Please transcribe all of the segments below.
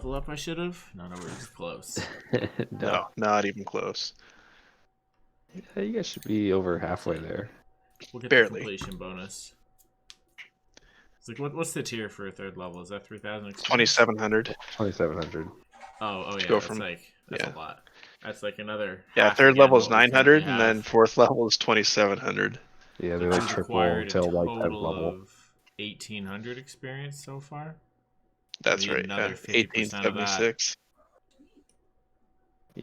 level up I should have. None of it's close. No, not even close. Yeah, you guys should be over halfway there. We'll get Barely. the completion bonus. It's like, what's the tier for a third level? Is that 3,000 experience? 2,700. 2,700. Oh yeah, go that's from- that's a lot. That's like another. Yeah, half third again level is what we 900, currently and then have. fourth level is 2,700. Yeah, So they like we've triple acquired a until like 10th total level. of 1,800 experience so far. That's We need right. another Yeah. 50% of that. 1876.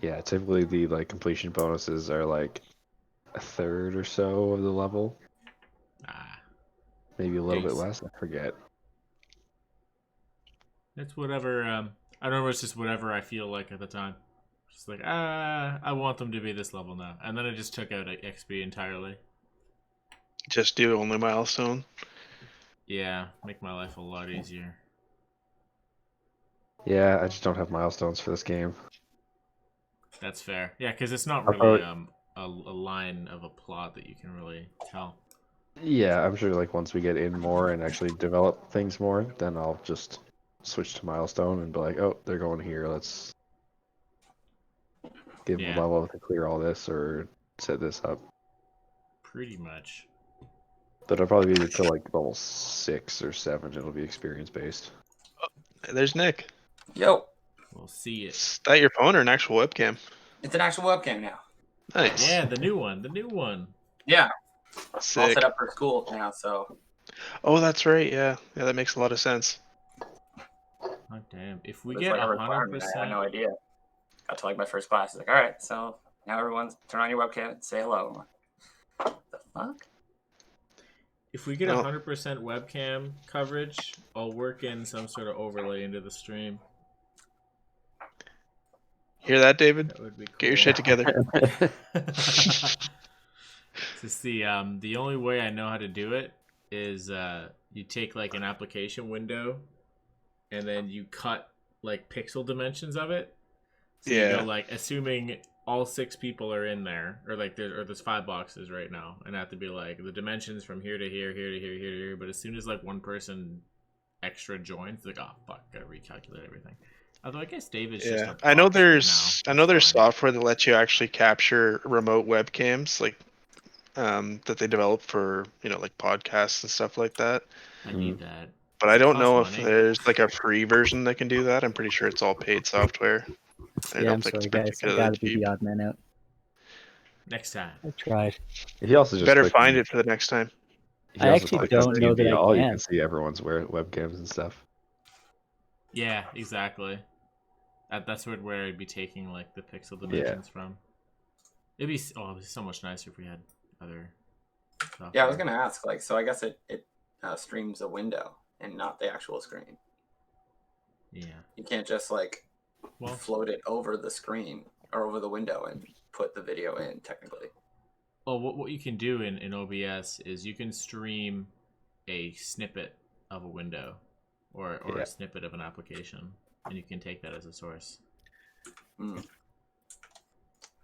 Yeah, typically the like completion bonuses are like a third or so of the level. Maybe a little bit Thanks. less. I forget. It's whatever. I don't know. It's just whatever I feel like at the time. Just like I want them to be this level now, and then I just took out XP entirely. Just do only milestone. Yeah, make my life a lot easier. Yeah, I just don't have milestones for this game. That's fair. Yeah, because it's not I'll really probably- a line of a plot that you can really tell. Yeah, I'm sure like once we get in more and actually develop things more, then I'll just switch to milestone and be like, oh, they're going here. Let's give them Yeah. a level to clear all this or set this up. Pretty much. But it'll probably be until like level 6 or 7. It'll be experience based. There's Nick. Yo, We'll see it. Is that your phone or an actual webcam? it's an actual webcam now. Nice. Yeah, the new one. The new one. Yeah, all Sick. set up for school now. So Oh, that's right. Yeah, that makes a lot of sense. Oh damn! If we it's get like a 100%, requirement. I had no idea. Got to like my first class. It's like, all right, so now everyone's turn on your webcam and say hello. I'm like, what the fuck? if we get Well- 100% webcam coverage, I'll work in some sort of overlay into the stream. Hear that, David? That would be cool. Get your shit together. Just the only way I know how to do it is you take like an application window and then you cut like pixel dimensions of it. So you Yeah. go like assuming all 6 people are in there, or like there's 5 boxes right now, and I have to be like the dimensions from here to here, here to here, here to here. But as soon as like one person extra joins, like oh fuck, gotta recalculate everything. Although I guess David's just Yeah, a I know box there's now. I know there's That's fine. software that lets you actually capture remote webcams, like that they develop for like podcasts and stuff like that. I need that. But Does I it don't cost know if money? there's like a free version that can do that. I'm pretty sure it's all paid software. I Yeah, don't I'm think sorry, it's guys. I particularly gotta be cheap. the odd man out. Next time. I tried. He also just Better clicked find on- it for the next time. he I also actually clicked on don't know that I TNT. You can. can see everyone's webcams and stuff. Yeah, exactly. That's where I'd be taking like the pixel dimensions from. It'd be it'd be so much nicer if we had other software. Yeah, I was gonna ask. Like, so I guess it streams a window and not the actual screen. Yeah. You can't just like Well, float it over the screen or over the window and put the video in. Technically, what you can do in OBS is you can stream a snippet of a window or Yeah. a snippet of an application, and you can take that as a source.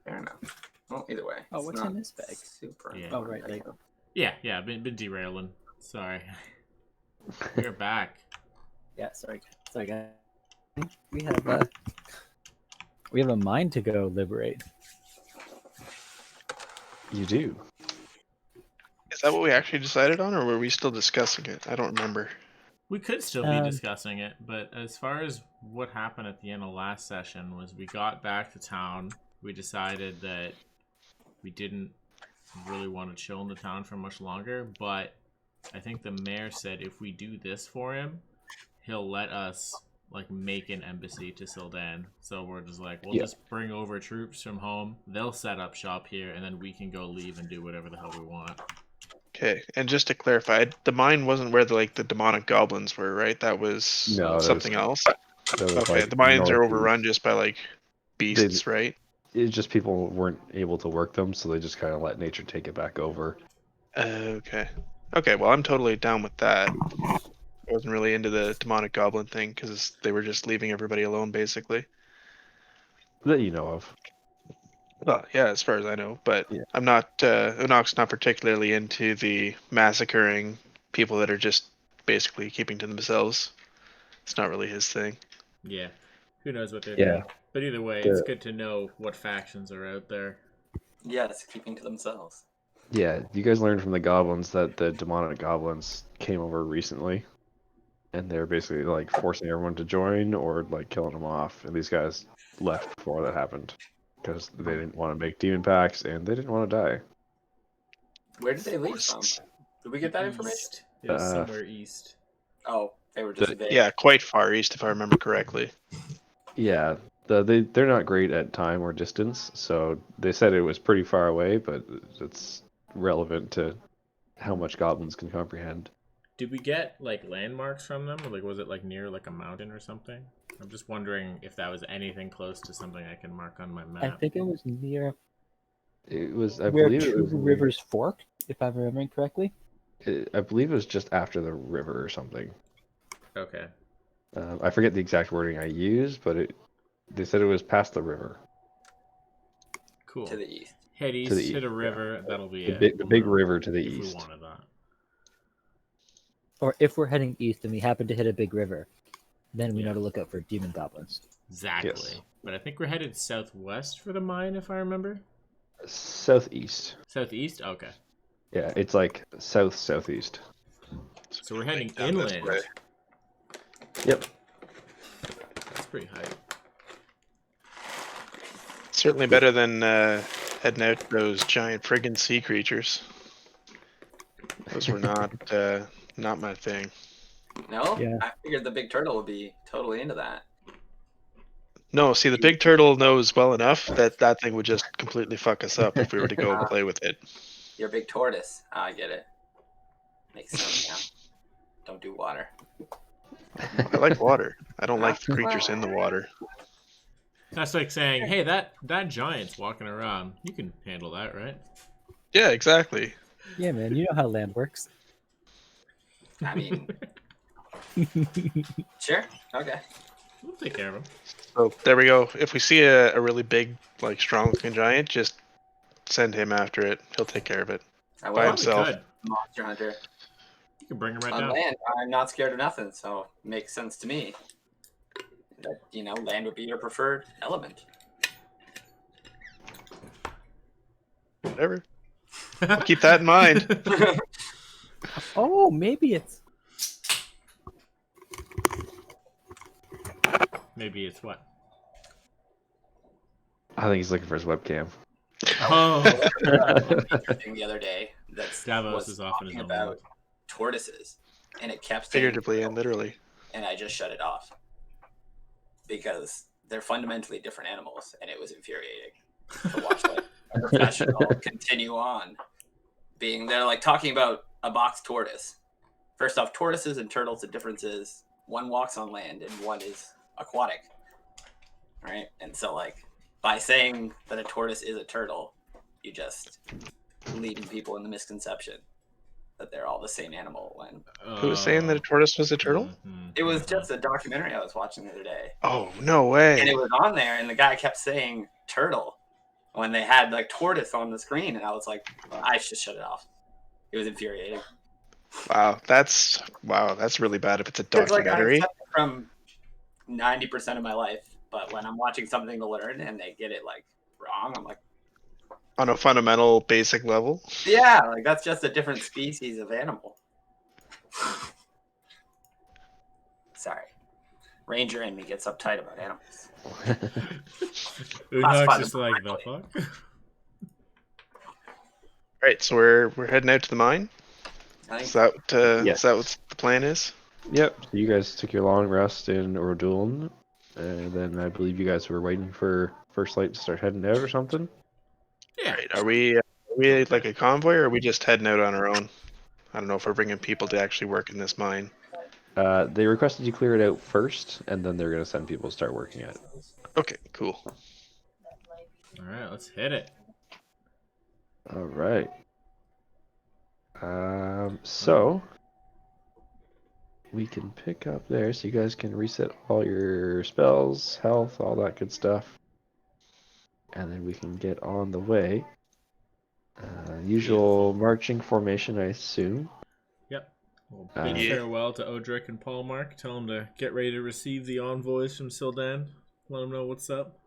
fair enough. Well, either way. Oh, it's what's not in this bag? Super. Yeah. Oh, right, like- Yeah, I've been derailing. Sorry. We're back. Yeah, sorry, guys. We have a mind to go liberate. You do. Is that what we actually decided on, or were we still discussing it? I don't remember. We could still be Um, discussing it, but as far as what happened at the end of last session was we got back to town. We decided that we didn't really want to chill in the town for much longer, but I think the mayor said if we do this for him, he'll let us like make an embassy to Sildan. So we're just like, we'll Yeah. just bring over troops from home. They'll set up shop here, and then we can go leave and do whatever the hell we want. Okay, and just to clarify, the mine wasn't where the demonic goblins were, right? That was No, that something was- else. That was, Okay, like, the mines are northeast. overrun just by like beasts, right? It's just people weren't able to work them, so they just kind of let nature take it back over. Okay. Okay, well, I'm totally down with that. I wasn't really into the demonic goblin thing because they were just leaving everybody alone, basically. That you know of. Well, yeah, as far as I know, but Yeah. I'm not. Unok's not particularly into the massacring people that are just basically keeping to themselves. It's not really his thing. Yeah. Who knows what they're Yeah. doing? But either way, it's good to know what factions are out there. Yes, keeping to themselves. Yeah, you guys learned from the goblins that the demonic goblins came over recently, and they're basically like forcing everyone to join or like killing them off. And these guys left before that happened because they didn't want to make demon packs and they didn't want to die. Where did they leave from? Did we get that information? East. It was somewhere east. Oh, they were just vague. Yeah, quite far east, if I remember correctly. Yeah, they're not great at time or distance, so they said it was pretty far away, but it's relevant to how much goblins can comprehend. Did we get like landmarks from them, or like was it like near like a mountain or something? I'm just wondering if that was anything close to something I can mark on my map. I think it was near It was, I where believe, it two was rivers fork, if I'm remembering correctly. I believe it was just after the river or something. Okay. I forget the exact wording I used, but they said it was past the river. Cool. To the east. Head east, the east, hit a river. That'll be The it. big river to the if east. we wanted that. Or if we're heading east and we happen to hit a big river, then we know to look out for demon goblins. Exactly. Yes. But I think we're headed southwest for the mine, if I remember. Southeast. Southeast? Okay. Yeah, it's like southeast. So we're heading Down this inland. way. Yep. That's pretty high. Certainly better than heading out to those giant friggin' sea creatures. Those were not my thing. No? Yeah. I figured the big turtle would be totally into that. No, see, the big turtle knows well enough that that thing would just completely fuck us up if we were to go play with it. You're a big tortoise. I get it. Makes sense now. Don't do water. I like water. I don't like the creatures in the water. That's like saying, hey, that giant's walking around. You can handle that, right? Yeah, exactly. Yeah, man, you know how land works. I mean, sure. Okay. We'll take care of him. So there we go. If we see a really big, like strong-looking giant, just send him after it. He'll take care of it. I By will. himself. Could. Monster Hunter. You can bring him right On down. land, I'm not scared of nothing, so it makes sense to me. That, land would be your preferred element. Whatever. Keep that in mind. Oh, maybe it's Maybe it's what? I think he's looking for his webcam. Oh, Thing the other day that's Davos was is off in his talking own about world. tortoises, and it kept saying Figuratively and literally. and I just shut it off because they're fundamentally different animals, and it was infuriating to watch like a professional continue on being they're like talking about a box tortoise. First off, tortoises and turtles, the difference is one walks on land and one is aquatic, right? And so like by saying that a tortoise is a turtle, you just leading people in the misconception that they're all the same animal when Who was saying that a tortoise was a turtle? Mhm. it was just a documentary I was watching the other day. Oh, no way. And it was on there, and the guy kept saying turtle when they had like tortoise on the screen, and I was like, I should shut it off. It was infuriating. Wow, that's really bad if it's a It's like I documentary. accept it from 90% of my life, but when I'm watching something to learn and they get it like wrong, I'm like, On a fundamental, basic level. yeah, like that's just a different species of animal. Sorry. Ranger in me gets uptight about animals. Unog's just like, the fuck? Alright, so we're heading out to the mine? I Is think that Yes. is that what the plan is? Yep. So you guys took your long rest in Orduln, and then I believe you guys were waiting for First Light to start heading out or something. Yeah. Right. Are we like a convoy, or are we just heading out on our own? I don't know if we're bringing people to actually work in this mine. They requested you clear it out first, and then they're gonna send people to start working at it. Okay, cool. All right, let's hit it. All right. So we can pick up there, so you guys can reset all your spells, health, all that good stuff, and then we can get on the way. Usual marching formation, I assume. Yep. We'll bid Yeah. farewell to Odric and Paulmark. Tell them to get ready to receive the envoys from Sildan. Let them know what's up.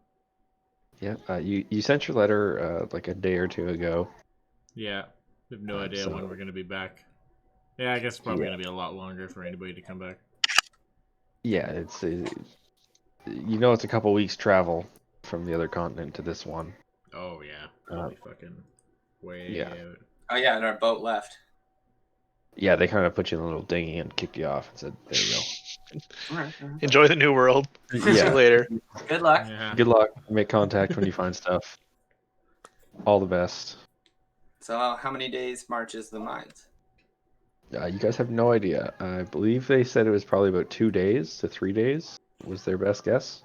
Yeah. You sent your letter like a day or two ago. Yeah. We have no idea So- when we're going to be back. Yeah, I guess it's probably Yeah. going to be a lot longer for anybody to come back. Yeah, it's it's a couple weeks travel from the other continent to this one. Oh, yeah. Probably fucking way yeah. out. Oh yeah, and our boat left. Yeah, they kind of put you in a little dinghy and kicked you off and said, "There you go." All right. Enjoy the new world. See Yeah. you later. Good luck. Yeah. Good luck. Make contact when you find stuff. All the best. So how many days marches the mines? You guys have no idea. I believe they said it was probably about 2 days to 3 days was their best guess,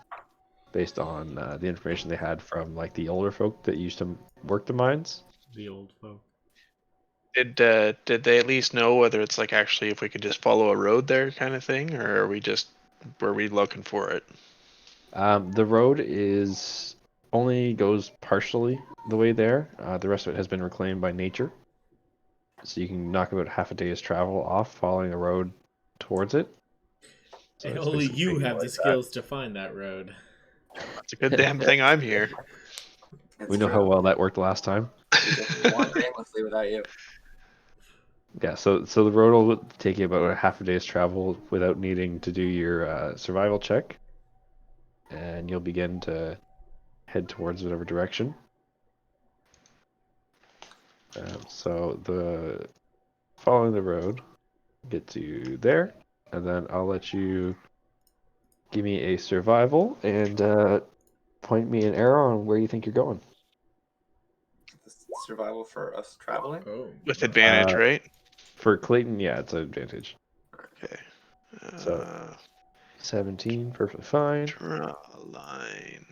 based on the information they had from like the older folk that used to work the mines. The old folk. Did they at least know whether it's like actually if we could just follow a road there kind of thing, or were we looking for it? The road only goes partially the way there. The rest of it has been reclaimed by nature. So you can knock about half a day's travel off following the road towards it. So And it's only basically you have like the that. skills to find that road. It's a good damn thing I'm here. It's We know true. how well that worked last time. We just wander aimlessly without you. Yeah, so the road will take you about a half a day's travel without needing to do your survival check, and you'll begin to head towards whatever direction. So the following the road gets you there, and then I'll let you give me a survival and point me an arrow on where you think you're going. Survival for us traveling. Oh. With advantage, right? For Clayton, yeah, it's an advantage. Okay. So- 17, perfectly fine. Draw a line.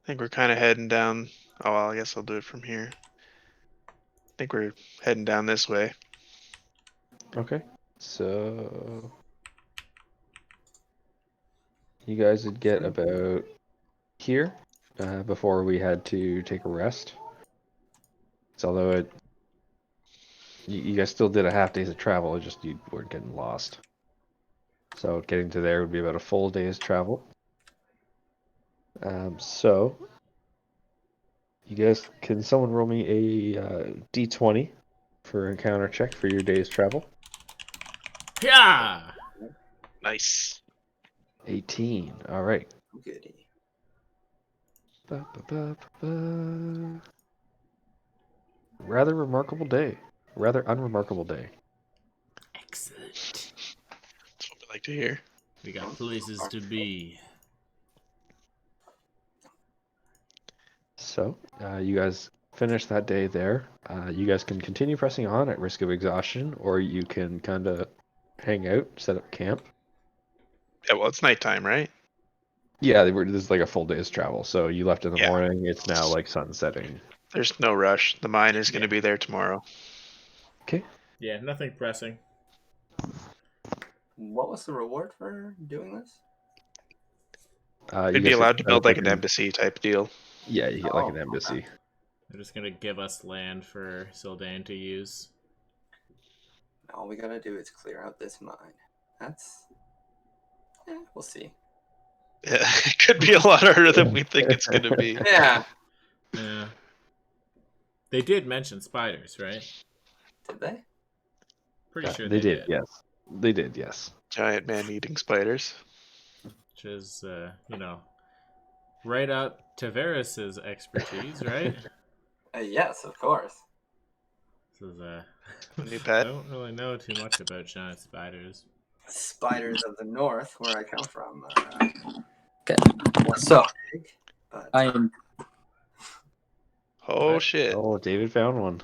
I think we're kind of heading down. Oh, well, I guess I'll do it from here. I think we're heading down this way. Okay, so you guys would get about here before we had to take a rest. So although you guys still did a half day's of travel, just you weren't getting lost. So getting to there would be about a full day's travel. So you guys, can someone roll me a d20 for encounter check for your day's travel? Yeah! Nice. 18. All right. Goody. Ba-ba-ba-ba-ba. Rather remarkable day. Rather unremarkable day. Excellent. That's what we like to hear. We got places to be. So, you guys finish that day there. You guys can continue pressing on at risk of exhaustion, or you can kind of hang out, set up camp. Yeah, well, it's nighttime, right? Yeah, this is like a full day's travel. So you left in the Yeah. morning. It's now like sun setting. There's no rush. The mine is going to be there tomorrow. Okay. Yeah, nothing pressing. What was the reward for doing this? We'd be allowed to build like an embassy type deal. Yeah, you get like an Oh, embassy. They're just gonna give us land for Sylvain to use. All we gotta do is clear out this mine. That's. We'll see. Yeah, it could be a lot harder than we think it's going to be. Yeah. Yeah. They did mention spiders, right? Did they? Pretty sure they did. Yes, they did. Yes. Giant man-eating spiders. Which is, right up Tavares' expertise, right? Yes, of course. This is, New I pet. don't really know too much about giant spiders. Spiders of the north, where I come from. Okay. So big, but I am. Oh shit! Oh, David found one.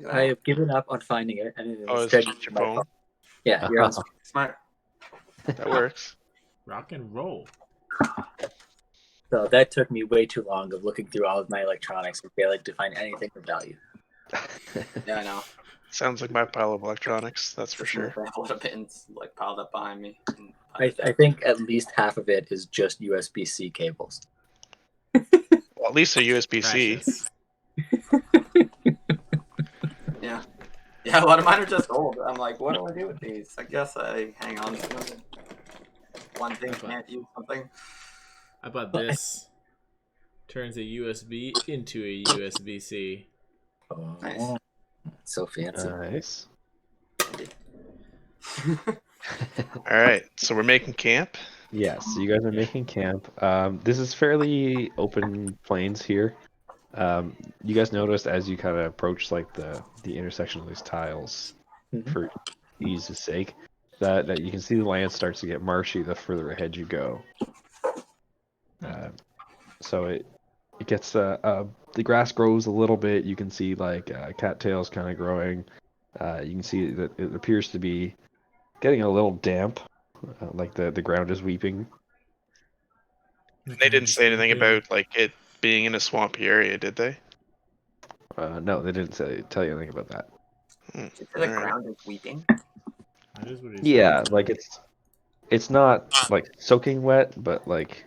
I have given up on finding it, and it Oh, is is it registered just your my phone? phone. Yeah, you're on. smart. That works. Rock and roll. So that took me way too long of looking through all of my electronics and failing to find anything of value. Yeah, I know. Sounds like my pile of electronics. That's for sure. A lot of pins like piled up behind me. I think at least half of it is just USB-C cables. Well, at least a USB-C. Precious. Yeah, Yeah, a lot of mine are just old. I'm like, what do I do with these? I guess I hang on to them. One thing can't use something. How about this? Turns a USB into a USB-C. Oh, Nice. so fancy. Nice. All right, so we're making camp. Yeah, so you guys are making camp. This is fairly open plains here. You guys noticed as you kind of approach like the intersection of these tiles, Mhm. for ease's sake, that you can see the land starts to get marshy the further ahead you go. So it gets the grass grows a little bit. You can see like cattails kind of growing. You can see that it appears to be getting a little damp, like the ground is weeping. They didn't say anything about like it being in a swampy area, did they? No, they didn't tell you anything about that. The Alright. ground is weeping. That is what he Yeah, said. like it's not like soaking wet, but like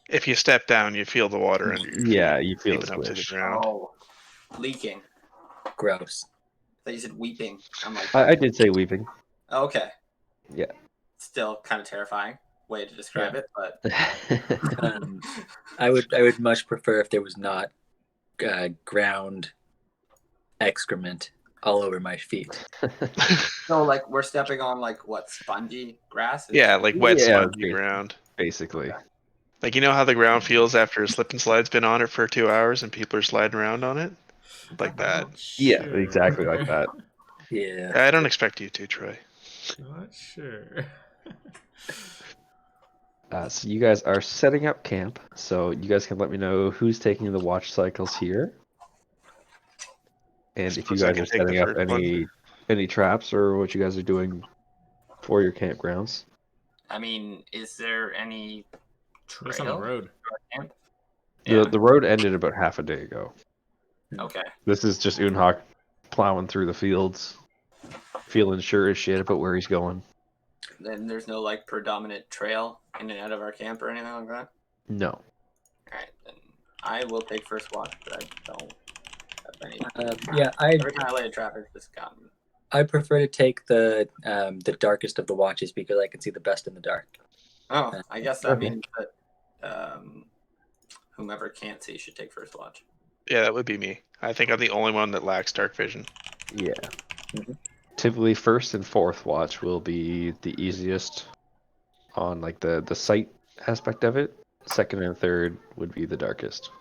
If you step down, you feel the water under your yeah, feet, you feel it seeping up to the squish. ground. Oh, leaking. Gross. I thought you said weeping. I'm like, I did say weeping. okay. Yeah. Still kind of terrifying way to describe it, but I would much prefer if there was not ground excrement all over my feet. so like we're stepping on like what, spongy grass? Yeah, like wet, Yeah, spongy ground. basically. Like, you know how the ground feels after a slip and slide's been on it for 2 hours and people are sliding around on it? Like that. Yeah, exactly like that. Yeah. I don't expect you to, Troy. Not sure. So you guys are setting up camp. So you guys can let me know who's taking the watch cycles here, and if you Suppose I guys can are take the setting up first one. any traps or what you guys are doing for your campgrounds. I mean, is there any Just on the trail road. to our camp? Yeah. The road ended about half a day ago. Okay. This is just Unhawk plowing through the fields, feeling sure as shit about where he's going. Then there's no like predominant trail in and out of our camp or anything like that? No. Alright, then I will take first watch, but I don't have any. Yeah, Every time I lay a trap, it's just gotten. I prefer to take the darkest of the watches because I can see the best in the dark. Oh, I guess that Okay. means that whomever can't see should take first watch. Yeah, that would be me. I think I'm the only one that lacks dark vision. Yeah. Mhm. Typically, first and fourth watch will be the easiest on like the sight aspect of it. Second and third would be the darkest.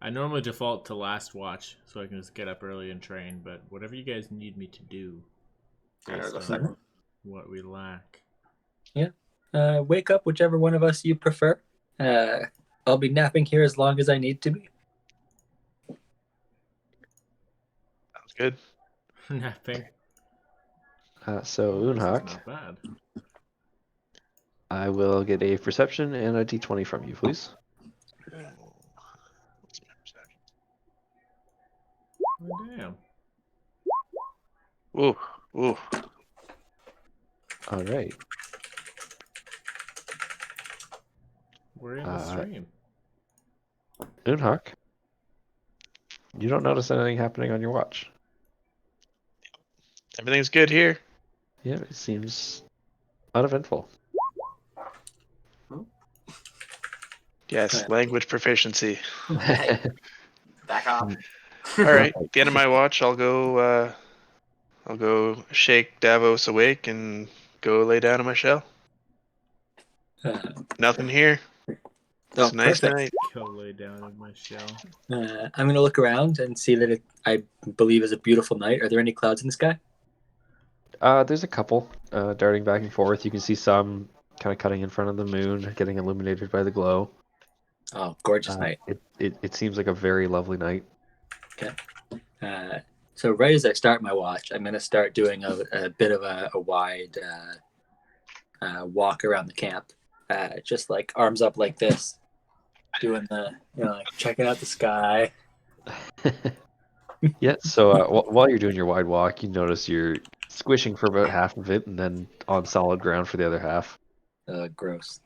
I normally default to last watch so I can just get up early and train, but whatever you guys need me to do Alright, I'll based go on second. what we lack. Wake up whichever one of us you prefer. I'll be napping here as long as I need to be. Sounds good. Napping. So This is Unhawk, not bad. I will get a perception and a d20 from you, please. Oh, damn. Ooh, ooh. All right. We're in the stream. Unhawk, you don't notice anything happening on your watch. Everything's good here. Yeah, it seems uneventful. Yes, language proficiency. Hey, back off. All right, at the end of my watch, I'll go shake Davos awake and go lay down in my shell. Nothing here. It's a nice perfect. night. Go lay down in my shell. I'm going to look around and see that it, I believe, is a beautiful night. Are there any clouds in the sky? There's a couple darting back and forth. You can see some kind of cutting in front of the moon, getting illuminated by the glow. Oh, gorgeous night. It seems like a very lovely night. So right as I start my watch, I'm going to start doing a bit of a wide walk around the camp, just like arms up like this, doing the, like checking out the sky. Yeah, so while you're doing your wide walk, you notice you're squishing for about half of it and then on solid ground for the other half. Gross.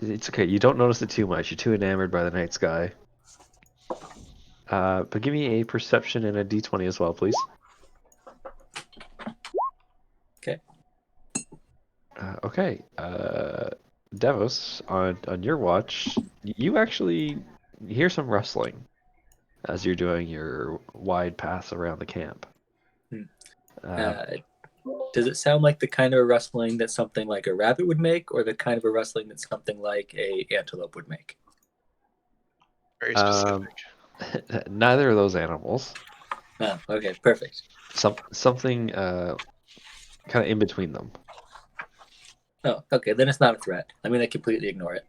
It's okay. You don't notice it too much. You're too enamored by the night sky. But give me a perception and a d20 as well, please. Okay. Okay. Devos, on your watch, you actually hear some rustling as you're doing your wide paths around the camp. Does it sound like the kind of a rustling that something like a rabbit would make, or the kind of a rustling that something like a antelope would make? Very specific. Neither of those animals. Oh, okay, perfect. Something kind of in between them. Oh, okay, then it's not a threat. I'm going to completely ignore it.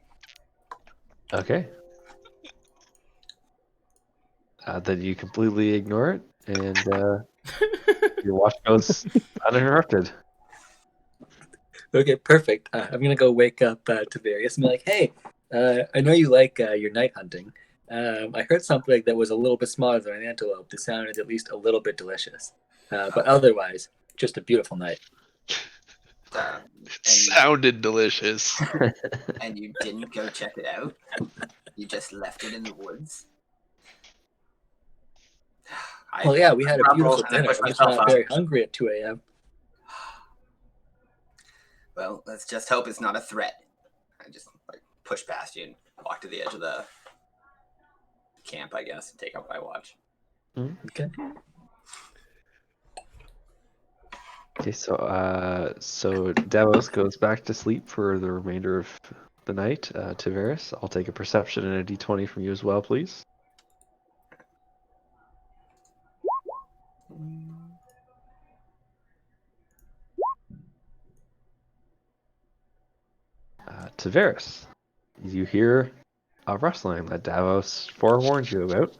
Okay. Then you completely ignore it, and your watch goes uninterrupted. Okay, perfect. I'm going to go wake up Tiberius and be like, hey, I know you like your night hunting. I heard something that was a little bit smaller than an antelope that sounded at least a little bit delicious. But otherwise, just a beautiful night. Sounded delicious. And you didn't go check it out? You just left it in the woods? Well, yeah, we had a I'm beautiful rolling to dinner. push I'm just myself not up. very hungry at 2 a.m. Well, let's just hope it's not a threat. I just push past you and walk to the edge of the camp, I guess, and take out my watch. Okay. Okay, so Davos goes back to sleep for the remainder of the night. Tavares, I'll take a perception and a d20 from you as well, please. Tavares, you hear a rustling that Davos forewarned you about.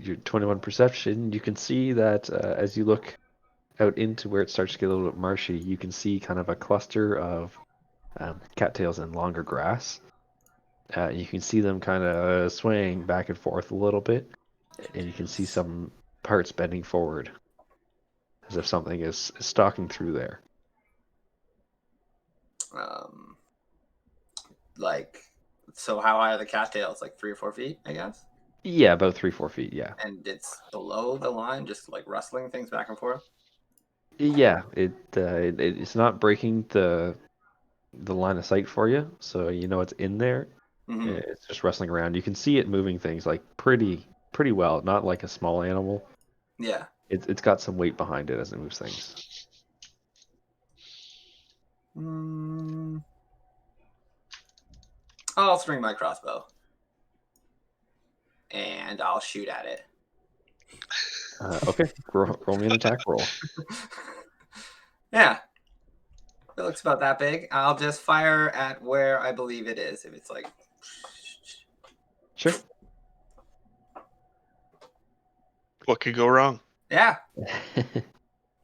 Your 21 perception, you can see that as you look out into where it starts to get a little bit marshy, you can see kind of a cluster of cattails and longer grass. You can see them kind of swaying back and forth a little bit, and you can see some parts bending forward as if something is stalking through there. So how high are the cattails? Like 3 or 4 feet, I guess? Yeah, about 3-4 feet, yeah. And it's below the line, just rustling things back and forth? Yeah, it's not breaking the line of sight for you, so you know it's in there. Mm-hmm. It's just rustling around. You can see it moving things pretty well, not like a small animal. Yeah. It's got some weight behind it as it moves things. I'll swing my crossbow. And I'll shoot at it. Okay, roll me an attack roll. Yeah. It looks about that big. I'll just fire at where I believe it is. If it's Sure. What could go wrong? Yeah. That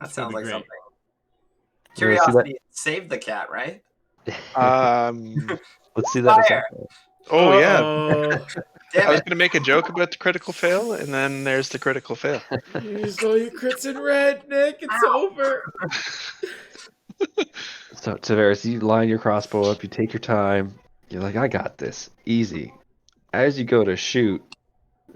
That's sounds gonna be like great. something. You wanna see Curiosity saved the cat, right? Let's see that attack Fire! roll. Oh yeah. Oh, Damn I was it. gonna make a joke about the critical fail, and then there's the critical fail. you used all your crits in red, Nick. It's over. So Tavares, you line your crossbow up, you take your time. You're like, I got this, easy. As you go to shoot,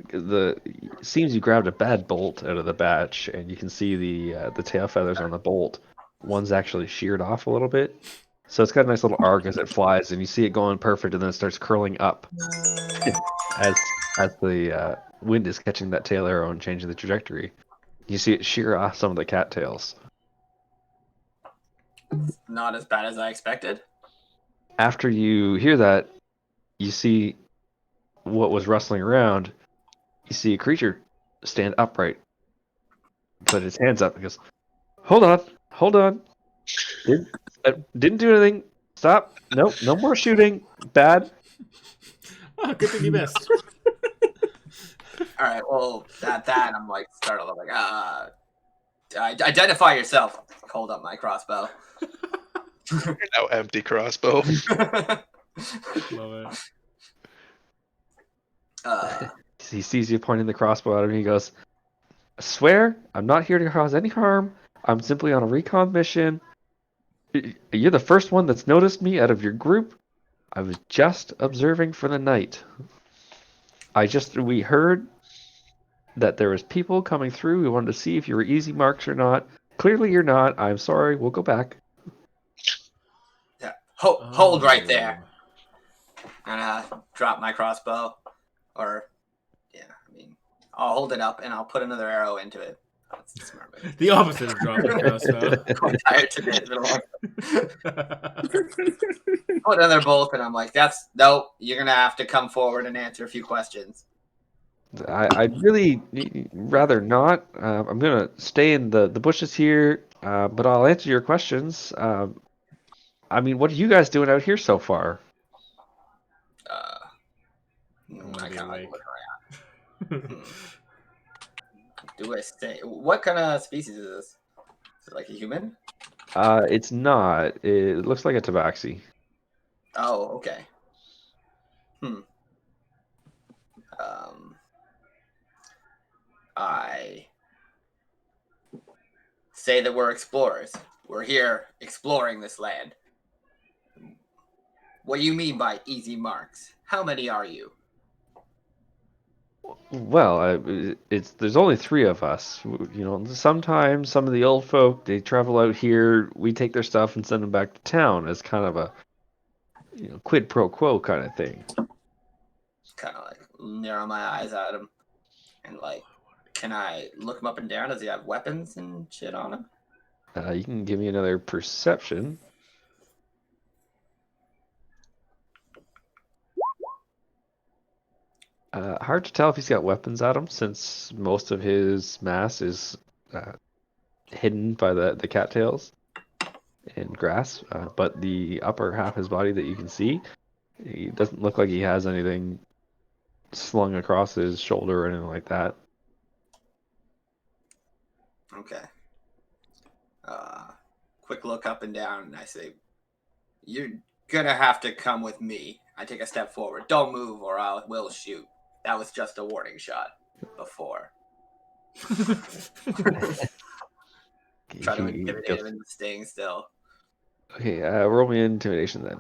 it seems you grabbed a bad bolt out of the batch, and you can see the tail feathers on the bolt. One's actually sheared off a little bit, so it's got a nice little arc as it flies, and you see it going perfect, and then it starts curling up as the wind is catching that tail arrow and changing the trajectory. You see it shear off some of the cattails. Not as bad as I expected. After you hear that, you see what was rustling around. You see a creature stand upright, put its hands up, and goes, hold on. Didn't do anything. Stop. Nope, no more shooting. Bad. Oh, good thing you missed. All right. Well, at that, I'm startled. I'm identify yourself. Hold up my crossbow. Now empty crossbow. Love uh, He sees you pointing the crossbow at him. He goes, I swear, I'm not here to cause any harm. I'm simply on a recon mission. You're the first one that's noticed me out of your group. I was just observing for the night. We heard that there was people coming through. We wanted to see if you were easy marks or not. Clearly you're not. I'm sorry. We'll go back. Yeah. Hold right there. Oh. And drop my crossbow. Or, yeah, I mean, I'll hold it up and I'll put another arrow into it. That's a smart move. The opposite of dropping a crossbow. I'm tired today. It's been a long put another bolt, and I'm like, nope, you're going to have to come forward and answer a few questions. I'd really rather not. I'm going to stay in the bushes here, but I'll answer your questions. I mean, what are you guys doing out here so far? wanna I be kind of awake. look around. Do I stay? What kind of species is this? Is it like a human? It's not. It looks like a tabaxi. Oh, okay. I say that we're explorers. We're here exploring this land. What do you mean by easy marks? How many are you? Well, there's only 3 of us. You know, sometimes some of the old folk they travel out here. We take their stuff and send them back to town as kind of a quid pro quo kind of thing. Kind of like narrow my eyes at him, and like, can I look him up and down? Does he have weapons and shit on him? You can give me another perception. Hard to tell if he's got weapons at him since most of his mass is hidden by the cattails and grass. But the upper half of his body that you can see, he doesn't look like he has anything slung across his shoulder or anything like that. Okay. Quick look up and down, and I say, "You're gonna have to come with me." I take a step forward. Don't move, or I will shoot. That was just a warning shot before. Try to intimidate him into staying still. Okay, roll me intimidation then.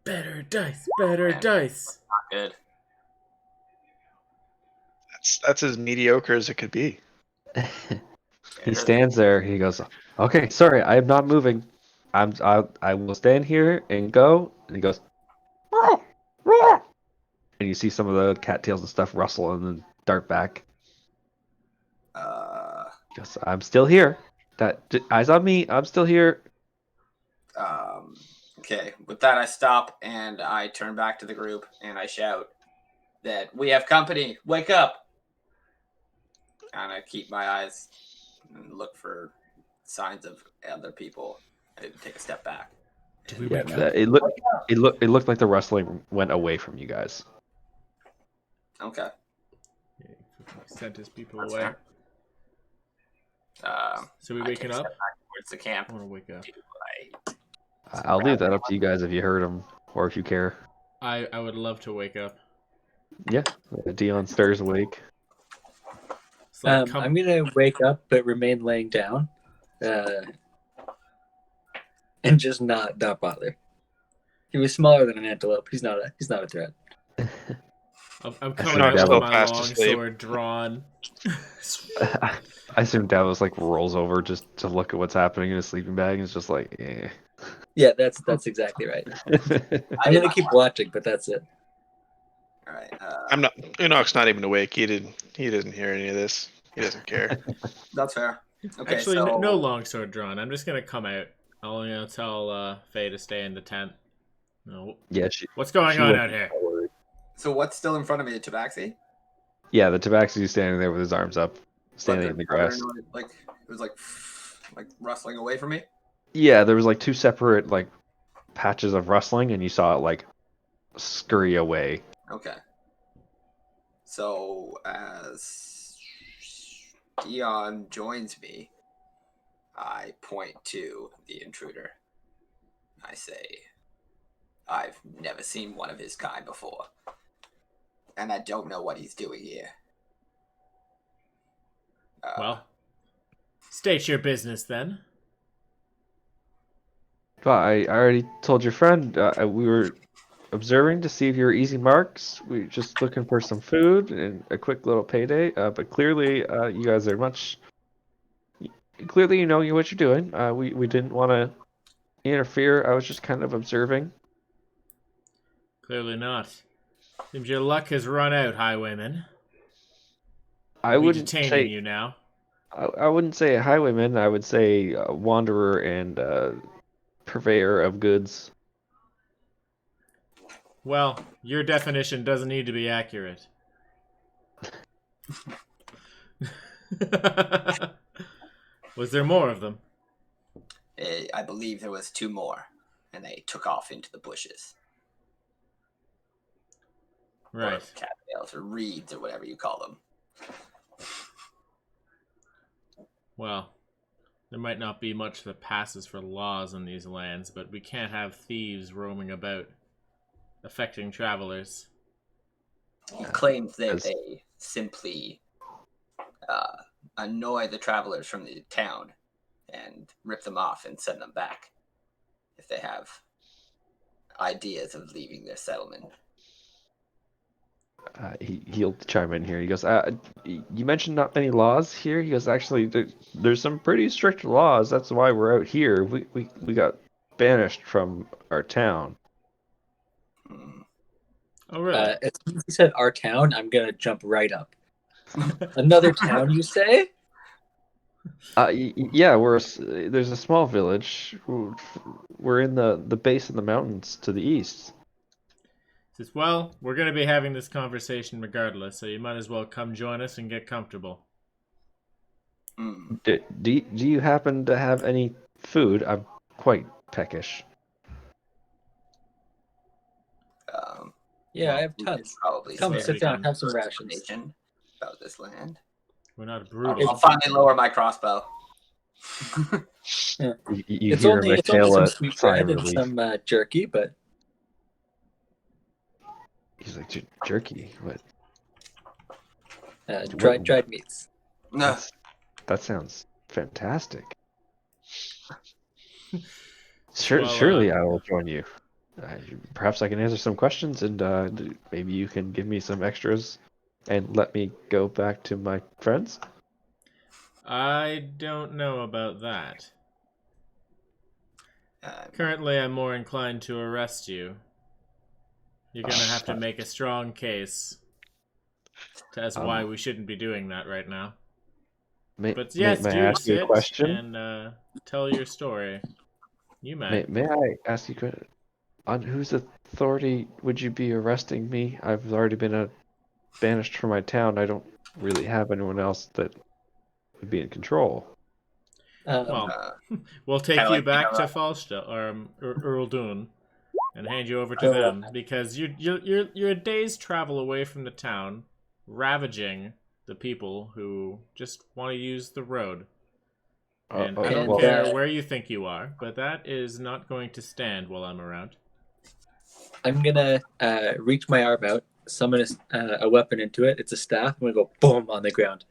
Better dice, better dice. Not good. That's as mediocre as it could be. He stands there. He goes, "Okay, sorry, I am not moving. I will stand here and go." And he goes, "Roar, roar." And you see some of the cattails and stuff rustle and then dart back. He goes, "I'm still here. Eyes on me. I'm still here." Okay. With that, I stop and I turn back to the group and I shout that we have company. Wake up! And I keep my eyes and look for signs of other people. I take a step back. Did we Yeah, wake up? it looked like the rustling went away from you guys. Okay. Yeah, sent his people That's away. fair. So we I waking take a up? step back towards the camp. I want to wake up. I'll leave that up to you guys if you heard him or if you care. I would love to wake up. Yeah, Dion stirs awake. It's like, I'm gonna wake up but remain laying down, and just not bother. He was smaller than an antelope. He's not a threat. I'm coming I out assume with Davos my fast long asleep. sword drawn. I assume Davos like rolls over just to look at what's happening in his sleeping bag and is just like, eh. Yeah, that's exactly right. I'm gonna keep watching, but that's it. All right. I'm not. Enoch's not even awake. He doesn't hear any of this. He doesn't care. That's fair. Okay, Actually, so no long sword drawn. I'm just gonna come out. I'll tell Faye to stay in the tent. No. Yeah, What's going she on went out here? forward. So what's still in front of me? The tabaxi? Yeah, the tabaxi's standing there with his arms up, standing in the grass. Like it was like rustling away from me. Yeah, there was like 2 separate like patches of rustling, and you saw it like scurry away. Okay. So as Dion joins me, I point to the intruder. I say, "I've never seen one of his kind before, and I don't know what he's doing here." Well, state your business then. Well, I already told your friend we were observing to see if you're easy marks. We were just looking for some food and a quick little payday. But clearly, you guys are much. Clearly, you know what you're doing. We didn't want to interfere. I was just kind of observing. Clearly not. Seems your luck has run out, highwayman. I We'll be wouldn't detaining say you now. I wouldn't say a highwayman. I would say a wanderer and purveyor of goods. Well, your definition doesn't need to be accurate. Was there more of them? I believe there was 2 more, and they took off into the bushes. Right. Or cattails, or reeds, or whatever you call them. Well, there might not be much that passes for laws in these lands, but we can't have thieves roaming about, affecting travelers. He claims that as- they simply annoy the travelers from the town and rip them off and send them back if they have ideas of leaving their settlement. He'll chime in here. He goes, "You mentioned not many laws here." He goes, "Actually, there's some pretty strict laws. That's why we're out here. We got banished from our town." Hmm. Oh, really? As soon as he said our town, I'm gonna jump right up. Another town, you say? Yeah, there's a small village. We're in the base of the mountains to the east. Says, well, we're going to be having this conversation regardless, so you might as well come join us and get comfortable. Hmm. Do you happen to have any food? I'm quite peckish. Yeah, I have We tons. could probably Come Suppose sit we down, can- have some rations. information about this land. We're not I'll brutal. finally lower my crossbow. You It's hear only some Michaela sweet sigh of bread and relief. some jerky, but He's like, jerky? What? dried meats. No. That sounds fantastic. Sure, Well, surely I will join you. Perhaps I can answer some questions, and maybe you can give me some extras, and let me go back to my friends. I don't know about that. Um, Currently, I'm more inclined to arrest you. You're going to have to make a strong case as to why we shouldn't be doing that right now. But yes, may I do ask you a sit question? and tell your story. You may. May I ask you a question? On whose authority would you be arresting me? I've already been banished from my town. I don't really have anyone else that would be in control. Well, uh, we'll take kinda you like back being to Falshtille or Earl Dune and hand you over to Oh, them because you're a day's travel away from the town, ravaging the people who just want to use the road. And I don't well, care where you think you are, but that is not going to stand while I'm around. I'm gonna reach my arm out, summon a weapon into it. It's a staff. I'm gonna go boom on the ground.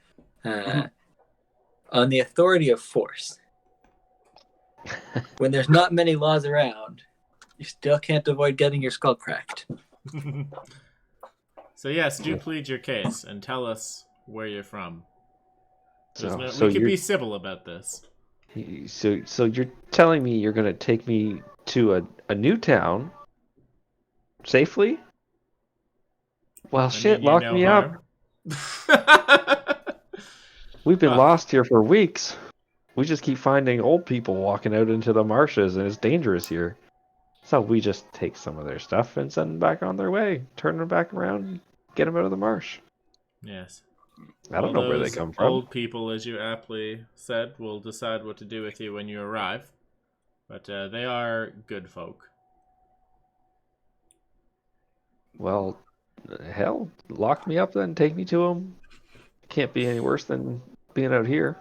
On the authority of force, when there's not many laws around, you still can't avoid getting your skull cracked. So yes, do plead your case and tell us where you're from. So We can you're be civil about this. so you're telling me you're gonna take me to a new town safely? Well, I shit, mean you lock no me up. harm. We've been Ah. lost here for weeks. We just keep finding old people walking out into the marshes, and it's dangerous here. So we just take some of their stuff and send them back on their way, turn them back around, get them out of the marsh. Yes. I don't know where they come from. Old people, as you aptly said, will decide what to do with you when you arrive. But they are good folk. Well, hell, lock me up then, take me to them. Can't be any worse than being out here.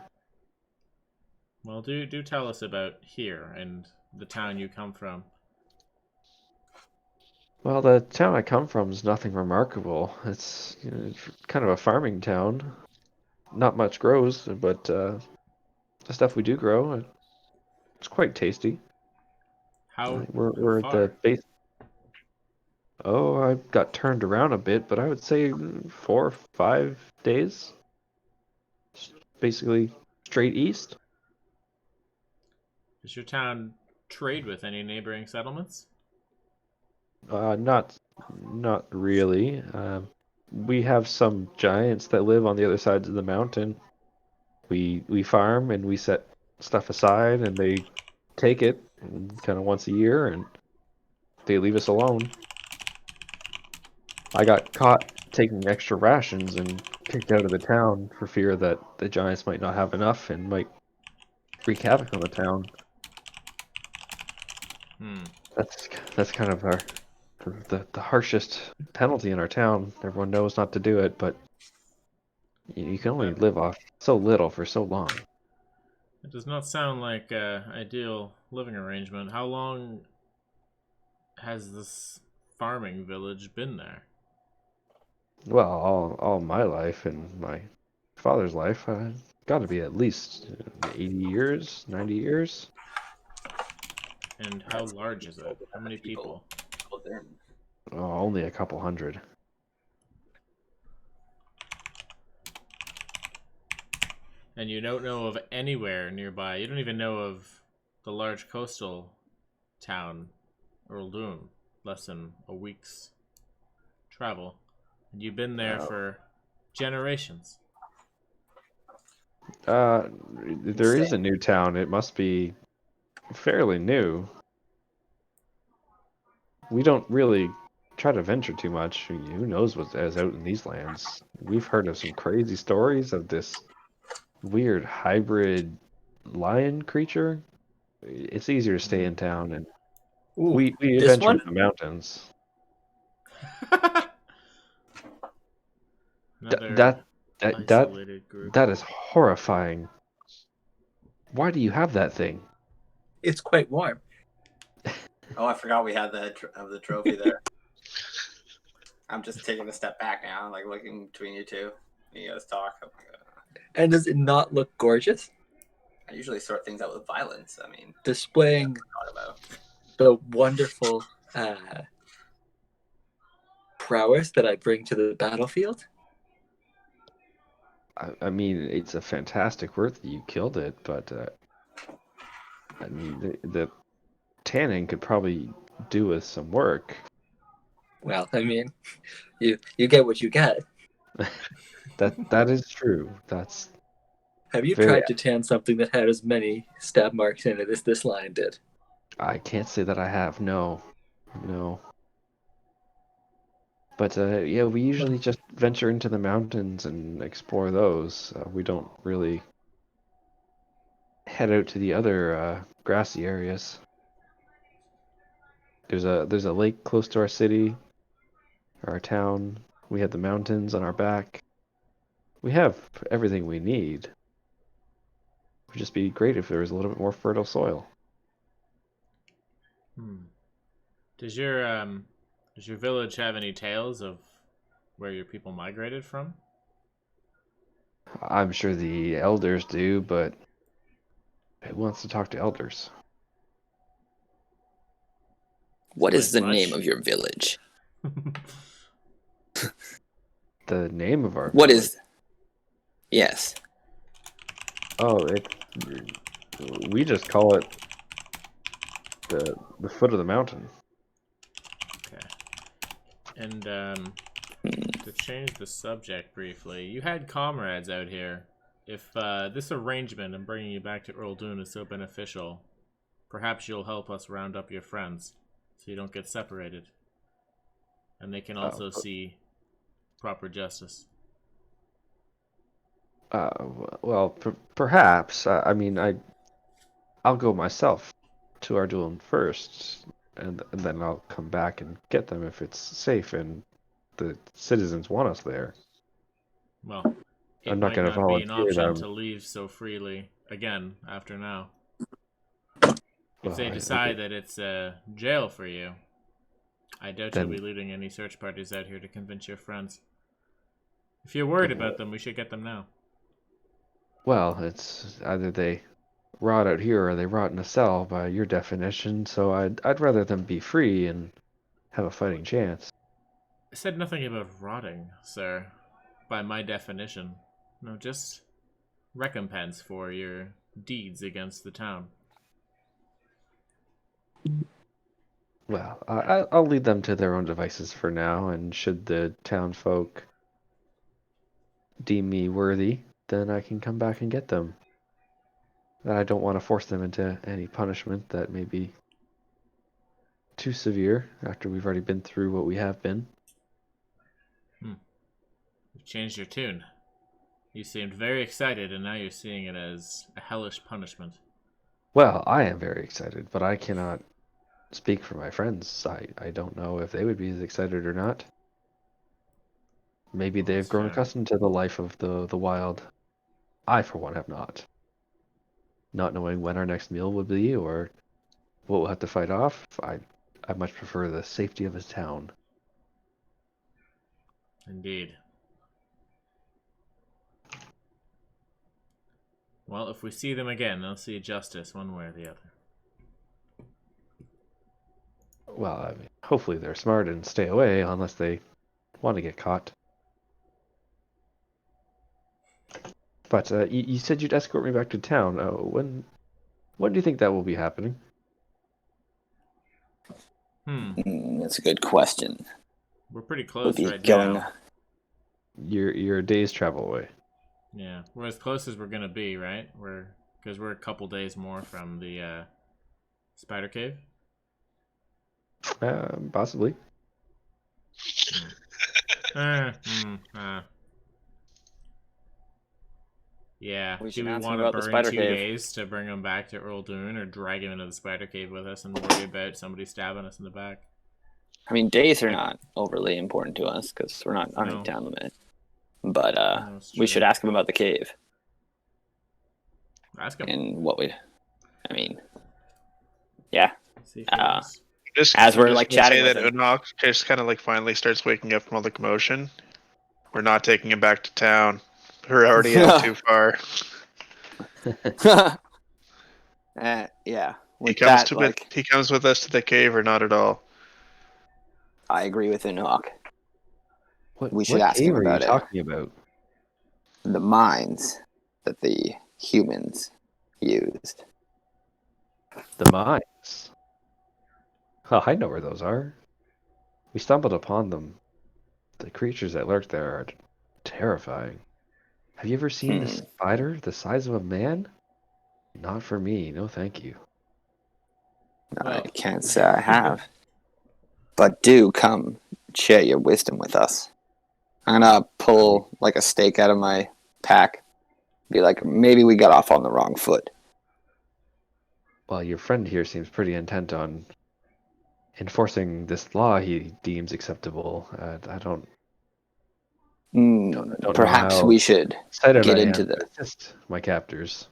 Well, do tell us about here and the town you come from. Well, the town I come from is nothing remarkable. It's, it's kind of a farming town. Not much grows, but the stuff we do grow, it's quite tasty. How We're at far? the base. Oh, I got turned around a bit, but I would say 4 or 5 days. Basically straight east. Does your town trade with any neighboring settlements? Not really. We have some giants that live on the other sides of the mountain. We farm and we set stuff aside, and they take it kind of once a year, and they leave us alone. I got caught taking extra rations and kicked out of the town for fear that the giants might not have enough and might wreak havoc on the town. Hmm. That's kind of the harshest penalty in our town. Everyone knows not to do it, but you can only live off so little for so long. It does not sound like an ideal living arrangement. How long has this farming village been there? Well, all my life and my father's life, got to be at least 80 years, 90 years. And how large is it? How many people? Lived in. Oh, only a couple hundred. And you don't know of anywhere nearby. You don't even know of the large coastal town, Earldun, less than a week's travel. And you've been there for generations. There is a new town. It must be fairly new. We don't really try to venture too much. Who knows what is out in these lands? We've heard of some crazy stories of this weird hybrid lion creature. It's easier to stay in town, and Ooh, we this venture one? into the mountains. Another That isolated group. that is horrifying. Why do you have that thing? It's quite warm. Oh, I forgot we had the trophy there. I'm just taking a step back now, like looking between you two. You guys talk. Oh my god. And does it not look gorgeous? I usually sort things out with violence. I mean, Displaying what about? the wonderful prowess that I bring to the battlefield. I mean, it's a fantastic work that you killed it, but I mean, the tanning could probably do with some work. Well, I mean, you get what you get. That is true. That's Have you very. tried to tan something that had as many stab marks in it as this lion did? I can't say that I have. No. But yeah, we usually just venture into the mountains and explore those. We don't really head out to the other grassy areas. There's a lake close to our city, our town. We have the mountains on our back. We have everything we need. It would just be great if there was a little bit more fertile soil. Does your village have any tales of where your people migrated from? I'm sure the elders do, but who wants to talk to elders? What is the Much? name of your village? The name of our What village? is? Yes. Oh, we just call it the foot of the mountain. Okay. And to change the subject briefly, you had comrades out here. If this arrangement and bringing you back to Earldun is so beneficial, perhaps you'll help us round up your friends so you don't get separated. And they can also see proper justice. Well, perhaps. I mean, I'll go myself to Ardulum first, and then I'll come back and get them if it's safe and the citizens want us there. Well, it I'm not might gonna not be an volunteer option them. to leave so freely again after now. Well, If they decide that it's a jail for you, I doubt Then- you'll be leading any search parties out here to convince your friends. If you're worried about them, we should get them now. Well, it's either they rot out here or they rot in a cell by your definition, so I'd rather them be free and have a fighting chance. I said nothing about rotting, sir. By my definition. No, just recompense for your deeds against the town. Well, I'll lead them to their own devices for now, and should the town folk deem me worthy, then I can come back and get them. I don't want to force them into any punishment that may be too severe after we've already been through what we have been. You've changed your tune. You seemed very excited, and now you're seeing it as a hellish punishment. Well, I am very excited, but I cannot speak for my friends. I don't know if they would be as excited or not. Maybe they've That's grown fair. accustomed to the life of the wild. I, for one, have not. Not knowing when our next meal would be or what we'll have to fight off, I much prefer the safety of his town. Indeed. Well, if we see them again, they'll see justice one way or the other. Well, I mean, hopefully they're smart and stay away unless they want to get caught. But you said you'd escort me back to town. When do you think that will be happening? That's a good question. We're pretty We'll close be right going. now. You're a day's travel away. Yeah, we're as close as we're gonna be, right? Because we're a couple days more from the spider cave. Possibly. Yeah. We Do should we ask him want to about the burn spider 2 cave. days to bring him back to Earl Dune, or drag him into the spider cave with us and worry about somebody stabbing us in the back? I mean, days are not overly important to us because we're not on No. a town limit. But No, it's we true. should ask him about the cave Ask him. and what we. I mean, yeah. See if he knows. As we're, just like, gonna chatting say with that him. Unok just kind of like finally starts waking up from all the commotion. We're not taking him back to town. We're already out too far. Yeah. He With comes that, to like, he comes with us to the cave or not at all. I agree with Enoch. What We should what ask cave him are you about it. talking about? The mines that the humans used. The mines. Oh, I know where those are. We stumbled upon them. The creatures that lurk there are terrifying. Have you ever seen a spider the size of a man? Not for me, no thank you. I Well. can't say I have. But do come share your wisdom with us. I'm gonna pull like a stake out of my pack. Be like, maybe we got off on the wrong foot. Well, your friend here seems pretty intent on enforcing this law he deems acceptable. I don't know Perhaps how we should excited get I into am the. to assist my captors.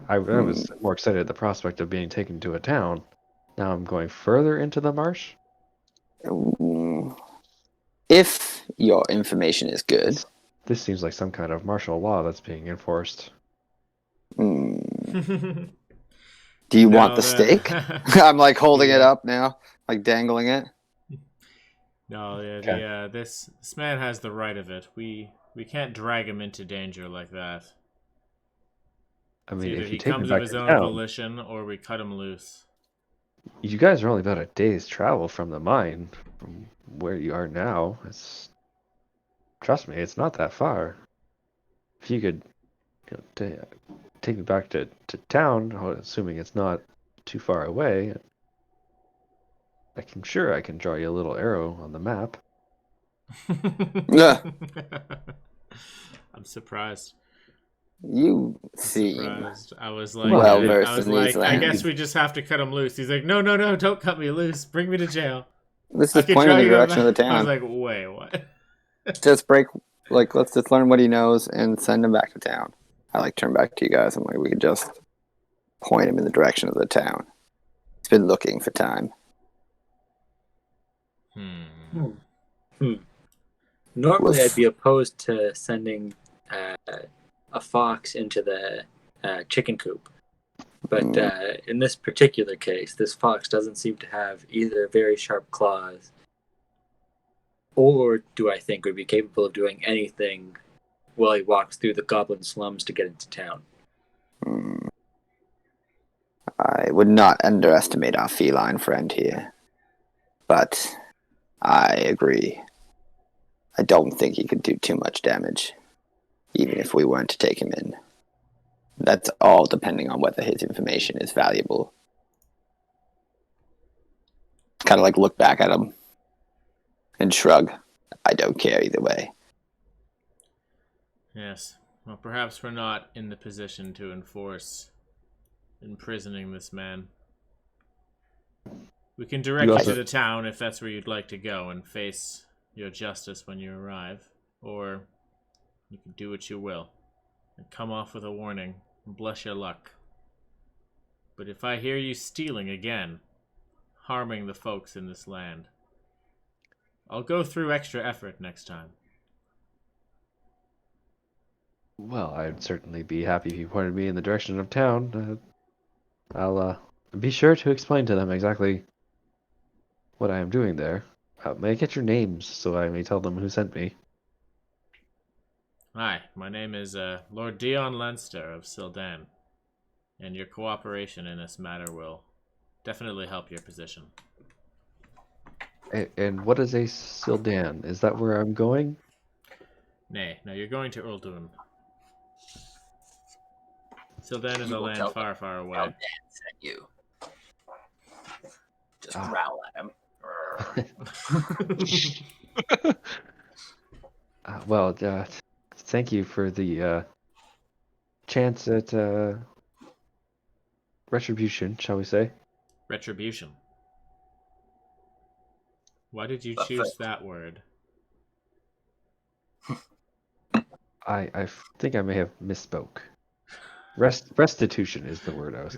I was more excited at the prospect of being taken to a town. Now I'm going further into the marsh. If your information is good. This seems like some kind of martial law that's being enforced. Do you want the stake? I'm like holding it up now, like dangling it. No, yeah, Okay. this man has the right of it. We can't drag him into danger like that. I It's mean, either if he you take comes him of back his to own town, volition, or we cut him loose. you guys are only about a day's travel from the mine, from where you are now. Trust me, it's not that far. If you could take me back to town, assuming it's not too far away, I'm sure I can draw you a little arrow on the map. I'm surprised. You seem Surprised. I was like, Well versed in these I guess lands. we just have to cut him loose. He's like, no, don't cut me loose. Bring me to jail. Let's I just could point in draw the you a direction of the map. I was town. like, wait, what? Just break, like, let's just learn what he knows and send him back to town. I like turn back to you guys. I'm like, we could just point him in the direction of the town. He's been looking for time. Normally, Woof. I'd be opposed to sending a fox into the chicken coop, But in this particular case, this fox doesn't seem to have either very sharp claws, or do I think would be capable of doing anything while he walks through the goblin slums to get into town. I would not underestimate our feline friend here, but I agree. I don't think he could do too much damage, even if we weren't to take him in. That's all depending on whether his information is valuable. Kind of like look back at him and shrug. I don't care either way. Yes. Well, perhaps we're not in the position to enforce imprisoning this man. We can direct you to the town if that's where you'd like to go and face your justice when you arrive. Or you can do what you will and come off with a warning and bless your luck. But if I hear you stealing again, harming the folks in this land, I'll go through extra effort next time. Well, I'd certainly be happy if you pointed me in the direction of town. I'll be sure to explain to them exactly what I am doing there. May I get your names so I may tell them who sent me? Hi, my name is Lord Dion Leinster of Sildan, and your cooperation in this matter will definitely help your position. And what is a Sildan? Is that where I'm going? Nay, no, you're going to Uldun. Sildan is You a will land tell far, far How away. Dan sent you. Just growl at him. Thank you for the chance at retribution, shall we say? Retribution. Why did you But choose first- that word? I think I may have misspoke. Restitution is the word I was.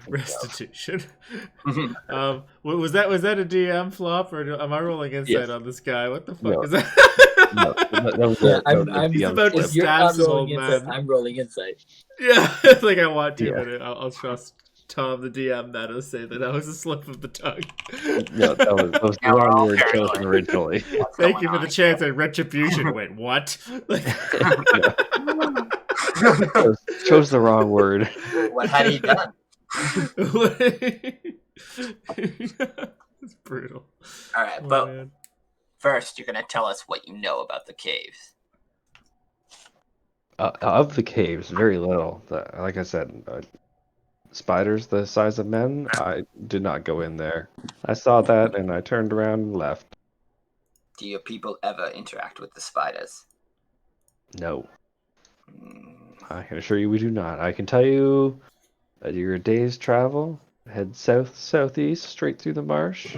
Restitution. Was that a DM flop or am I rolling insight Yes. on this guy? What the fuck No. is that? No, that was Yeah, the He's DM about to flip. If you're stab not some rolling old insight, man. I'm rolling insight. Yeah, it's like I want to, Yeah. but I'll trust Tom, the DM, that will say that was a slip of the tongue. No, that was the Now we're wrong all word paranoid. chosen originally. What's Thank going you for on the chance at retribution. Wait, what? Chose the wrong word. What had he done? It's brutal. All right, Oh, but man. first you're going to tell us what you know about the caves. Of the caves, very little. Like I said, spiders the size of men, I did not go in there. I saw that and I turned around and left. Do your people ever interact with the spiders? No, Mm, I can assure you we do not. I can tell you that your day's travel, head southeast straight through the marsh,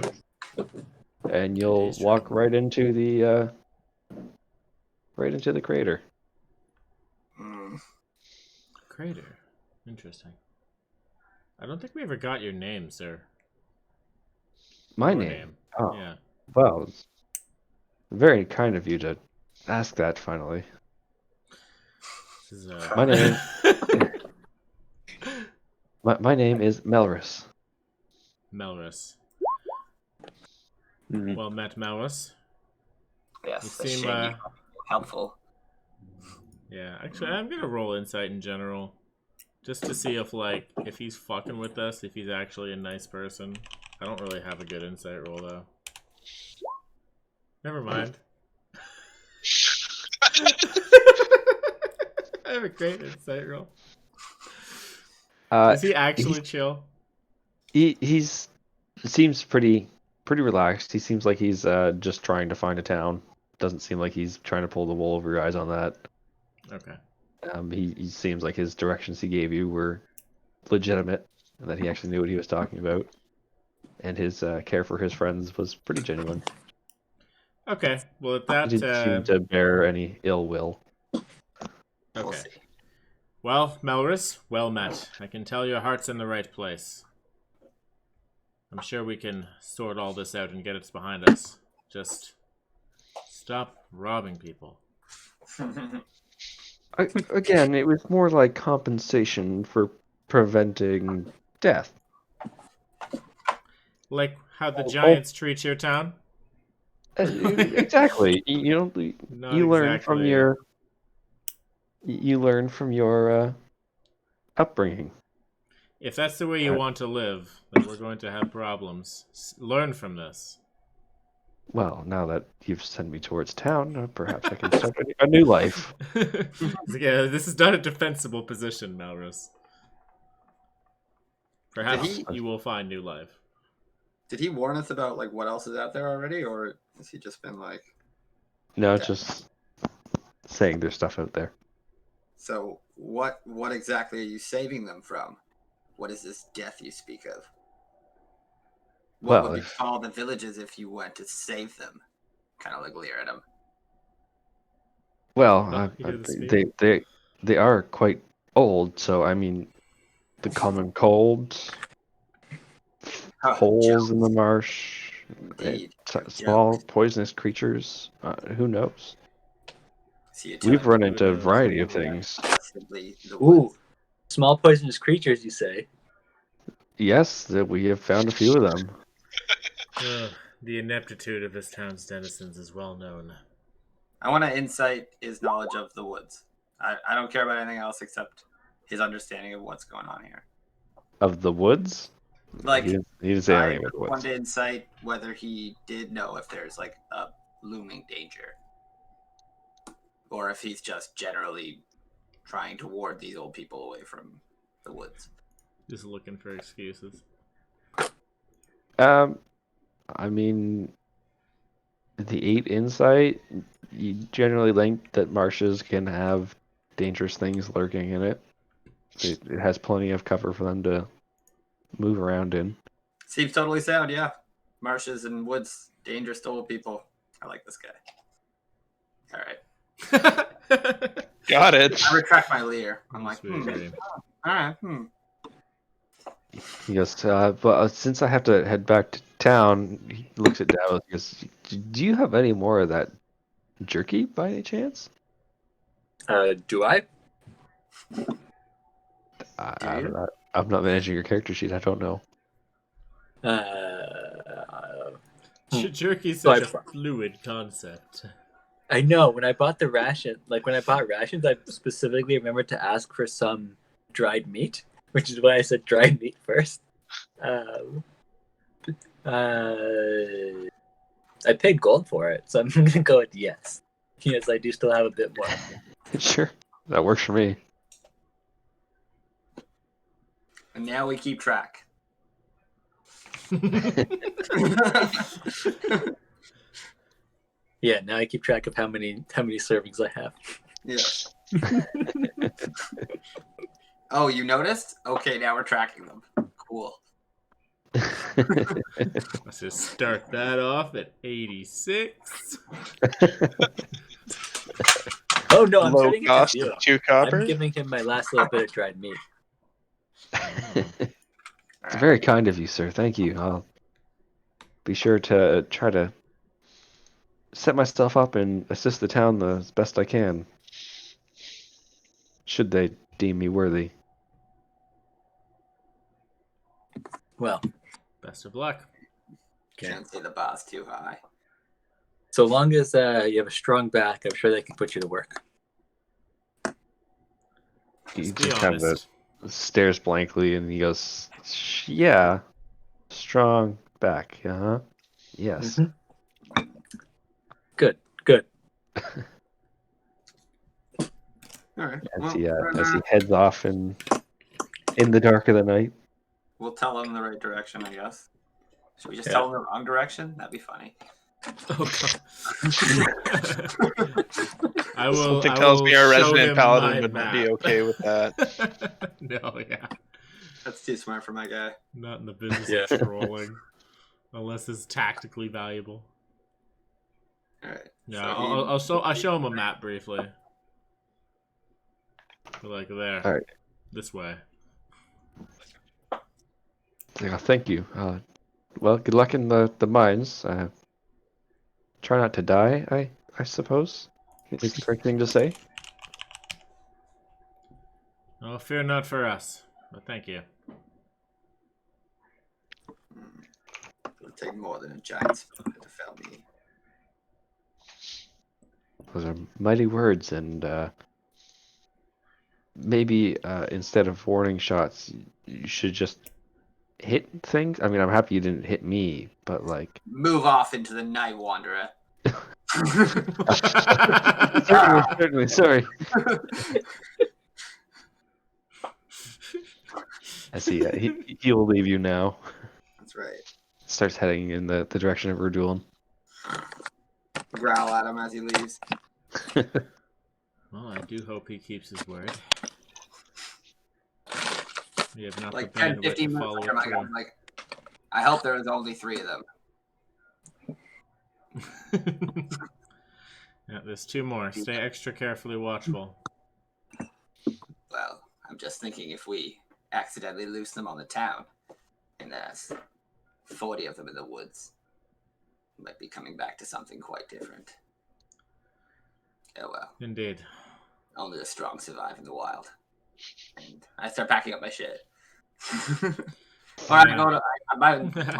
and you'll Day's walk travel. right into the crater. mm. Crater. Interesting. I don't think we ever got your name, sir. My Your name. Oh, Yeah. well, it's very kind of you to ask that finally. This is, My name. My name is Melrus. Melrus. Mhm. Well met, Melrus. Yes, You the seem, shame you are helpful. Yeah, actually, I'm gonna roll insight in general, just to see if he's fucking with us, if he's actually a nice person. I don't really have a good insight roll though. Never mind. I have a great insight roll. Is he actually chill? He's seems pretty relaxed. He seems like he's just trying to find a town. Doesn't seem like he's trying to pull the wool over your eyes on that. Okay. He seems like his directions he gave you were legitimate, and that he actually knew what he was talking about. And his care for his friends was pretty genuine. Okay. Well, at He that. didn't seem to bear any ill will. We'll Okay. see. Well, Melrus, well met. I can tell your heart's in the right place. I'm sure we can sort all this out and get it behind us. Just stop robbing people. Again, it was more like compensation for preventing death. Like how the Giants treat your town? Exactly. Not You learn from exactly. your upbringing. If that's the way you want to live, then we're going to have problems. Learn from this. Well, now that you've sent me towards town, perhaps I can start a new life. Yeah, this is not a defensible position, Melrose. Perhaps you will find new life. Did he warn us about like what else is out there already, or has he just been like? No, just saying there's stuff out there. So what exactly are you saving them from? What is this death you speak of? What Well, would befall the villages if you went to save them? Kind of like leer at him. Well, You hear the speak? they are quite old, so I mean, the common cold, holes in the marsh, Indeed. small poisonous creatures. Who knows? So you're We've run Who into a knows? variety of things. simply the Ooh, woods. small poisonous creatures, you say? Yes, that we have found a few of them. The ineptitude of this town's denizens is well known. I want to insight his knowledge of the woods. I don't care about anything else except his understanding of what's going on here. Of the woods? Like, he didn't say I anything about the woods. wanted to insight whether he did know if there's like a looming danger, or if he's just generally trying to ward these old people away from the woods. Just looking for excuses. I mean, the 8 insight, you generally think that marshes can have dangerous things lurking in it. It has plenty of cover for them to move around in. Seems totally sound, yeah. Marshes and woods, dangerous to old people. I like this guy. All right. Got it. I retract my leer. I'm like, Yes, we agree. all right. He goes, but since I have to head back to town, he looks at Davos and goes, do you have any more of that jerky by any chance? Do I? I'm not managing your character sheet. I don't know. Jerky's So such a fluid concept. I know. When I bought the ration, like when I bought rations, I specifically remembered to ask for some dried meat, which is why I said dried meat first. I paid gold for it, so I'm gonna go with yes. Yes, I do still have a bit more. Sure, that works for me. And now we keep track. Yeah, now I keep track of how many servings I have. Yeah. Oh, you noticed? Okay, now we're tracking them. Cool. Let's just start that off at 86. Oh no, I'm Low turning it to cost 0. of 2 copper. I'm giving him my last little bit of dried meat. It's very kind of you, sir. Thank you. I'll be sure to try to set myself up and assist the town as best I can. Should they deem me worthy. Well, Best of luck. Can't see the boss too high. so long as you have a strong back, I'm sure they can put you to work. He Let's be just kind honest. of stares blankly and he goes, yeah, strong back. Uh-huh. Yes. Mhm. Good. All right. As he heads off in the dark of the night. We'll tell them the right direction, I guess. Should we just Yeah. tell them the wrong direction? That'd be funny. Oh, God. I will. Something I tells will me our show resident him paladin my would not be map. okay with that. No, yeah. That's too smart for my guy. Not in the business Yeah. of trolling. Unless it's tactically valuable. All right. Yeah, So I'll show him a map briefly. Like there. All right. This way. Yeah, thank you. Well, good luck in the mines. Try not to die, I suppose. Is the correct thing to say? Oh, fear not for us. but thank you. It'll take more than a giant spider to fell me. Those are mighty words, and maybe instead of warning shots, you should just hit things. I mean, I'm happy you didn't hit me, but like. Move off into the night, wanderer. Certainly, sorry. I see. He will leave you now. That's right. Starts heading in the direction of Erdulin. Growl at him as he leaves. Well, I do hope he keeps his word. We have not Like prepared 10, to 15 minutes follow later, it through. I'm like, I hope there was only 3 of them. Yeah, there's 2 more. Stay extra carefully watchful. Well, I'm just thinking if we accidentally loose them on the town, and there's 40 of them in the woods, we might be coming back to something quite different. Oh well. Indeed. Only the strong survive in the wild. And I start packing up my shit. Alright, my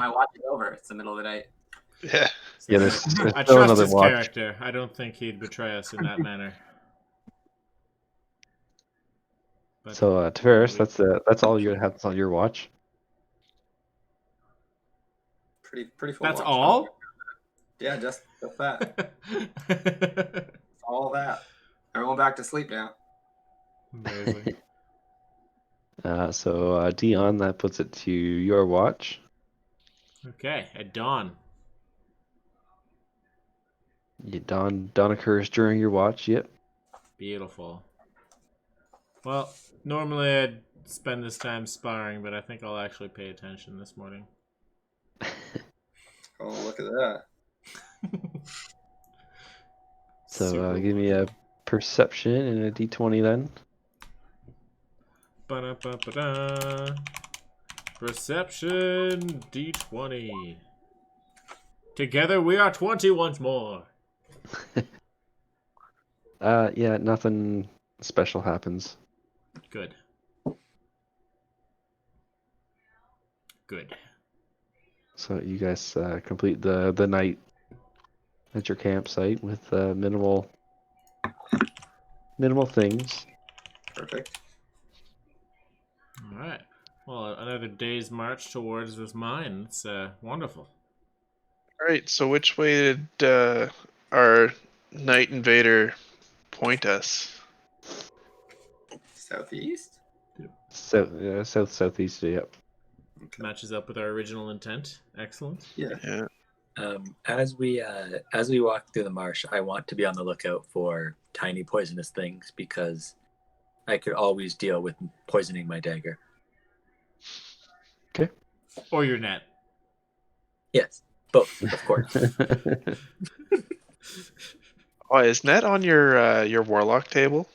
watch is over. It's the middle of the night. Yeah. Yeah, there's I still trust another his watch. character. I don't think he'd betray us in that manner. But So, Tavares, that's all you have. That's all your watch. Pretty full that's watch. all? Yeah, just that. All that. Everyone back to sleep now. Amazing. So Dion, that puts it to your watch. Okay, at dawn. Yeah, dawn occurs during your watch. Yep. Beautiful. Well, normally I'd spend this time sparring, but I think I'll actually pay attention this morning. Oh, look at that. So Super give me a perception and a d20 then. Ba-da-ba-ba-da. Perception D20. Together we are 20 once more. Yeah, nothing special happens. Good. Good. So you guys complete the night at your campsite with minimal things. Perfect. All right. Well, another day's march towards this mine. It's wonderful. All right. So which way did our night invader point us? Southeast? So southeast. Yep. Matches up with our original intent. Excellent. Yeah. Yeah. As we walk through the marsh, I want to be on the lookout for tiny poisonous things because I could always deal with poisoning my dagger. Okay. Or your net. Yes, both, of course. Oh, is Net on your warlock table?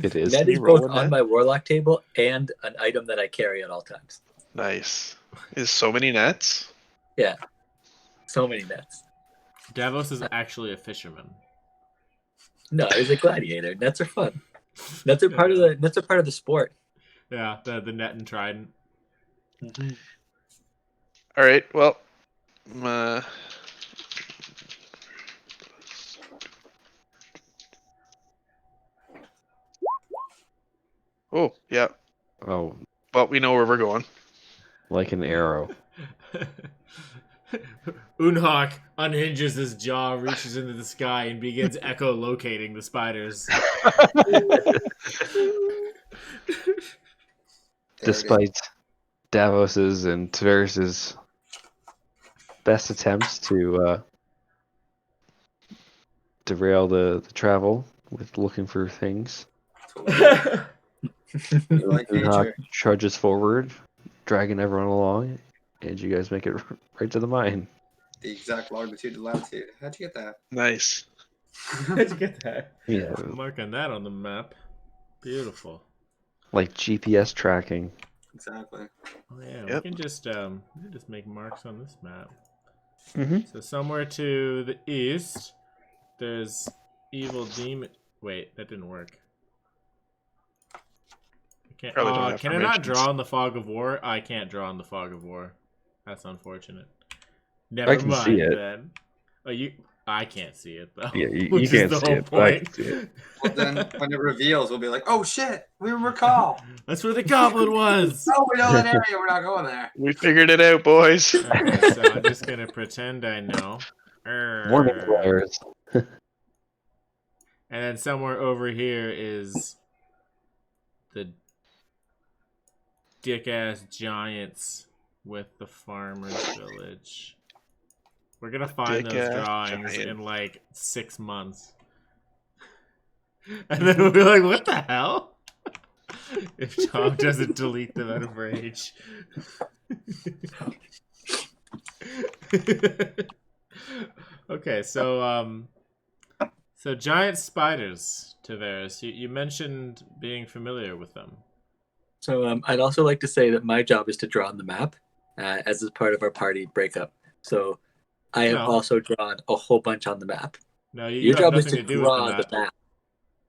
It is. That Can is you roll both a on net? my warlock table and an item that I carry at all times. Nice. Is so many nets? Yeah, so many nets. Davos is actually a fisherman. No, he's a gladiator. Nets are fun. Nets are part of the sport. Yeah, the net and trident. All right. Well, oh yeah. Oh, Well, we know where we're going. like an arrow. Unhawk unhinges his jaw, reaches into the sky, and begins echolocating the spiders. Despite Davos's and Tavares's best attempts to derail the travel with looking for things, You like Unhawk nature. charges forward, dragging everyone along, and you guys make it right to the mine. The exact longitude and latitude. How'd you get that? Nice. How'd you get that? Yeah, Marking that on the map. Beautiful. like GPS tracking. Exactly. Oh yeah, Yep. we can just make marks on this map. Mm-hmm. So somewhere to the east, there's evil demon. Wait, that didn't work. Probably don't have Can I not formations. draw in the fog of war? I can't draw in the fog of war. That's unfortunate. Never I can mind see it. then. Oh, I can't see it though. Yeah, you which can't is the see whole it, but I point. can see it. Well, then when it reveals, we'll be like, "Oh shit, we recall. That's where the goblin was. Oh, we know that area. We're not going there." We figured it out, boys. Okay, so I'm just gonna pretend I know. Warning Err. players. And then somewhere over here is the dick-ass giants with the farmer's village. We're gonna find those Dick-ass drawings giant. in like 6 months. And then we'll be like, what the hell? If Tom doesn't delete them out of rage. Okay, so giant spiders, Tavares. You mentioned being familiar with them. So I'd also like to say that my job is to draw on the map as is part of our party breakup. So I have No. also drawn a whole bunch on the map. No, you Your have job is nothing to to do with draw the map. the map.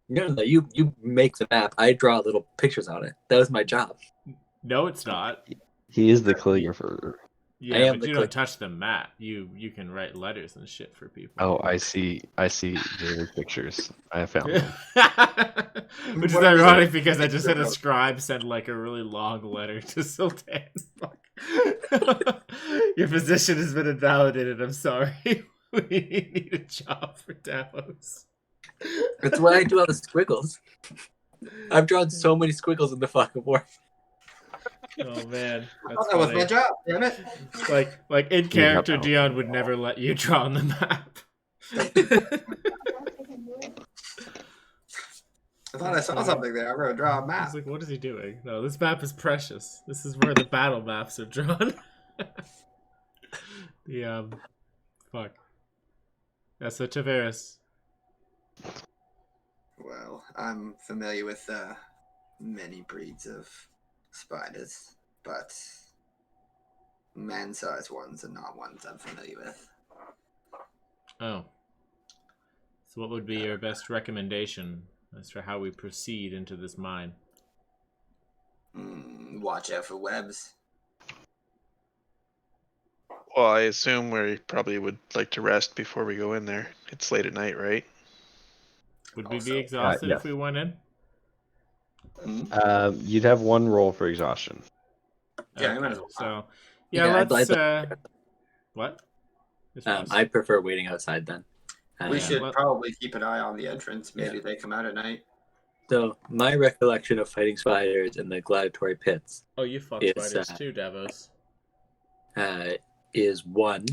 No, you make the map. I draw little pictures on it. That was my job. No, it's not. He is the calligrapher. Yeah, am but the you don't click. touch the map. You can write letters and shit for people. Oh, I see David's pictures. I found them. Which is What is ironic it? because I just had a scribe send like a really long letter to Sultan. Fuck. Your position has been invalidated. I'm sorry. We need a job for Davos. That's why I do all the squiggles. I've drawn so many squiggles in the fucking war. Oh man, I that's thought that was funny. my job. Damn it. Like in Yeah, character, no. Dion would never let you draw on the map. I thought I saw something there. I'm gonna draw a I map. was like, what is he doing? No, this map is precious. This is where the battle maps are drawn. The fuck. Yeah, so Tavares. Well, I'm familiar with many breeds of spiders, but man-sized ones are not ones I'm familiar with. Oh. So what would be your best recommendation as for how we proceed into this mine? Watch out for webs. Well, I assume we probably would like to rest before we go in there. It's late at night, right? Would we Also, be exhausted yeah. if we went in? You'd have one roll for exhaustion. Yeah, I might as well. So, Yeah, yeah, I'd let's. like What? This was- I prefer waiting outside then. We yeah, should let- probably keep an eye on the entrance. Maybe Yeah. they come out at night. So my recollection of fighting spiders in the gladiatory pits Oh, you fuck It's, spiders too, Davos. is one,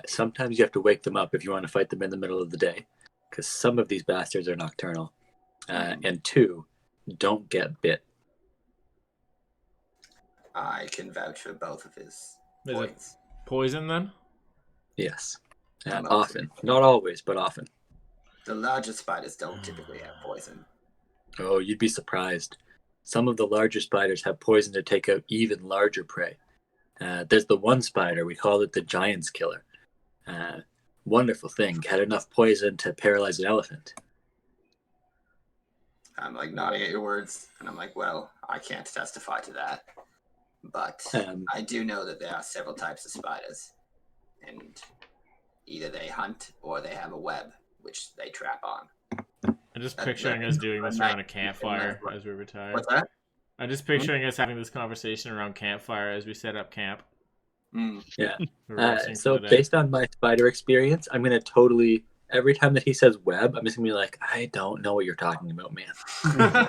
sometimes you have to wake them up if you want to fight them in the middle of the day, because some of these bastards are nocturnal. And two, don't get bit. I can vouch for both of his Is it points. poison then? Yes. I'm Often. Not always, but often. The larger spiders don't typically have poison. Oh, you'd be surprised. Some of the larger spiders have poison to take out even larger prey. There's the one spider, we call it the giant's killer. Wonderful thing, had enough poison to paralyze an elephant. I'm like nodding at your words, and I'm like, well, I can't testify to that. But I do know that there are several types of spiders. And either they hunt or they have a web, which they trap on. I'm just picturing us doing this around a campfire as we retire. What's that? I'm just picturing us having this conversation around campfire as we set up camp. Yeah. We're resting So for the day. based on my spider experience, I'm going to totally, every time that he says web, I'm just going to be like, I don't know what you're talking about, man.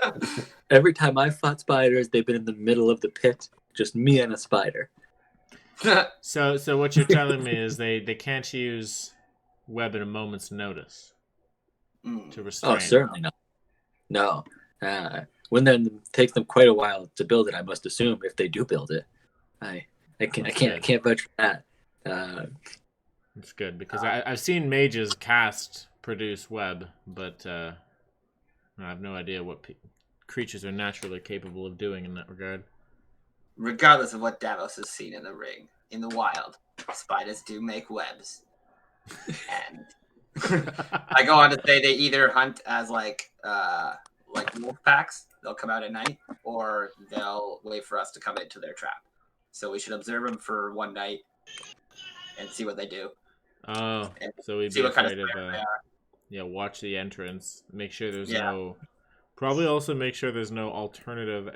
Every time I've fought spiders, they've been in the middle of the pit, just me and a spider. So what you're telling me is they can't use web at a moment's notice to restrain. Oh, certainly not. No. When then takes them quite a while to build it, I must assume, if they do build it. I can't vouch for that. It's good because I've seen mages produce web, but I have no idea what creatures are naturally capable of doing in that regard. Regardless of what Davos has seen in the ring, in the wild, spiders do make webs. And I go on to say they either hunt as like like wolf packs. They'll come out at night, or they'll wait for us to come into their trap. So we should observe them for one night and see what they do. Oh, And so we'd see be what kind of afraid of spiders they are. yeah, watch the entrance. Make sure there's Yeah. no probably also make sure there's no alternative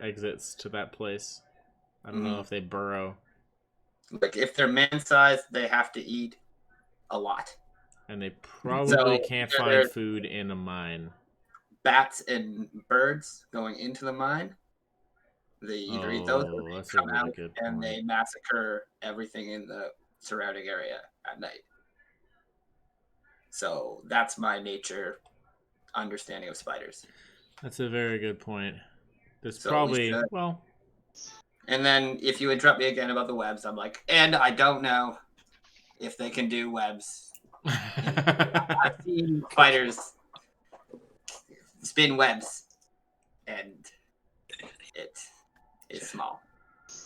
exits to that place. I don't know if they burrow. Like if they're man-sized, they have to eat a lot. And they probably So, can't either find there's food in a mine. bats and birds going into the mine. They either eat those or Oh, they that's a come really out good and point. they massacre everything in the surrounding area at night. So that's my nature understanding of spiders. That's a very good point. There's So we probably should- well, And then if you interrupt me again about the webs, I'm like, and I don't know if they can do webs. I've seen spiders spin webs, and it is small.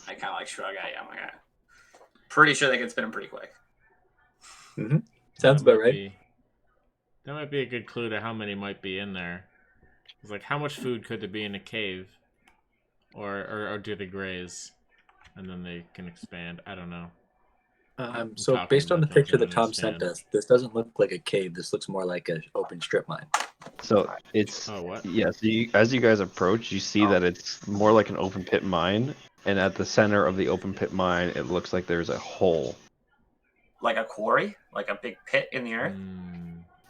I kind of like shrug. I'm like, pretty sure they can spin them pretty quick. Sounds that about might right. that might be a good clue to how many might be in there. It's like how much food could there be in a cave, or do they graze, and then they can expand? I don't know. So talking based on the about those picture that that Tom understand. sent us, this doesn't look like a cave. This looks more like an open strip mine. So it's Oh, what? yeah. So as you guys approach, you see that it's more like an open pit mine, and at the center of the open pit mine, it looks like there's a hole. Like a quarry, like a big pit in the earth.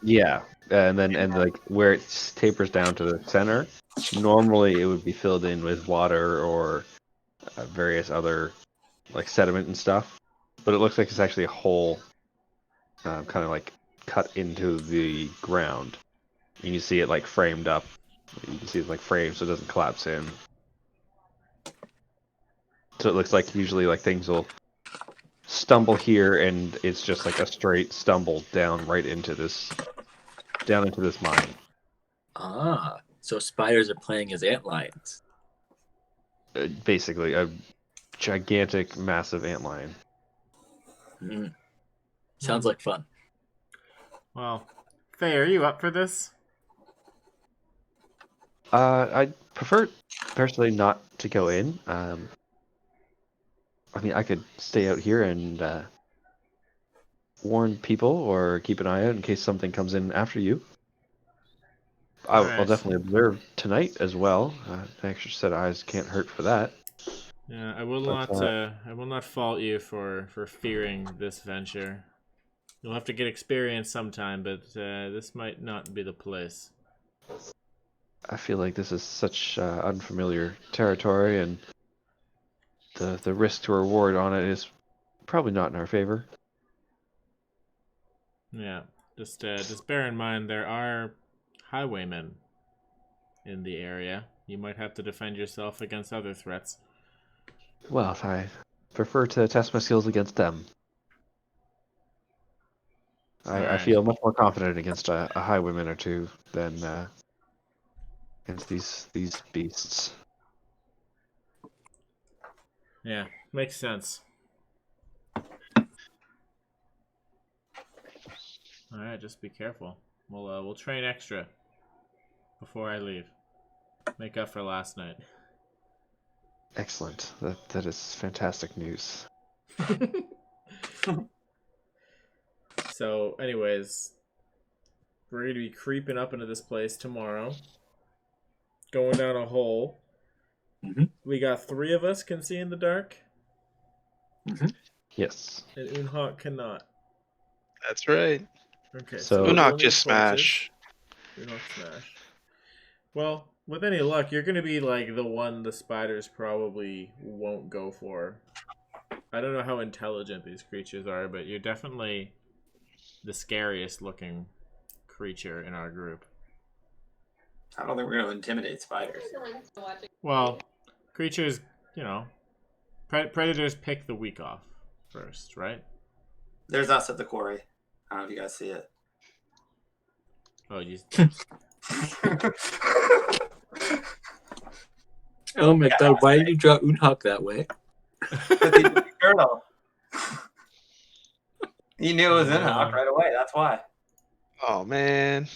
Yeah, and like where it tapers down to the center, normally it would be filled in with water or various other like sediment and stuff, but it looks like it's actually a hole, kind of like cut into the ground. And you see it like framed up. You can see it like framed so it doesn't collapse in. So it looks like usually like things will stumble here, and it's just like a straight stumble down right into this mine. Ah, so spiders are playing as antlions. Basically, a gigantic, massive antlion. Sounds like fun. Well, Faye, are you up for this? I'd prefer personally not to go in. I mean, I could stay out here and warn people or keep an eye out in case something comes in after you. I'll Alright. definitely observe tonight as well. An extra set of eyes can't hurt for that. Yeah, I will But, not fault you for fearing this venture. You'll have to get experience sometime, but this might not be the place. I feel like this is such unfamiliar territory, and the risk to reward on it is probably not in our favor. Yeah, just bear in mind there are highwaymen in the area. You might have to defend yourself against other threats. Well, I prefer to test my skills against them. I Alright. feel much more confident against a highwayman or two than against these beasts. Yeah, makes sense. All right, just be careful. We'll train extra before I leave. Make up for last night. Excellent. That is fantastic news. So, anyways, we're gonna be creeping up into this place tomorrow. Going down a hole. Mhm. We got 3 of us can see in the dark, Yes. and Unhawk cannot. That's right. Okay, So- we'll Unhawk need just torches. smash. Unhawk smash. Well, with any luck, you're gonna be like the one the spiders probably won't go for. I don't know how intelligent these creatures are, but you're definitely the scariest looking creature in our group. I don't think we're going to intimidate spiders. Well, creatures, you know, predators pick the weak off first, right? There's us at the quarry. I don't know if you guys see it. Oh, you. Oh my god, why did you draw Unhawk that way? Turtle. He knew it was Unhawk right away. That's why. Oh man,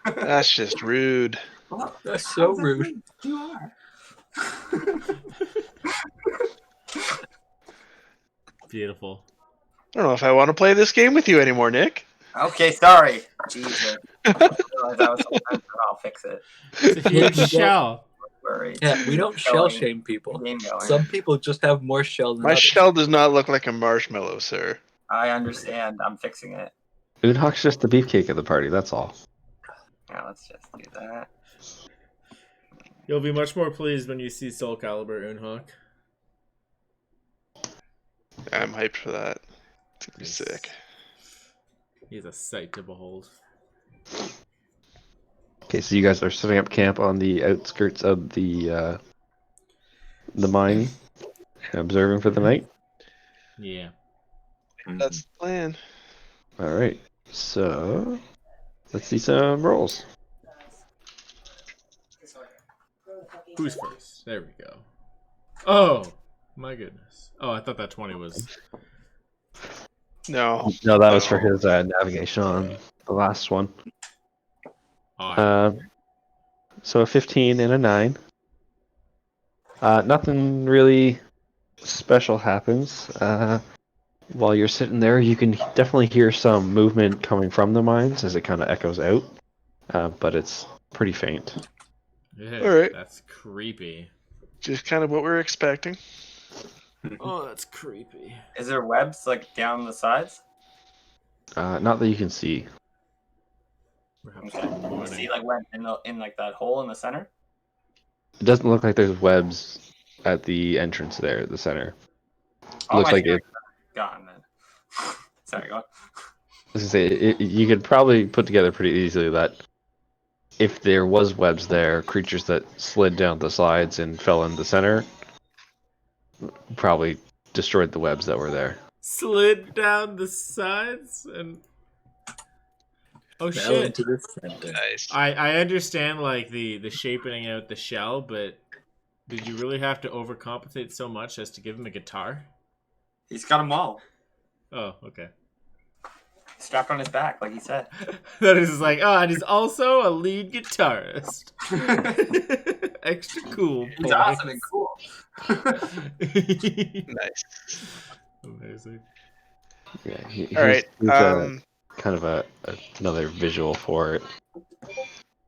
that's just rude. Well, That's so rude. You are. Beautiful. I don't know if I want to play this game with you anymore, Nick. Okay, sorry. Jesus. I realized that was so offensive. I'll fix it. It's a huge shell. Worry. Yeah, we don't shell shame people. Game going. Some people just have more shell than My others. shell does not look like a marshmallow, sir. I understand. I'm fixing it. Unhawk's just the beefcake of the party, that's all. Yeah, let's just do that. You'll be much more pleased when you see Soul Calibur Unhawk. I'm hyped for that. It's gonna be sick. He's a sight to behold. Okay, so you guys are setting up camp on the outskirts of the mine, observing for the night. Yeah. That's the plan. All right, so let's see some rolls. Who's first? There we go. Oh, my goodness. Oh, I thought that 20 was... No. No, that was for his navigation on the last one. Oh, So a 15 and a 9. Nothing really special happens. While you're sitting there, you can definitely hear some movement coming from the mines as it kind of echoes out, but it's pretty faint. yeah, Alright. That's creepy. Just kind of what we're expecting. Oh, that's creepy. Is there webs like down the sides? Not that you can see. Perhaps Okay. in the You morning. see like web in like that hole in the center? It doesn't look like there's webs at the entrance there at the center. Oh, Looks my like it. gone then. Sorry, go on. I was gonna say you could probably put together pretty easily that if there was webs there, creatures that slid down the sides and fell in the center probably destroyed the webs that were there. Slid down the sides and... Oh, Fell shit. into the center. Nice. I understand, like, the shaping out the shell, but did you really have to overcompensate so much as to give him a guitar? He's got them all Oh, okay. strapped on his back, like he said. That is just like, oh, and he's also a lead guitarist. Extra cool. He's boy. awesome and cool. Nice. Amazing. Yeah. All right. Kind of another visual for it.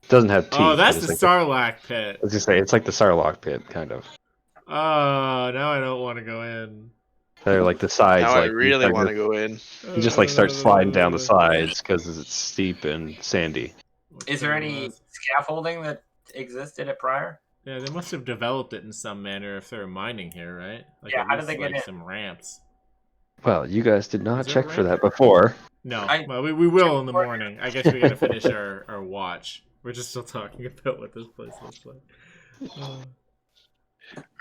Doesn't have teeth. Oh, that's but the it's like Sarlacc pit. I was gonna say it's like the Sarlacc pit, kind of. Oh, now I don't want to go in. They're like the sides. Now like I really want to go in. You just like start sliding down the sides because it's steep and sandy. Is there any scaffolding that existed at prior? Yeah, they must have developed it in some manner if they're mining here, right? Like, Yeah, at how did least, they get like, in? some ramps. Well, you guys did not Is there check a for ramp? that before. No, I- well, we will in the morning. I guess we gotta finish our watch. We're just still talking about what this place looks like. All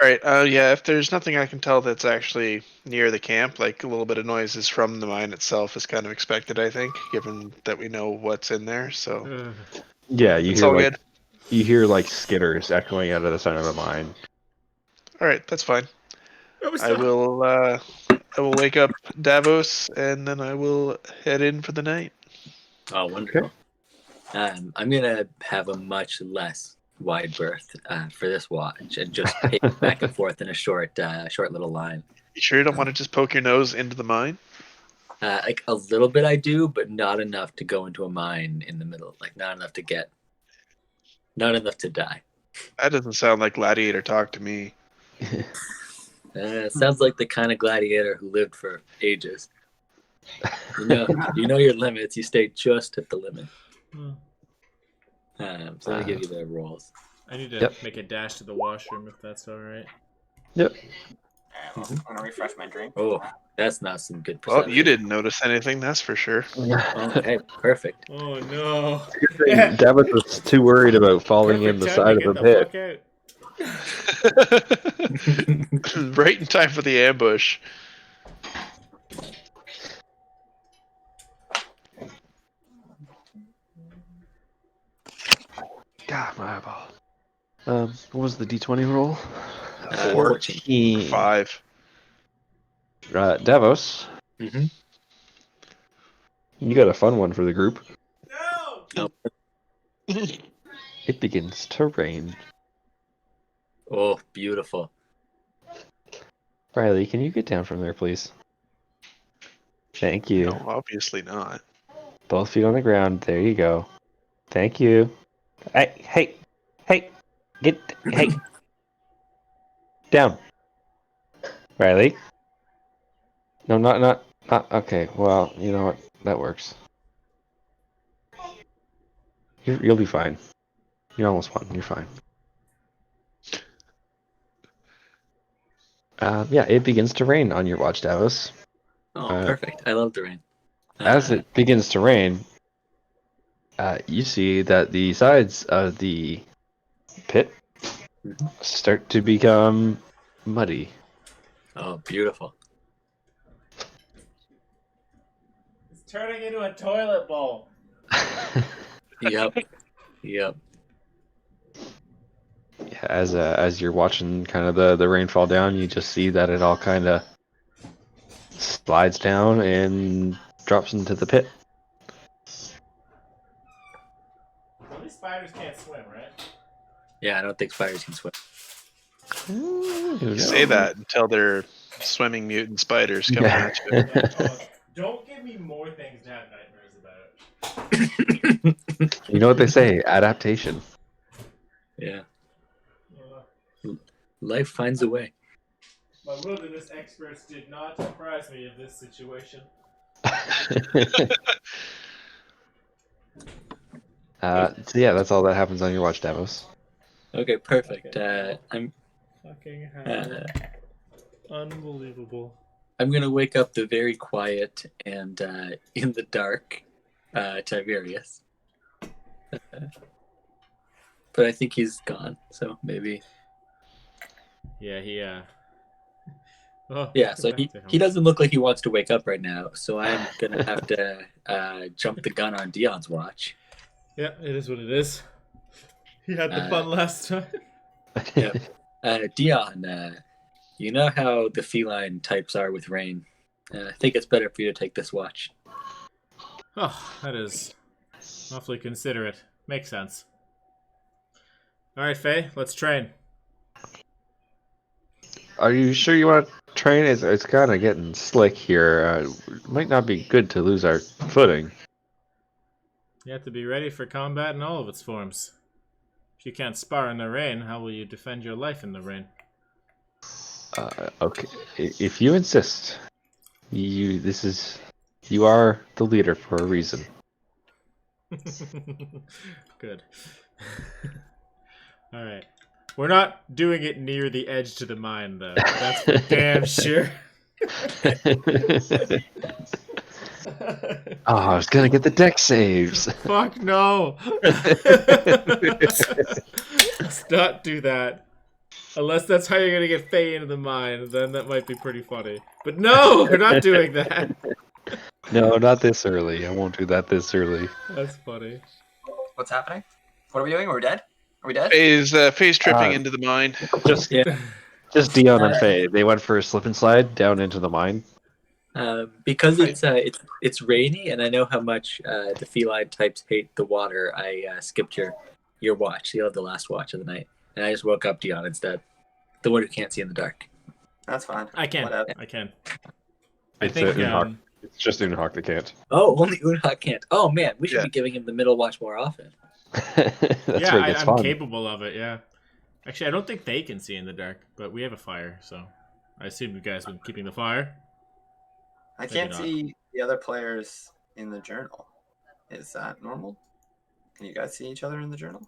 right. Yeah. If there's nothing I can tell that's actually near the camp, like a little bit of noises from the mine itself is kind of expected, I think, given that we know what's in there. So Yeah, you it's hear all like good. you hear like skitters echoing out of the center of the mine. All right. That's fine. I will wake up Davos and then I will head in for the night. Oh, wonderful. I'm gonna have a much less wide berth for this watch and just pace back and forth in a short little line. You sure you don't want to just poke your nose into the mine? Like a little bit I do, but not enough to go into a mine in the middle. Like not enough to die. That doesn't sound like gladiator talk to me. Sounds like the kind of gladiator who lived for ages. You know your limits. You stay just at the limit. So I give you the rolls. I need to make a dash to the washroom if that's all right. Yep. Alright, well, I'm gonna refresh my drink. Oh, that's not some good Well, perception. you didn't notice anything, that's for sure. Okay, perfect. Oh no! Davos was too worried about falling in the Perfect time side to of the get pit. fuck out. Right in time for the ambush. God, my eyeball. What was the D20 roll? 14. 5. Davos, Mm-hmm. you got a fun one for the group. No! it begins to rain. Oh, beautiful. Riley, can you get down from there, please? Thank you. No, obviously not. Both feet on the ground. There you go. Thank you. Hey, hey, down. Riley. No, not. Okay. Well, you know what? That works. You'll be fine. You almost won. You're fine. Yeah, it begins to rain on your watch, Davos. Oh, perfect. I love the rain. As it begins to rain, you see that the sides of the pit start to become muddy. Oh, beautiful. It's turning into a toilet bowl. Yep. Yep. Yeah, as you're watching kind of the rain fall down, you just see that it all kind of slides down and drops into the pit. Well, these spiders can't swim, right? Yeah, I don't think spiders can swim. You say that until they're swimming mutant spiders coming at you. Oh, don't give me more things to have nightmares about. You know what they say, adaptation. Yeah. Life finds a way. My wilderness experts did not apprise me of this situation. So yeah, that's all that happens on your watch, Davos. Okay, perfect. I'm Fucking hell. Unbelievable. I'm gonna wake up the very quiet and in the dark Tiberius. But I think he's gone, so maybe. Yeah, he Oh, Yeah, so back to him. he doesn't look like he wants to wake up right now, so I'm gonna have to jump the gun on Dion's watch. Yeah, it is what it is. He had the fun last time. Yep. Dion, you know how the feline types are with rain. I think it's better for you to take this watch. Oh, that is awfully considerate. Makes sense. Alright, Faye, let's train. Are you sure you want to train? It's kind of getting slick here. It might not be good to lose our footing. You have to be ready for combat in all of its forms. If you can't spar in the rain, how will you defend your life in the rain? Okay, if you insist, you are the leader for a reason. Good. Alright. We're not doing it near the edge to the mine, though. That's for damn sure. Oh, I was gonna get the deck saves. Fuck no! Let's not do that. Unless that's how you're gonna get Faye into the mine, then that might be pretty funny. But no, we're not doing that. No, not this early. I won't do that this early. That's funny. What's happening? What are we doing? We're dead? Are we dead? Faye's tripping into the mine. Just Yeah. just Dion and Faye. They went for a slip and slide down into the mine. Because it's rainy, and I know how much the feline types hate the water. I skipped your watch. You have the last watch of the night, and I just woke up Dion instead, the one who can't see in the dark. That's fine. I can. Whatever. I can. It's think, Unhawk. It's just Unhawk that can't. Oh, only Unhawk can't. Oh man, we should Yeah. be giving him the middle watch more often. That's Yeah, where it gets I'm fun. capable of it, yeah. Actually, I don't think they can see in the dark, but we have a fire, so I assume you guys have been keeping the fire. I Maybe can't not. see the other players in the journal. Is that normal? Can you guys see each other in the journal?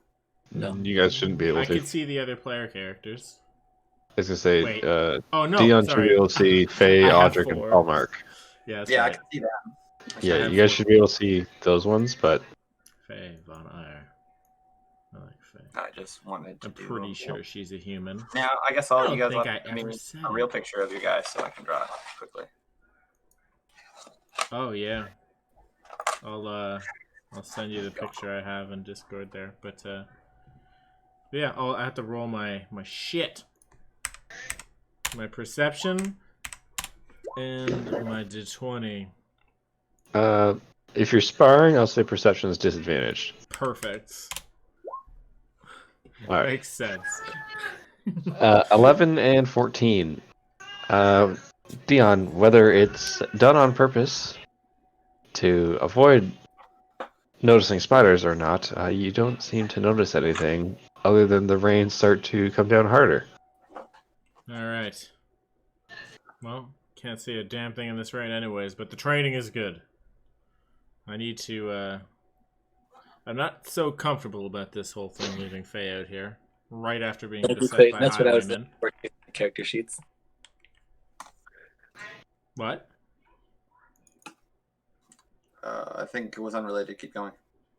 No. You guys shouldn't be able I to. can see the other player characters. I was gonna say, Wait. Oh no, Dion should sorry. be able to see Faye, I have Audric, and 4. Hallmark. Yeah, that's Yeah, I right. can see that. Yeah, have you guys 4. should be able to see those ones, but Faye Von Eyre. I like Faye. I just wanted to I'm do pretty a- sure she's a human. Now, I guess I all don't you guys think want I ever me said a real it. picture of you guys so I can draw it quickly. Oh yeah. I'll send you the picture I have in Discord there. But yeah, I have to roll my shit. My perception and my D20. if you're sparring, I'll say perception is disadvantaged. Perfect. All right. Makes sense. 11 and 14. Dion, whether it's done on purpose to avoid noticing spiders or not, you don't seem to notice anything other than the rain start to come down harder. All right. Well, can't see a damn thing in this rain anyways, but the training is good. I need to, I'm not so comfortable about this whole thing leaving Faye out here, right after being beset by That's what I was highwaymen. looking for in the character sheets. What? I think it was unrelated. Keep going.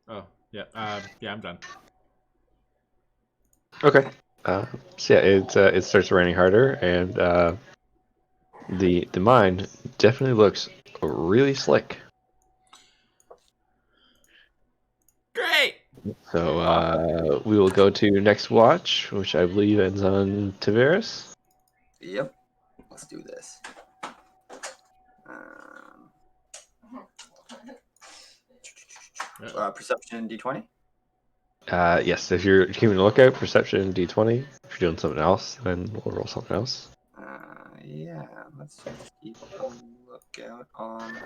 Oh, yeah. Yeah, I'm done. Okay. So yeah, it starts raining harder, and the mine definitely looks really slick. Great! So we will go to next watch, which I believe ends on Tavares. Yep. Let's do this. Perception D20. Yes, if you're keeping a lookout, perception D20. If you're doing something else, then we'll roll something else. Yeah. Let's just keep a lookout on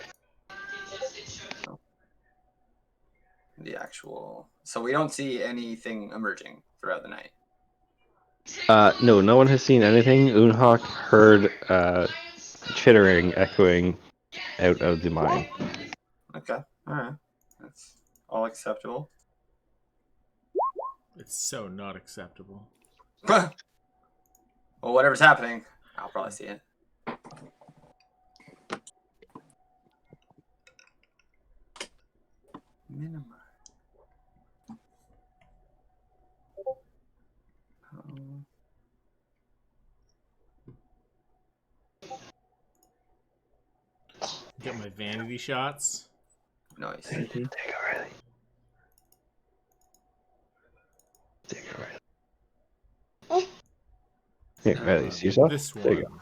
the actual. So we don't see anything emerging throughout the night. No, no one has seen anything. Unhawk heard chittering echoing out of the mine. Okay. All right. That's all acceptable. It's so not acceptable. Well, whatever's happening, I'll probably see it. Minimize. Get my vanity shots. Nice. Take it, Riley. Take it, Riley. Here, Riley, see yourself? This There you one.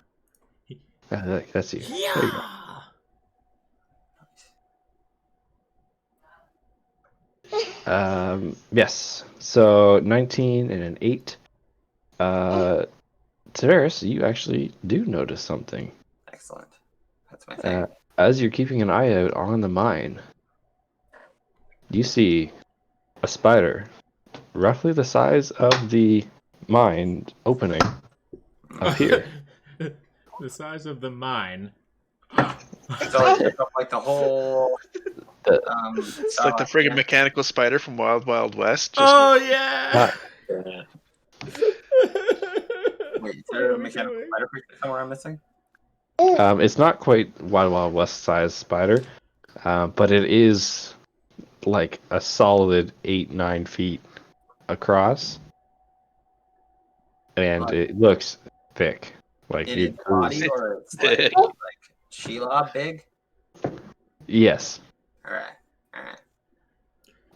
go. That's you. There you go. Yeah! Yes. So 19 and an 8. Tavares, you actually do notice something. Excellent. That's my thing. As you're keeping an eye out on the mine, you see a spider, roughly the size of the mine opening up here. The size of the mine. So it took up like the whole. It's like the friggin' mechanical spider from Wild Wild West. Just Oh, yeah! Wait, is there a mechanical spider creature somewhere I'm missing? It's not quite Wild Wild West size spider, but it is like a solid 8-9 feet across, and it looks thick. Like In it its body, is- or it's like Sheila big? Yes, Alright. Alright.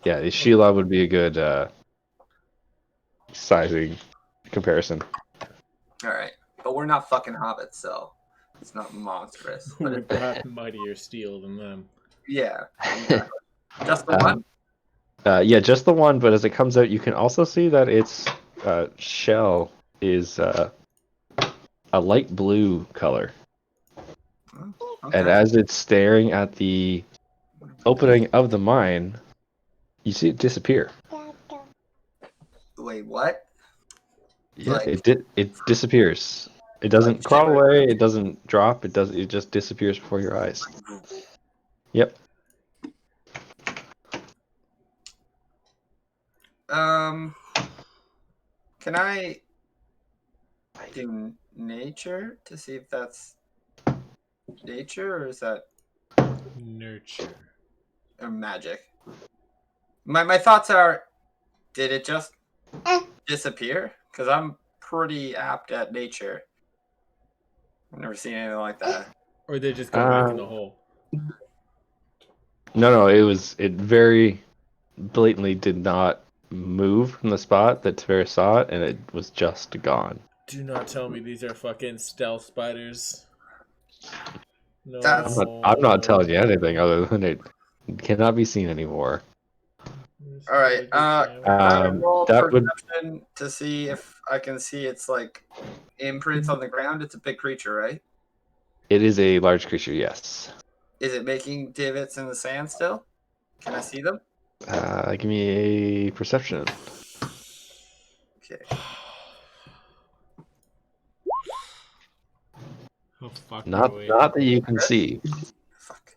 yeah, the Sheila would be a good sizing comparison. Alright. But we're not fucking hobbits, so it's not monstrous. But We're it's not mightier steel than them. yeah. Exactly. Just the one? Yeah, just the one. But as it comes out, you can also see that its shell is a light blue color. Okay. And as it's staring at the opening of the mine, you see it disappear. Wait, what? Yeah, Like- it disappears. It doesn't Like crawl shiver. away. It doesn't drop. It just disappears before your eyes. Yep. Can I do nature to see if that's nature or is that Nurture. or magic? My thoughts are, did it just disappear? Because I'm pretty apt at nature. I've never seen anything like that. Or they just go back in the hole. No, it very blatantly did not move from the spot that Tavares saw it, and it was just gone. Do not tell me these are fucking stealth spiders. No. That's- I'm not telling you anything other than it cannot be seen anymore. All right. Can I roll that would perception to see if I can see its like imprints on the ground? It's a big creature, right? it is a large creature, yes. Is it making divots in the sand still? Can I see them? Give me a perception. Okay. How far Not away? not that you can see. Fuck.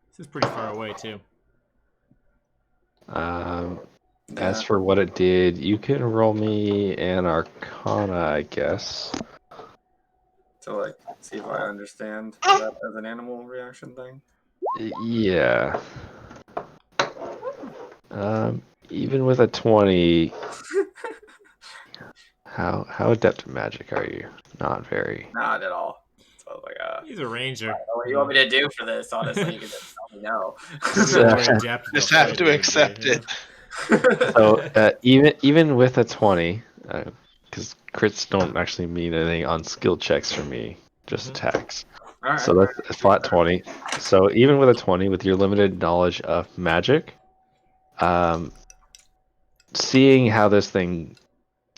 This is pretty far away too. As Yeah. for what it did, you can roll me an Arcana, I guess. To like see if I understand that as an animal reaction thing. Yeah. Even with a 20, how adept at magic are you? Not very. Not at all. So I was like, He's a ranger. what do you want me to do for this? Honestly, you can just tell me no. He's a more adept Just than have to fighting would accept be, it. So even with a 20, because crits don't actually mean anything on skill checks for me, just attacks. All right. So that's a flat 20. So even with a 20, with your limited knowledge of magic, seeing how this thing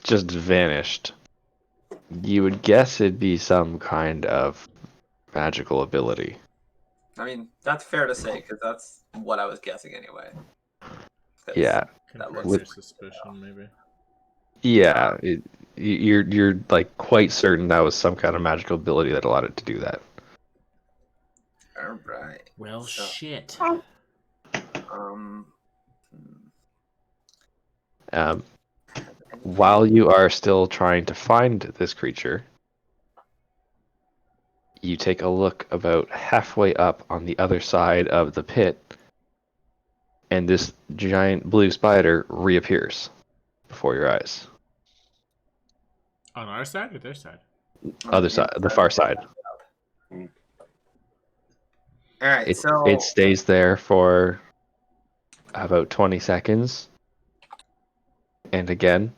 just vanished, you would guess it'd be some kind of magical ability. I mean, that's fair to say because that's what I was guessing anyway. 'Cause Yeah, that Confirm looks your suspicion, maybe. yeah. You're like quite certain that was some kind of magical ability that allowed it to do that. all right. Well, So, shit. Um. While you are still trying to find this creature, you take a look about halfway up on the other side of the pit, and this giant blue spider reappears before your eyes. On our side or their side? Other side, the far side. All right. So It stays there for about 20 seconds, and again,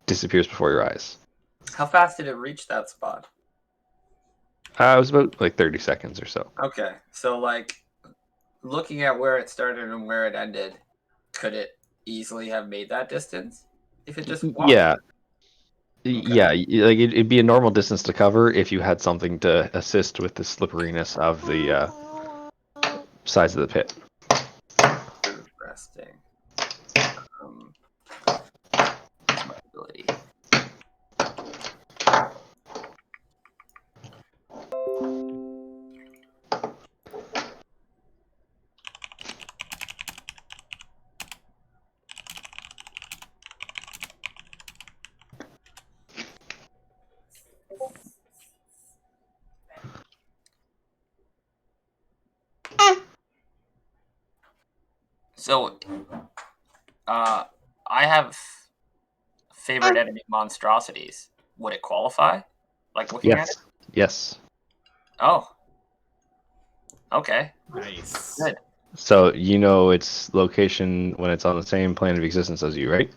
disappears before your eyes. how fast did it reach that spot? It was about like 30 seconds or so. Okay. So like, looking at where it started and where it ended, could it easily have made that distance if it just walked? Yeah. Yeah, like it'd be a normal distance to cover if you had something to assist with the slipperiness of the size of the pit. Interesting. My ability. So, I have favorite enemy monstrosities. Would it qualify? Like looking at it? Yes. Oh. Okay. Nice. Good. So you know its location when it's on the same plane of existence as you, right?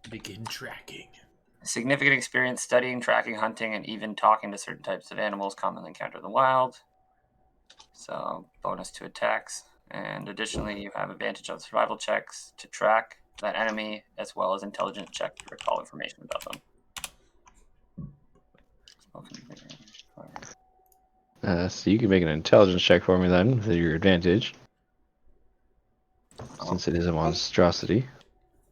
Begin tracking. Significant experience studying, tracking, hunting, and even talking to certain types of animals commonly encountered in the wild. So, bonus to attacks. And additionally, you have advantage on survival checks to track that enemy, as well as intelligence check to recall information about them. So you can make an intelligence check for me then, with your advantage. Since it is a monstrosity.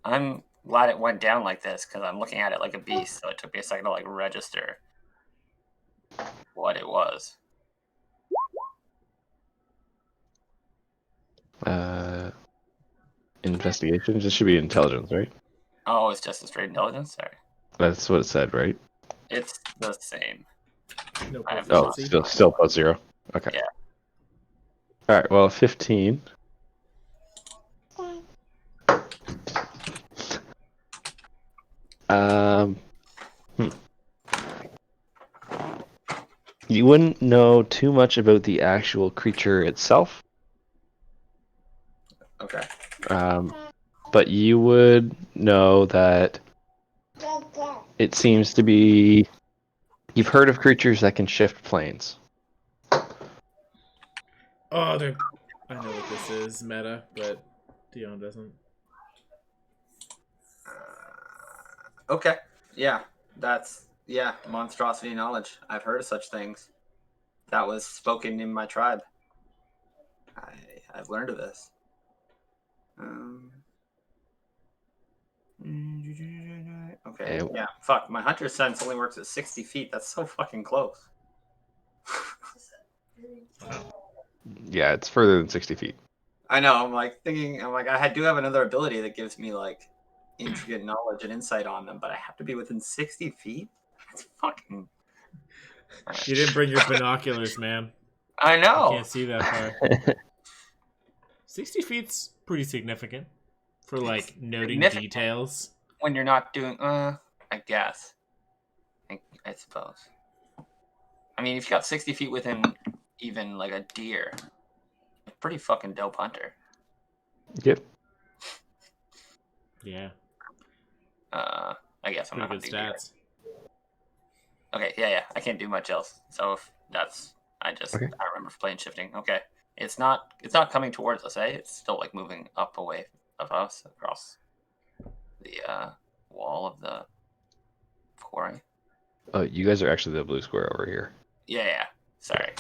I'm glad it went down like this, because I'm looking at it like a beast, so it took me a second to like register what it was. Investigation? This should be intelligence, right? Oh, it's just a straight intelligence? Sorry. That's what it said, right? It's the same. No I have Oh, proficiency. still plus 0. Okay. Yeah. Alright, well, 15. You wouldn't know too much about the actual creature itself. Okay. But you would know that it seems to be... You've heard of creatures that can shift planes. Oh, I know what this is, meta, but Dion doesn't. Okay. Yeah. That's monstrosity knowledge. I've heard of such things. That was spoken in my tribe. I've learned of this. Okay. And- Yeah. Fuck. My hunter sense only works at 60 feet. That's so fucking close. Yeah, it's further than 60 feet. I know. I'm like, I do have another ability that gives me like intricate knowledge and insight on them, but I have to be within 60 feet. That's fucking. You didn't bring your binoculars, man. I You know. can't see that far. 60 feet's pretty significant for like noting significant. details. When you're not doing, I guess. I suppose. I mean, if you got 60 feet within even like a deer, a pretty fucking dope hunter. Yep. Yeah, I guess I'm pretty not good hunting deer. stats. Okay, yeah. I can't do much else. So if that's, Okay. I remember playing shifting. Okay, it's not coming towards us, eh? It's still like moving up away of us across the wall of the quarry. Oh, you guys are actually the blue square over here. Yeah. Sorry.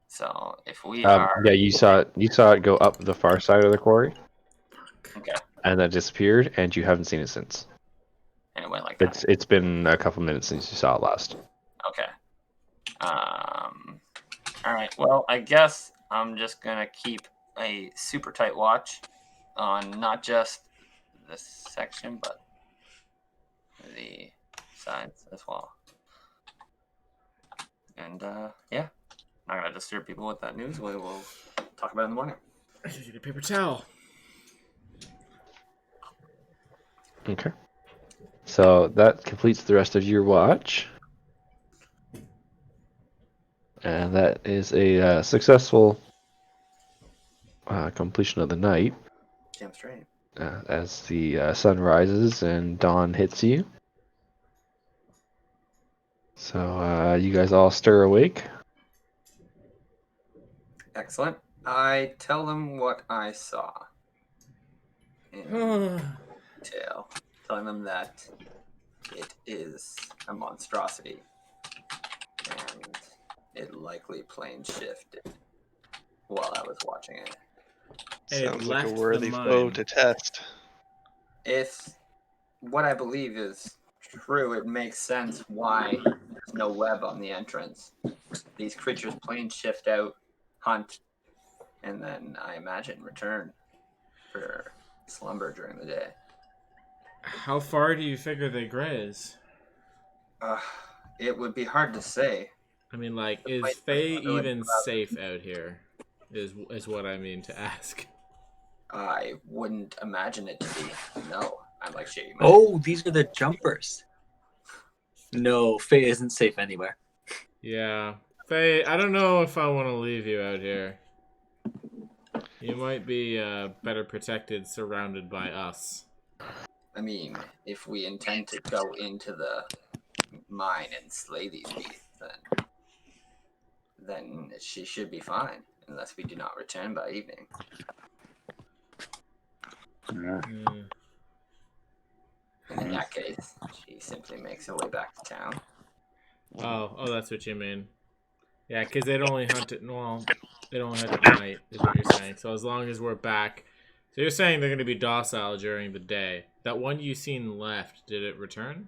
So if we are, Yeah, you saw it go up the far side of the quarry, okay, and that disappeared, and you haven't seen it since. and it went like that. It's been a couple minutes since you saw it last. Okay. All right. Well, I guess I'm just gonna keep a super tight watch on not just this section, but the sides as well. And yeah, not gonna disturb people with that news. We will talk about it in the morning. I should get a paper towel. Okay. So that completes the rest of your watch. And that is a successful completion of the night Damn straight. as the sun rises and dawn hits you. So you guys all stir awake. Excellent. I tell them what I saw in detail, telling them that it is a monstrosity and it likely plane shifted while I was watching it. And it Sounds like a left the worthy foe mine. to test. If what I believe is true, it makes sense why there's no web on the entrance. These creatures plane shift out, hunt, and then I imagine return for slumber during the day. How far do you figure they graze? It would be hard to say. I mean, like, is Wait, Faye wait, wait, even wait. safe out here? Is what I mean to ask. I wouldn't imagine it to be. No, I'm like shady. Oh, these are the jumpers. No, Faye isn't safe anywhere. Yeah. Faye, I don't know if I want to leave you out here. You might be better protected surrounded by us. I mean, if we intend to go into the mine and slay these beasts, then she should be fine, unless we do not return by evening. Mm. And in that case, she simply makes her way back to town. Oh, that's what you mean. Yeah, because they'd only hunt at night, is what you're saying. So as long as we're back, so you're saying they're going to be docile during the day. That one you seen left, did it return?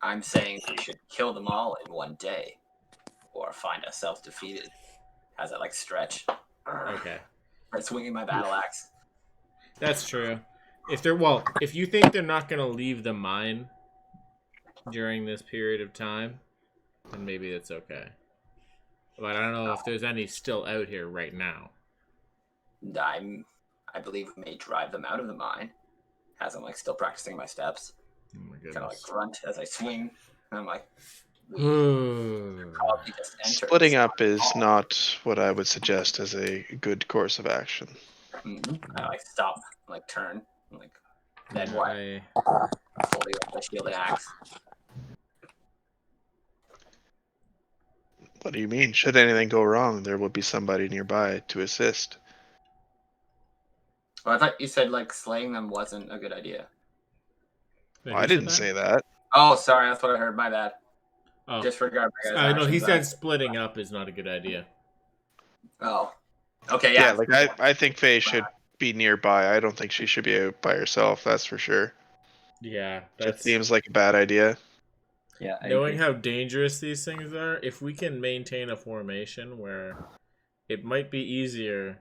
I'm saying we should kill them all in one day, or find ourselves defeated. How's that like stretch? Okay, By swinging my battle axe. that's true. If you think they're not going to leave the mine during this period of time, then maybe it's okay. But I don't know if there's any still out here right now. I believe we may drive them out of the mine, as I'm like still practicing my steps. Oh my Kind of like goodness. grunt as I swing. And I'm like, we Ooh. probably just entered. Splitting up is not what I would suggest as a good course of action. I like stop, like turn, like then what? I- Holding up my shield and axe. What do you mean? Should anything go wrong, there will be somebody nearby to assist. Well, I thought you said like slaying them wasn't a good idea. Wait, I who said didn't that? say that. Oh, sorry, that's what I heard. My bad. Oh, Disregard my guys' no, he actions. said splitting up is not a good idea. Oh, okay, Yeah, yeah. like I think Faye should be nearby. I don't think she should be out by herself. That's for sure. Yeah, That that's seems like a bad idea. Yeah, I knowing agree. how dangerous these things are. If we can maintain a formation where it might be easier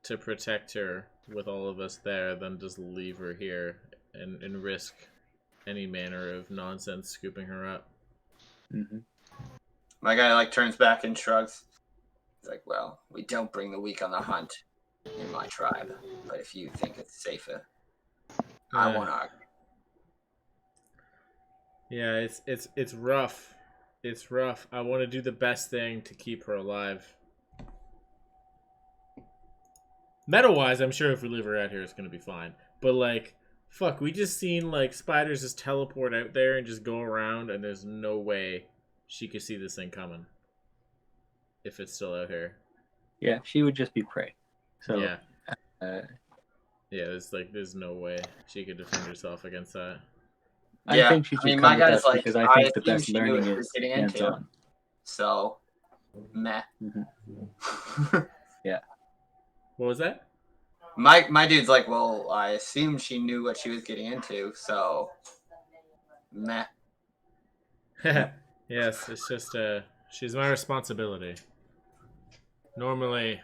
to protect her with all of us there than just leave her here and risk any manner of nonsense scooping her up. Mm-hmm. My guy like turns back and shrugs. He's like, "Well, we don't bring the weak on the hunt in my tribe, but if you think it's safer, I Yeah. won't argue." Yeah, it's rough. It's rough. I want to do the best thing to keep her alive. Meta-wise, I'm sure if we leave her out here, it's gonna be fine. But like, fuck, we just seen like spiders just teleport out there and just go around, and there's no way she could see this thing coming if it's still out here. Yeah, she would just be prey. So yeah, uh, yeah. There's no way she could defend herself against that. I Yeah, think she I should mean, come my with guy's us like, because I I think the assume best she knew what learning she was is getting into. hands-on. So, meh. Yeah. What was that? My dude's like, well, I assumed she knew what she was getting into, so meh. Yes, it's just she's my responsibility. Normally,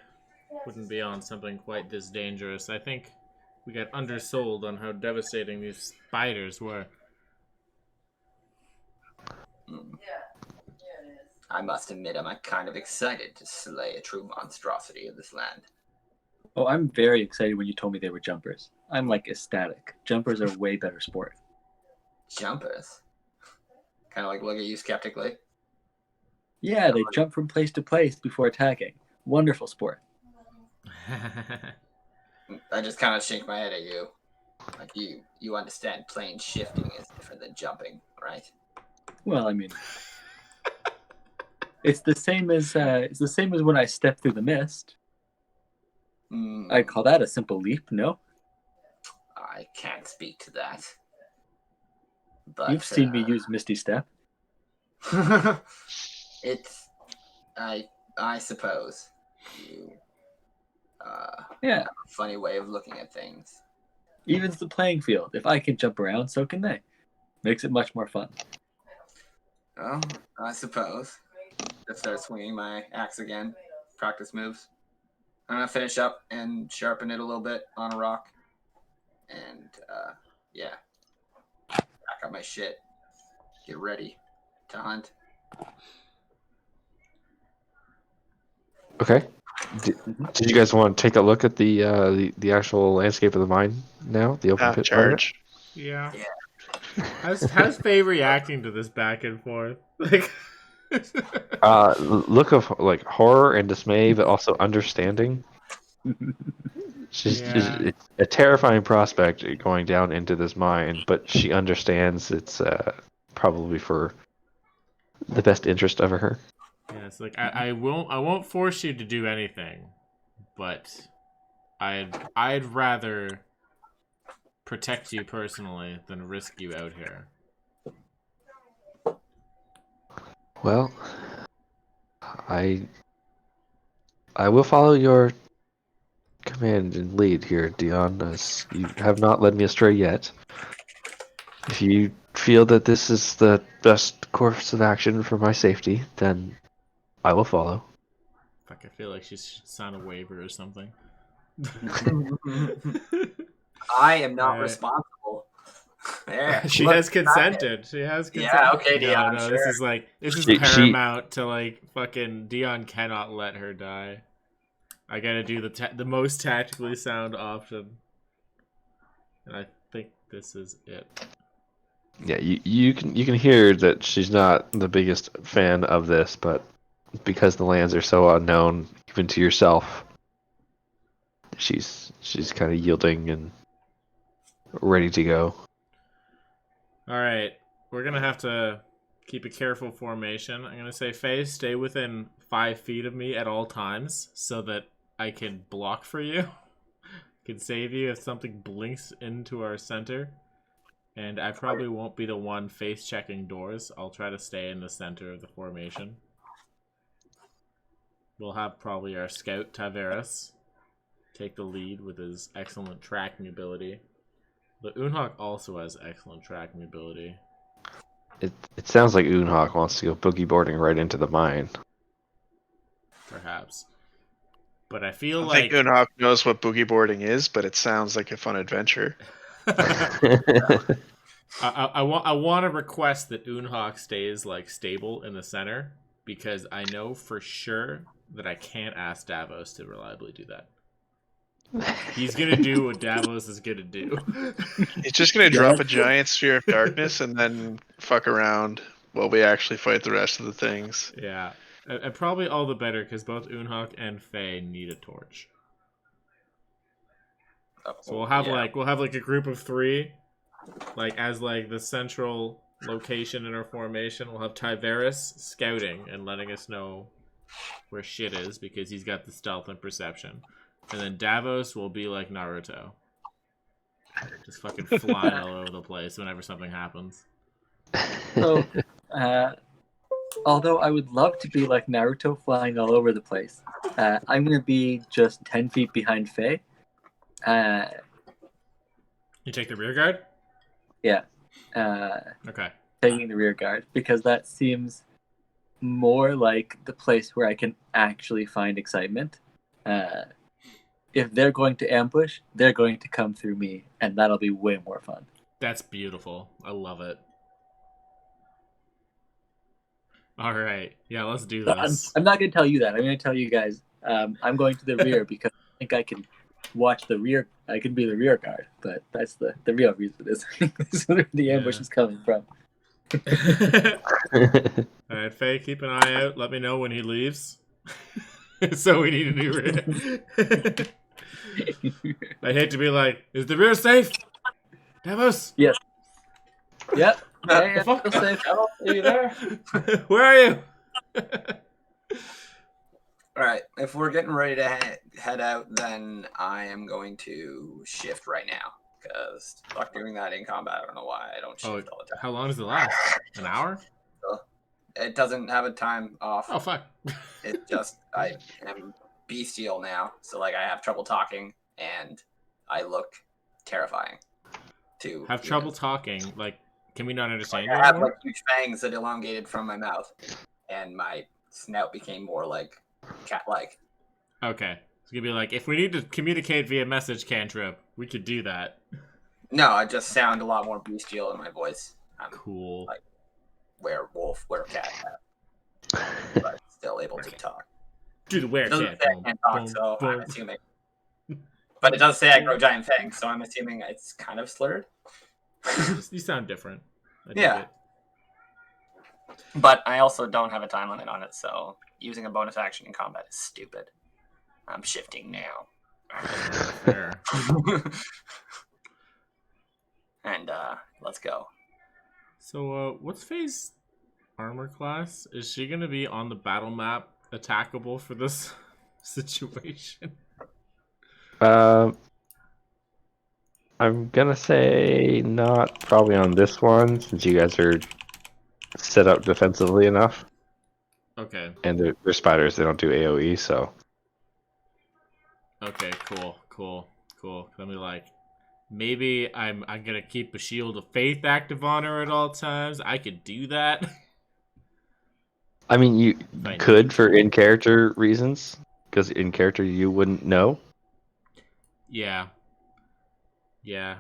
wouldn't be on something quite this dangerous. I think we got undersold on how devastating these spiders were. I must admit, I'm kind of excited to slay a true monstrosity of this land. Oh, I'm very excited when you told me they were jumpers. I'm like ecstatic. Jumpers are way better sport. Jumpers? Kind of like look at you skeptically. Yeah, they jump from place to place before attacking. Wonderful sport. I just kind of shake my head at you. Like you understand plane shifting is different than jumping, right? Well, I mean, it's the same as when I step through the mist. I call that a simple leap. No, I can't speak to that. But you've seen me use Misty Step. It's I suppose you Yeah, have a funny way of looking at things. evens the playing field. If I can jump around, so can they. Makes it much more fun. Well, I suppose. Just start swinging my axe again. Practice moves. I'm gonna finish up and sharpen it a little bit on a rock. And yeah. Pack up my shit. Get ready to hunt. Okay. Did you guys want to take a look at the actual landscape of the mine now? The open pit part of it? Charge. Yeah. How's Faye reacting to this back and forth? Like, Look of like horror and dismay, but also understanding. It's a terrifying prospect going down into this mine, but she understands it's probably for the best interest of her. yeah, it's like I won't force you to do anything, but I'd rather protect you personally than risk you out here. Well, I will follow your command and lead here, Dion, as you have not led me astray yet. If you feel that this is the best course of action for my safety, then I will follow. Fuck, I feel like she should sign a waiver or something. I am not Alright. responsible. There. She Look, has consented. She has consented. Yeah, okay, Dion, No, sure. this is She- paramount to like fucking Dion cannot let her die. I gotta do the most tactically sound option, and I think this is it. Yeah, you can hear that she's not the biggest fan of this, but because the lands are so unknown, even to yourself, she's kind of yielding and ready to go. All right, we're gonna have to keep a careful formation. I'm gonna say, Faye, stay within 5 feet of me at all times, so that I can block for you. can save you if something blinks into our center. And I probably won't be the one face checking doors. I'll try to stay in the center of the formation. We'll have probably our scout Taveras take the lead with his excellent tracking ability. The Unhawk also has excellent tracking ability. It sounds like Unhawk wants to go boogie boarding right into the mine. Perhaps. But I feel I like... think Unhawk knows what boogie boarding is, but it sounds like a fun adventure. I want to request that Unhawk stays like stable in the center, because I know for sure that I can't ask Davos to reliably do that. He's gonna do what Davos is gonna do. He's just gonna drop a giant sphere of darkness and then fuck around while we actually fight the rest of the things. Yeah, and probably all the better because both Unhawk and Faye need a torch. So we'll have like a group of 3, like as like the central location in our formation. We'll have Tyveris scouting and letting us know where shit is because he's got the stealth and perception. And then Davos will be like Naruto. Just fucking flying all over the place whenever something happens. So, although I would love to be like Naruto flying all over the place, I'm going to be just 10 feet behind Faye. You take the rear guard? Yeah. Okay. Taking the rear guard, because that seems more like the place where I can actually find excitement. If they're going to ambush, they're going to come through me, and that'll be way more fun. That's beautiful. I love it. All right. Yeah, let's do this. I'm not going to tell you that. I'm going to tell you guys I'm going to the rear because I think I can watch the rear. I can be the rear guard, but that's the real reason is where the ambush is coming from. All right, Faye, keep an eye out. Let me know when he leaves. So we need a new rear. I hate to be like, is the rear safe? Davos? Yes. Yep. The fuck? Safe. Are you there? Where are you? All right. If we're getting ready to head out, then I am going to shift right now. Because fuck doing that in combat. I don't know why I don't shift all the time. How long does it last? An hour? It doesn't have a time off. Oh, fuck. It just, I am bestial now. So, like, I have trouble talking, and I look terrifying. To Have trouble talking? Like, can we not understand you I have, anymore? like, huge fangs that elongated from my mouth, and my snout became more, like, cat-like. Okay. It's gonna be like, if we need to communicate via message cantrip, we could do that. No, I just sound a lot more bestial in my voice. I'm Cool. like werewolf, werecat, but still able to talk. Do the It doesn't werecat. say I can't talk, so I'm assuming. But it does say I grow giant fangs, so I'm assuming it's kind of slurred. You sound different. I dig Yeah. it. But I also don't have a time limit on it, so using a bonus action in combat is stupid. I'm shifting now. Fair. And let's go. So, what's Faye's armor class? Is she gonna be on the battle map attackable for this situation? I'm gonna say not probably on this one, since you guys are set up defensively enough. Okay. And they're spiders, they don't do AoE, so. Okay, cool. Let me like, maybe I'm gonna keep a shield of faith active on her at all times. I could do that. I mean, you Fine. could for in-character reasons, because in character you wouldn't know. Yeah,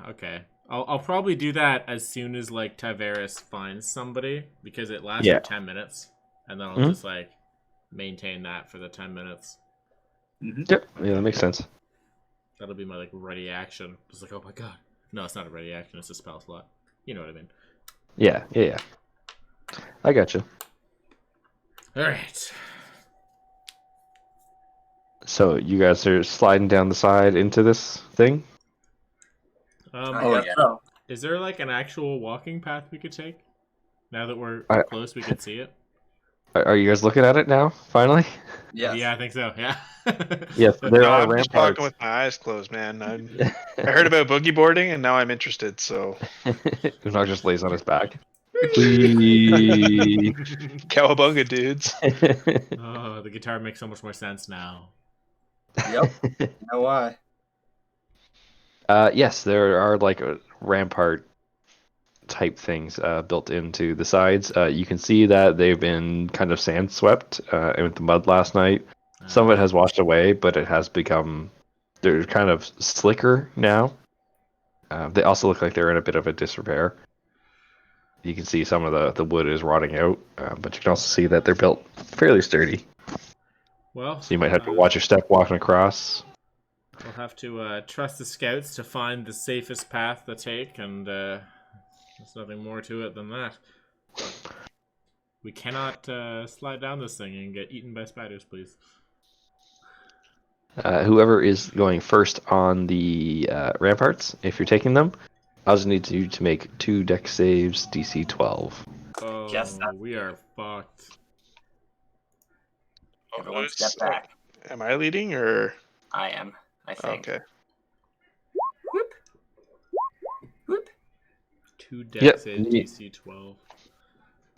okay. I'll probably do that as soon as like Taveras finds somebody, because it lasts for 10 minutes, and then I'll just like maintain that for the 10 minutes. Mm-hmm. Yep, yeah, that makes sense. That'll be my like ready action. Just like, oh my god. No, it's not a ready action, it's a spell slot. You know what I mean. Yeah. I got you. Alright. So you guys are sliding down the side into this thing? Oh, yeah. So. Is there like an actual walking path we could take? Now that we're I- close, we can see it. Are you guys looking at it now? Finally? Yes. Yeah, I think so. Yeah. Yes, there No, are I'm just talking ramparts. with my eyes closed, man. I heard about boogie boarding, and now I'm interested. So Unok just lays on his back. Whee! cowabunga, dudes. Oh, the guitar makes so much more sense now. Yep. You know why? Yes, there are like rampart type things built into the sides. You can see that they've been kind of sand swept with the mud last night. Some of it has washed away, but it has become they're kind of slicker now. They also look like they're in a bit of a disrepair. You can see some of the wood is rotting out, but you can also see that they're built fairly sturdy. Well, So you might have to watch your step walking across. we'll have to trust the scouts to find the safest path to take, and there's nothing more to it than that. We cannot slide down this thing and get eaten by spiders, please. Whoever is going first on the ramparts, if you're taking them, I'll just need you to make 2 deck saves, DC 12. Oh, Yes, we are fucked. Everyone step back. Am I leading or? I am, I think. Okay. Whoop. Whoop. 2 deck Yep. saves, DC 12.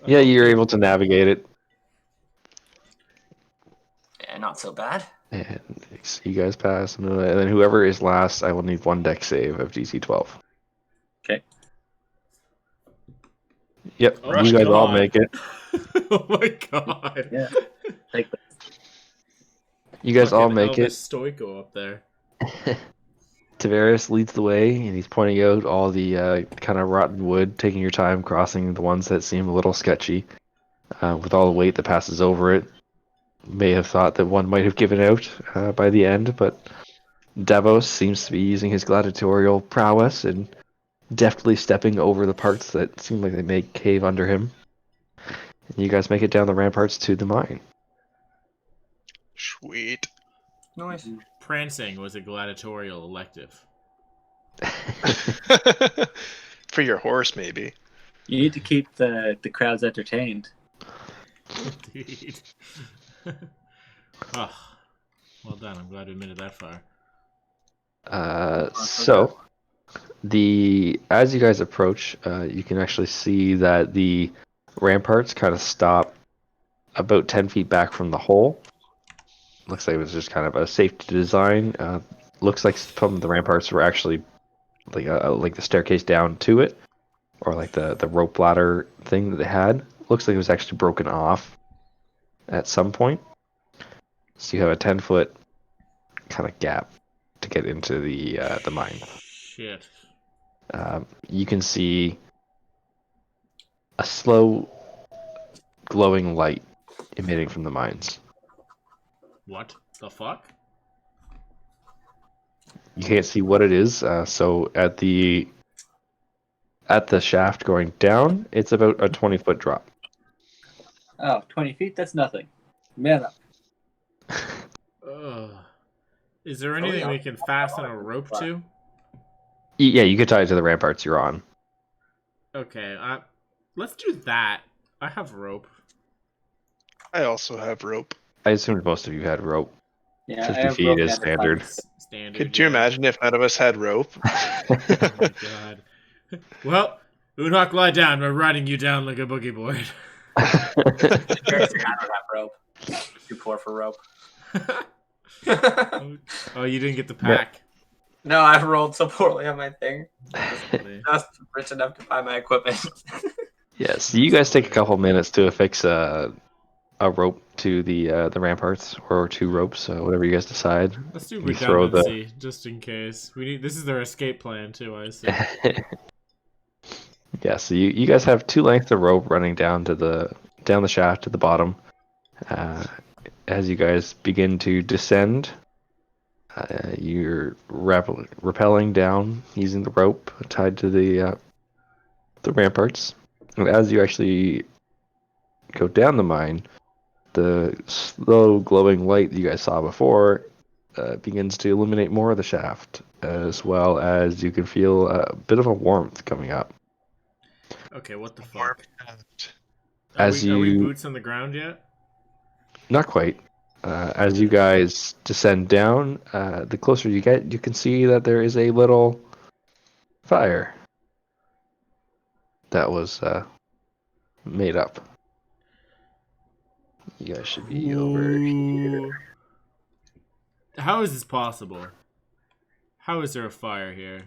Yeah, you're Okay. able to navigate it. Yeah, not so bad. And you guys pass. And then whoever is last, I will need 1 deck save of DC 12. Okay. Yep, Oh you my guys all God. make it. Oh my god. Yeah. Like, You guys all Fucking make Elvis it. Stoico up there. Tavares leads the way, and he's pointing out all the kind of rotten wood, taking your time crossing the ones that seem a little sketchy. With all the weight that passes over it, may have thought that one might have given out by the end, but Davos seems to be using his gladiatorial prowess and deftly stepping over the parts that seem like they may cave under him. And you guys make it down the ramparts to the mine. Sweet. Nice. Prancing was a gladiatorial elective. For your horse, maybe. you need to keep the crowds entertained. Indeed. Oh, well done. I'm glad we made it that far. So, as you guys approach, you can actually see that the ramparts kind of stop about 10 feet back from the hole. Looks like it was just kind of a safety design. Looks like some of the ramparts were actually like the staircase down to it, or like the rope ladder thing that they had. Looks like it was actually broken off at some point. So you have a 10-foot kind of gap to get into the mine. Shit. You can see a slow glowing light emitting from the mines. What the fuck? You can't see what it is. So at the shaft going down, it's about a 20-foot drop. Oh, 20 feet? That's nothing. Man up. Ugh. Is there anything we can fasten a rope to? Yeah, you could tie it to the ramparts you're on. Okay, let's do that. I have rope. I also have rope. I assumed most of you had rope. Yeah, 50 I have feet rope is and a standard. compass. Standard. Could you yeah. imagine if none of us had rope? Oh my god. Well, Unok, lie down. We're riding you down like a boogie board. Seriously, I don't have rope. Too poor for rope. Oh, you didn't get the pack. No, I've rolled so poorly on my thing. Funny. Just rich enough to buy my equipment. Yes, you guys take a couple minutes to affix a rope to the ramparts, or 2 ropes, whatever you guys decide. Let's do You throw the- redundancy, just in case. This is their escape plan too, I assume. Yeah, so you guys have 2 lengths of rope running down the shaft to the bottom. As you guys begin to descend, you're rappelling down using the rope tied to the ramparts. And as you actually go down the mine, the slow glowing light that you guys saw before begins to illuminate more of the shaft, as well as you can feel a bit of a warmth coming up. Okay, what the fuck? Are As we you boots on the ground yet? Not quite. As you guys descend down, the closer you get, you can see that there is a little fire that was made up. You guys should be over here. How is this possible? How is there a fire here?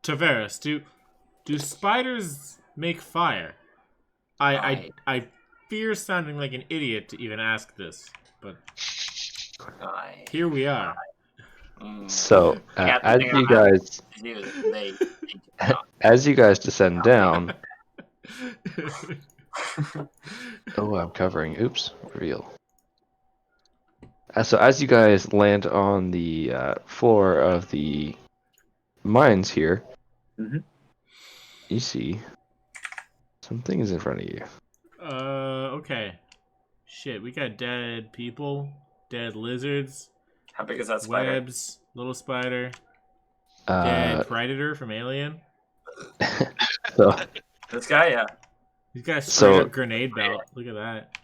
Tavares, do spiders make fire? I fear sounding like an idiot to even ask this, but here we are. So, Yeah, the as thing you about guys they do not. as you guys descend down, oh, I'm covering. Oops, reveal. So as you guys land on the floor of the mines here, Mhm. you see some things in front of you. Okay. Shit, we got dead people, dead lizards, How big is that spider? webs, little spider, dead predator from Alien. So This guy, yeah. He's got a straight So- up grenade belt. Look at that.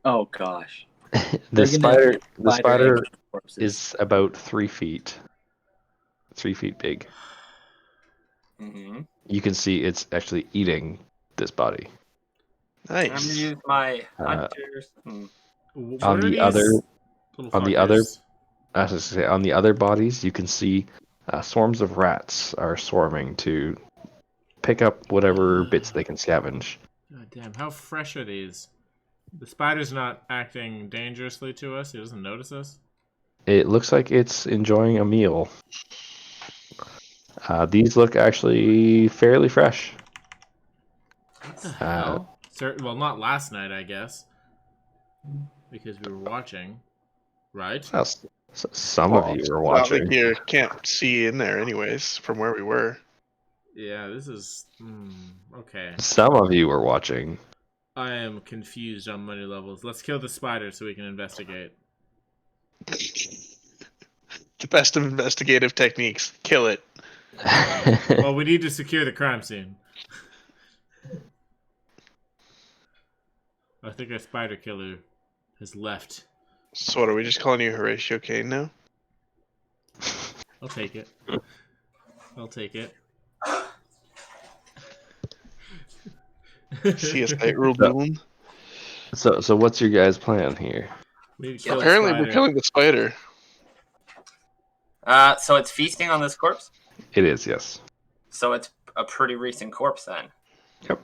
Oh gosh. the They're gonna spider egg corpses. is about 3 feet. 3 feet big. Mm-hmm. You can see it's actually eating this body. I'm gonna Nice. use my Uh, hunters. What On are the these other- little on the other- fuckers? I was just gonna say, on the other bodies, you can see swarms of rats are swarming to pick up whatever bits they can scavenge. God damn, how fresh are these? The spider's not acting dangerously to us. He doesn't notice us. It looks like it's enjoying a meal. These look actually fairly fresh. What the hell? Well, not last night, I guess, because we were watching, right? Well, some of you were Not like watching. you can't see in there, anyways, from where we were. Yeah, this is okay. Some of you were watching. I am confused on many levels. Let's kill the spider so we can investigate. The best of investigative techniques. Kill it. Well, we need to secure the crime scene. I think our spider killer has left. So what, are we just calling you Horatio Kane now? I'll take it. I'll take it. CSI Earl Doom. So what's your guys' plan here? We need to kill the Apparently we're spider. killing the spider. So it's feasting on this corpse. It is, yes. So it's a pretty recent corpse then. Yep.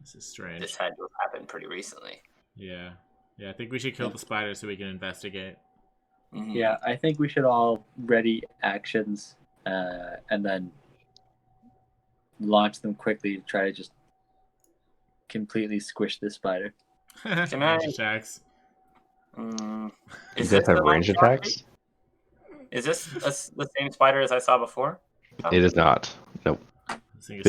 This is strange. This had to have happened pretty recently. Yeah. Yeah, I think we should kill the spider so we can investigate. Mhm. Yeah, I think we should all ready actions and then launch them quickly to try to just completely squish this spider. Can I- Range attacks. You Is guys this have the range monstrosity? attacks? Is this the same spider as I saw before? It is not. Nope. I think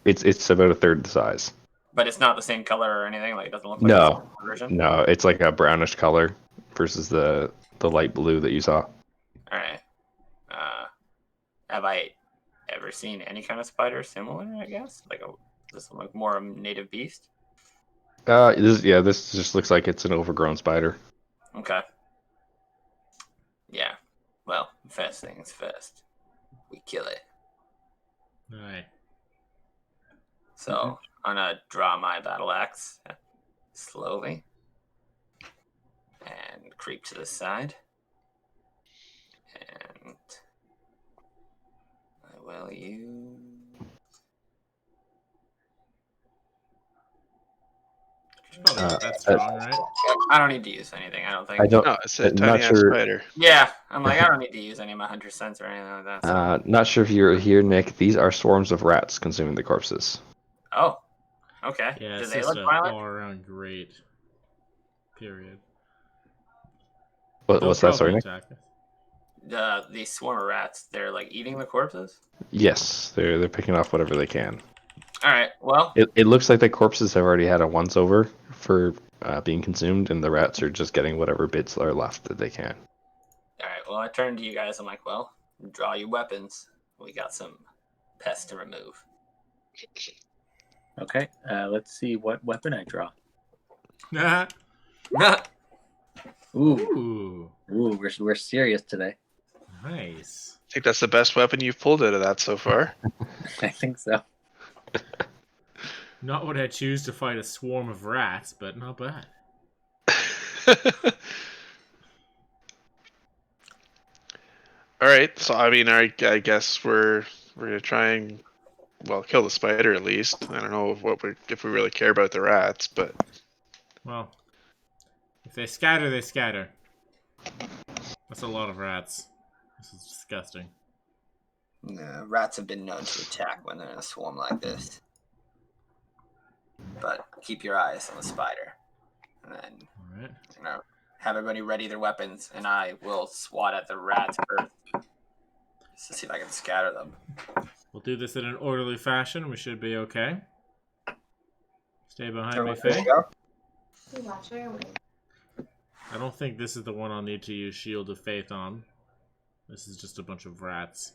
It's about a third the size. But it's not the same color or anything. Like it doesn't look like No. the same version. No, it's like a brownish color versus the light blue that you saw. All right. Have I ever seen any kind of spider similar? I guess this one look more a native beast. This just looks like it's an overgrown spider. Okay. Yeah. Well, first things first. We kill it. Alright. So I'm gonna draw my battle axe slowly and creep to the side. And I will use. Probably not that strong, right? I don't need to use anything. I don't think. I don't. No, it's a not tiny ass sure. spider. Yeah, I'm like I don't need to use any of my hunter sense or anything like that. So. Not sure if you're here, Nick. These are swarms of rats consuming the corpses. Oh, okay. Yeah, Do it's they just look a violent? all around great. Period. What's They'll that? Sorry, probably Nick. attack us. The swarm of rats, they're like eating the corpses. Yes, they're picking off whatever they can. All right. Well, It looks like the corpses have already had a once over for being consumed, and the rats are just getting whatever bits are left that they can. all right. Well, I turn to you guys. I'm like, well, draw your weapons. We got some pest to remove. Okay, let's see what weapon I draw. Ooh, Ooh, we're serious today. nice. I think that's the best weapon you've pulled out of that so far. I think so. Not what I choose to fight a swarm of rats, but not bad. All right, so I mean, I guess we're gonna try and kill the spider at least. I don't know if we really care about the rats, but Well, if they scatter, they scatter. That's a lot of rats. This is disgusting. Rats have been known to attack when they're in a swarm like this. But keep your eyes on the spider. And then, Alright. have everybody ready their weapons, and I will swat at the rats first. Just to see if I can scatter them. We'll do this in an orderly fashion. We should be okay. Stay behind me, Everyone ready Faye. to go? I don't think this is the one I'll need to use Shield of Faith on. This is just a bunch of rats.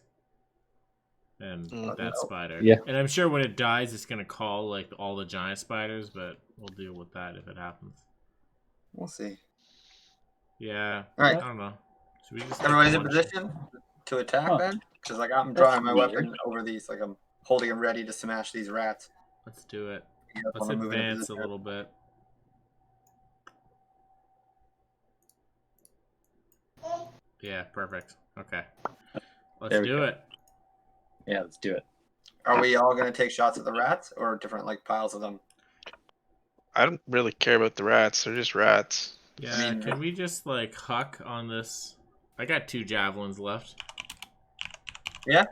And that spider. Yeah. And I'm sure when it dies, it's going to call like all the giant spiders, but we'll deal with that if it happens. We'll see. Yeah. All right. I don't know. Should we just Everybody's in launch- position to attack Huh. then? Because like I'm That's drawing my weird. weapon over these, like I'm holding them ready to smash these rats. Let's do it. You guys Let's wanna move into advance a position? little bit. Yeah, perfect. Okay. Let's There we do go. it. Yeah, let's do it. Are we all gonna take shots at the rats or different like piles of them? I don't really care about the rats. They're just rats. Yeah, I mean- can we just like huck on this? I got 2 javelins left. Yeah.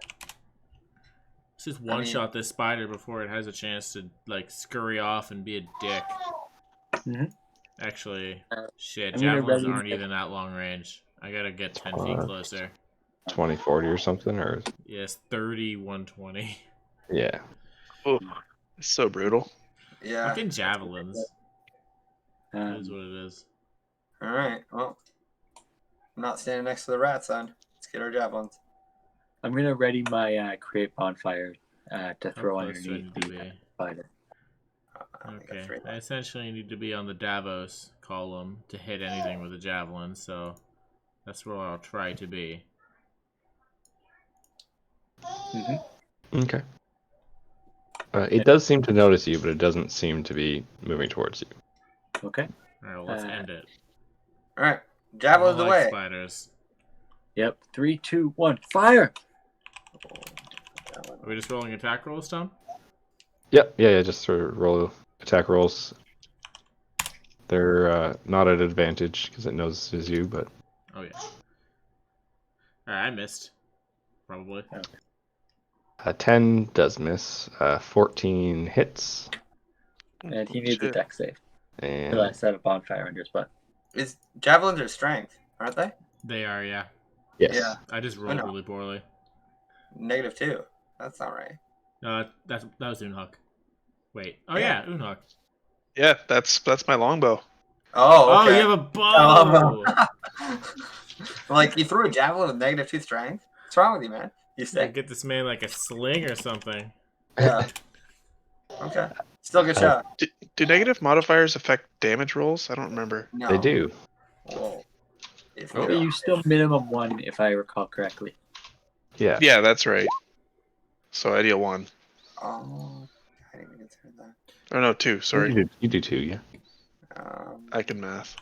Let's just one shot this spider before it has a chance to like scurry off and be a dick. Mhm. Actually, shit, I'm gonna javelins ready- aren't even that long range. I gotta get 10 feet closer. 2040 or something, or Yes, 30, 120. yeah. Oh, it's so brutal. Yeah. Fucking javelins. It is Um, what it is. All right. Well, I'm not standing next to the rats then. Let's get our javelins. I'm gonna ready my create bonfire to How throw close do I underneath need to the be? spider. I think Okay, that's right. I essentially need to be on the Davos column to hit anything with a javelin, so that's where I'll try to be. Okay. It does seem to notice you, but it doesn't seem to be moving towards you. Okay. Alright, well, let's Uh, end it. All right. I Javelins don't away. like spiders. Yep. 3, 2, 1. Fire! Are we just rolling attack rolls, Tom? Yep. Yeah. Just sort of roll attack rolls. They're not at advantage because it knows it's you, but Oh, yeah. Alright, I missed. Probably. 10 does miss. 14 hits, And he needs a Shit. deck save. and Until I set a bonfire under his butt. Is javelins are strength, aren't they? They are, yeah. yes. Yeah. I just rolled know. really poorly. -2. That's not right. That was Unhook. Wait. Oh, yeah, Unhook. Yeah, that's my longbow. Oh, okay. Oh, you have a bow! Like you threw a javelin with -2 strength. What's wrong with you, man? You Yeah, sick? get this man like a sling or something. Yeah. Okay. Still good shot. Do negative modifiers affect damage rolls? I don't remember. No. They do. Whoa. If Oh. you You still minimum 1 if I recall correctly. Yeah. Yeah, that's right. So I deal 1. Oh, I didn't even consider that. Or no, 2. Sorry, You do too. Yeah. I can math.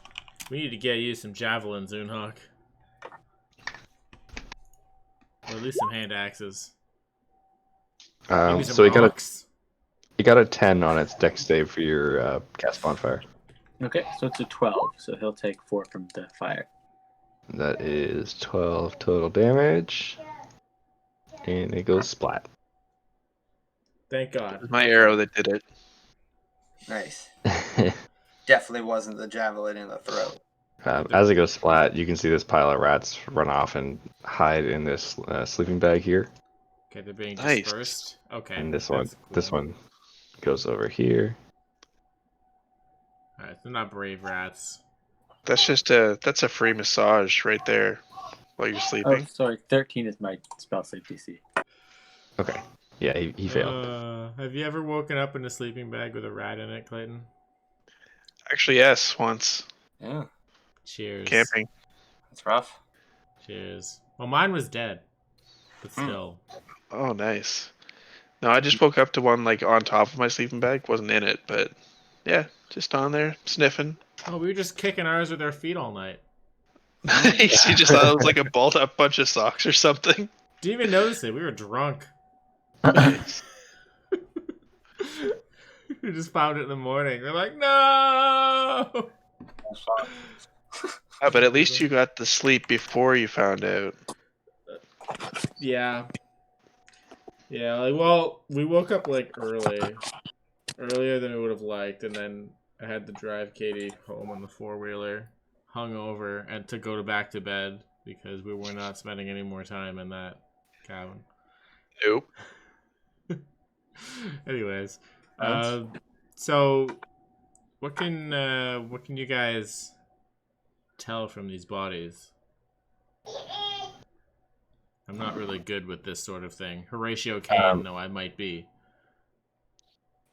We need to get you some javelins, Unhook. Or at least some hand axes. Maybe some So rocks. you got a 10 on its deck save for your cast bonfire. Okay, so it's a 12. So he'll take 4 from the fire. That is 12 total damage, and it goes splat. Thank It God. was my arrow that did it. Nice. Definitely wasn't the javelin in the throat. As it goes splat, you can see this pile of rats run off and hide in this sleeping bag here, Okay, they're being Nice. dispersed. Okay. and this that's one cool. goes over here. Alright, they're not brave rats. That's a free massage right there while you're Oh, sleeping. sorry. 13 is my spell save DC. Okay. Yeah, he failed. Have you ever woken up in a sleeping bag with a rat in it, Clayton? Actually, yes, once Yeah, Cheers. camping. that's rough. Cheers. Well, mine was dead, but Hmm. still. Oh, nice. No, I just woke up to one like on top of my sleeping bag. Wasn't in it, but yeah, just on there sniffing. Oh, we were just kicking ours with our feet all night. Nice. You just thought it was like a balled up bunch of socks or something. Didn't even notice it. We were drunk. Nice. We just found it in the morning. We're like, no. But at least you got the sleep before you found out. Yeah. Yeah. Like, well, we woke up like earlier than we would have liked, and then I had to drive Katie home on the 4-wheeler, hungover, and to go back to bed because we were not spending any more time in that cabin. Nope. Anyways, so what can you guys tell from these bodies? I'm not really good with this sort of thing. Horatio Kane, though I might be.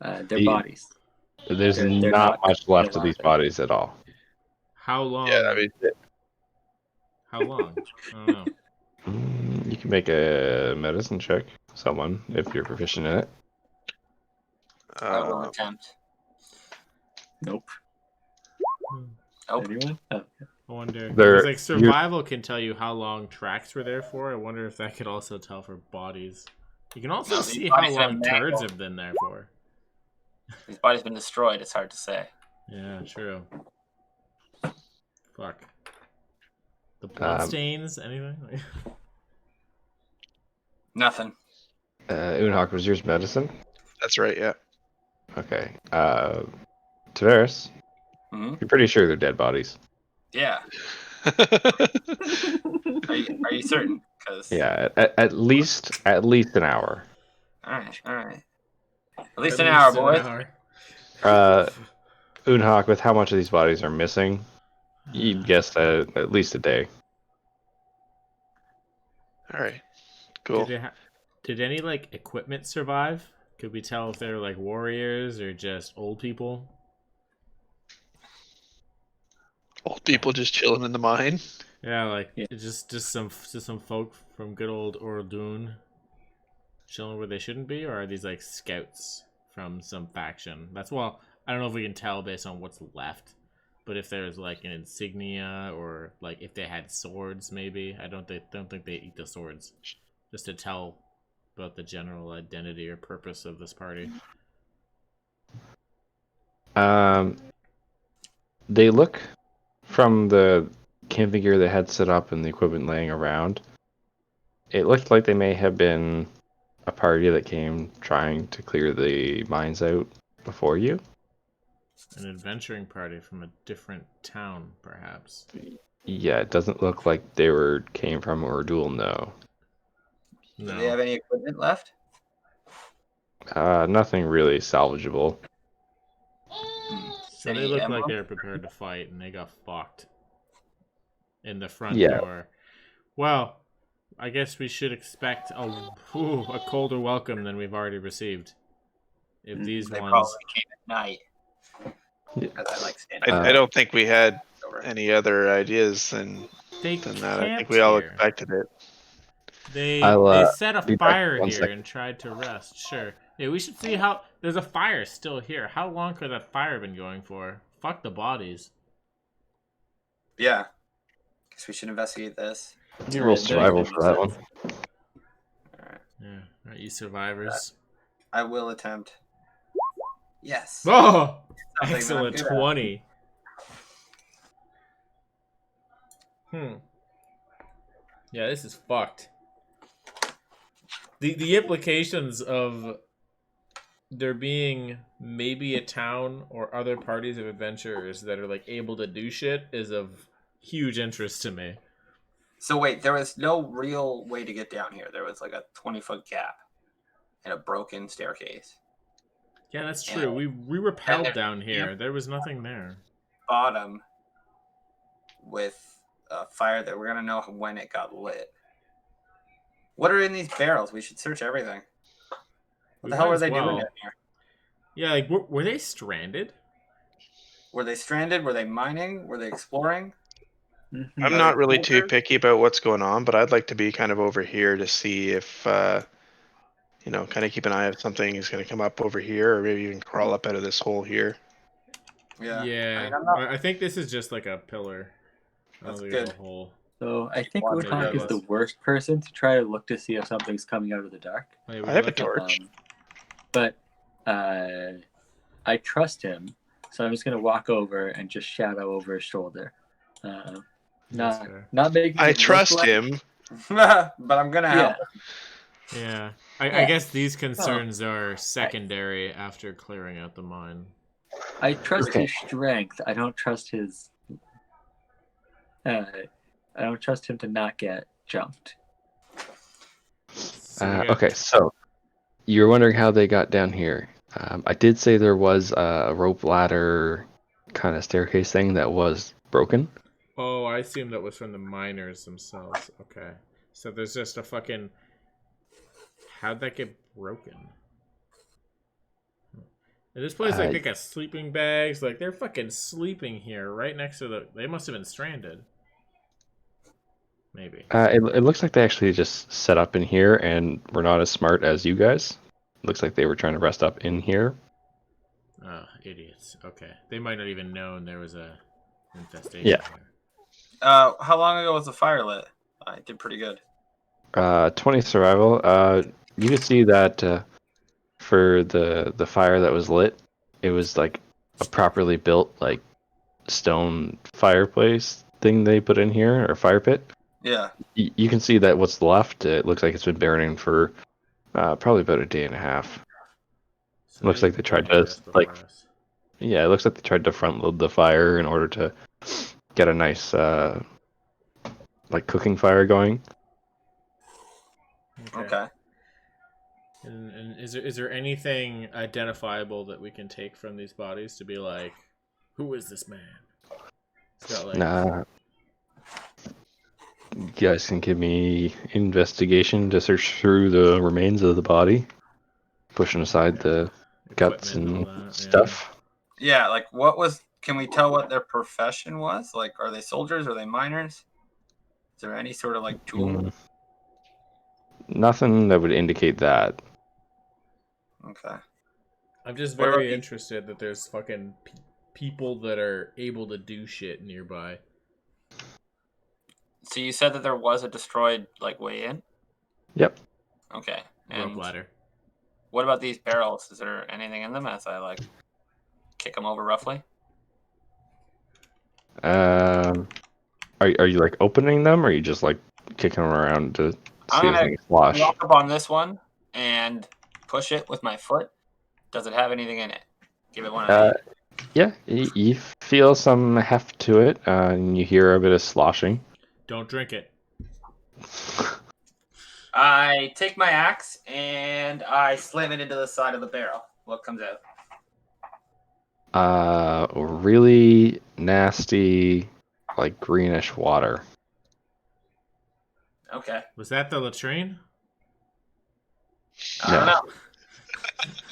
Their The- bodies. There's They're not not much left of alive. these bodies at all. How long? Yeah, I mean, How long? I don't know. You can make a medicine check, someone, if you're proficient in it. I will attempt. Nope. Nope. Anyone? Oh. I wonder. There- Because like survival can tell you how long tracks were there for. I wonder if that could also tell for bodies. You can also No, these see how bodies have long mangled. turds have been there for. His body's been destroyed. It's hard to say. Yeah, true. Fuck. The bloodstains, anything? Nothing. Unhawk, was yours medicine? that's right. Yeah. Okay. Tavares, Hmm. you're pretty sure they're dead bodies. Yeah. Are you certain? Because Yeah, at least an hour. All right. At least an hour, boys. Unhawk, with how much of these bodies are missing, you'd guess that at least a day. All right. Cool. Did any like equipment survive? Could we tell if they're like warriors or just old people? Old people just chilling in the mine. Yeah, like Yeah. just some folk from good old Ordun chilling where they shouldn't be, or are these like scouts from some faction? I don't know if we can tell based on what's left, but if there's like an insignia or like if they had swords, maybe. I don't think they eat the swords, just to tell about the general identity or purpose of this party. They look, from the camping gear they had set up and the equipment laying around, it looked like they may have been a party that came trying to clear the mines out before you. An adventuring party from a different town, perhaps. Yeah, it doesn't look like they came from Urdul, no. Do No. they have any equipment left? Nothing really salvageable. So they Any look like emblem? they were prepared to fight, and they got fucked in the front Yeah. door. Well, I guess we should expect a colder welcome than we've already received. If these They ones, probably came at night. Yeah. Because I like standing I don't think we had over. any other ideas than they that. I think camped we all here. expected it. They I'll, set a be back fire one here second. and tried to rest. Sure. Yeah, we should see how. There's a fire still here. How long could that fire have been going for? Fuck the bodies. Yeah. Guess we should investigate this. You roll survival for that one. Alright. Yeah, right, you survivors. I will attempt. Yes. Oh, Something that I'm excellent good at. 20. Yeah, this is fucked. The implications of there being maybe a town or other parties of adventurers that are like able to do shit is of huge interest to me. So wait, there was no real way to get down here. There was like a 20-foot gap and a broken staircase. Yeah, that's And- true. We repelled and- down here. There was nothing there. Bottom with a fire that we're gonna know when it got lit. What are in these barrels? We should search everything. What the hell might were as they doing well. down here? Yeah, like were they stranded? Were they stranded? Were they mining? Were they exploring? Mhm. I'm not really too picky about what's going on, but I'd like to be kind of over here to see if, kind of keep an eye if something is going to come up over here, or maybe even crawl up out of this hole here. Yeah. Yeah. I mean, I'm not. I think this is just like a pillar. I don't That's think it's good. a hole. So I think Watch it, Woodhawk is the Douglas. worst person to try to look to see if something's coming out of the dark. Hey, would I you have a like torch. But I trust him, so I'm just gonna walk over and just shadow over his shoulder. That's Not fair. not making. I it look trust like- him. But I'm gonna help. Yeah. I Yeah. guess these concerns are secondary after clearing out the mine. I trust Okay. his strength. I don't trust his. I don't trust him to not get jumped. So we got- Okay, so you're wondering how they got down here. I did say there was a rope ladder kind of staircase thing that was broken. Oh, I assume that was from the miners themselves. Okay. So there's just a fucking... How'd that get broken? And this place, like, they got sleeping bags. Like, they're fucking sleeping here right next to the... They must have been stranded. Maybe. It looks like they actually just set up in here and were not as smart as you guys. Looks like they were trying to rest up in here. Oh, idiots. Okay. They might not even known there was a infestation Yeah. here. How long ago was the fire lit? I did pretty good. 20 survival. You can see that for the fire that was lit, it was like a properly built like stone fireplace thing they put in here, or fire pit. Yeah. You can see that what's left, it looks like it's been burning for probably about a day and a half. So Looks like they tried to, like, yeah, it looks like they tried to front load the fire in order to get a nice like cooking fire going. Okay. And is there anything identifiable that we can take from these bodies to be like, who is this man? It's got like... Nah. You guys can give me investigation to search through the remains of the body, pushing aside the guts equipment and all that, yeah. stuff. Yeah, like what was? Can we tell what their profession was? Like, are they soldiers? Are they miners? Is there any sort of like tool? Nothing that would indicate that. Okay. I'm just What about very the- interested that there's fucking people that are able to do shit nearby. So you said that there was a destroyed like way in. Yep. Okay. Rope And ladder. what about these barrels? Is there anything in them as I like kick them over roughly? Are you like opening them, or are you just like kicking them around to I'm see if gonna they slosh? walk up on this one and push it with my foot. Does it have anything in it? Give it one. Yeah, you feel some heft to it, and you hear a bit of sloshing. Don't drink it. I take my axe and I slam it into the side of the barrel. What comes out? Really nasty, like greenish water. Okay. Was that the latrine? I don't know.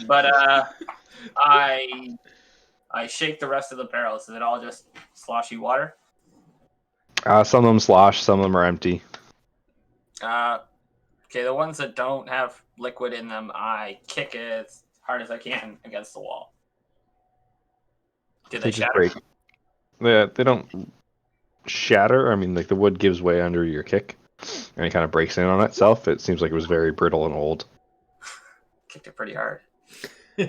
But I shake the rest of the barrels. Is it all just sloshy water? Some of them slosh, some of them are empty. Okay, the ones that don't have liquid in them, I kick it as hard as I can against the wall. Do they just shatter? break. They don't shatter. I mean, like the wood gives way under your kick, and it kind of breaks in on itself. It seems like it was very brittle and old. Kicked it pretty hard. all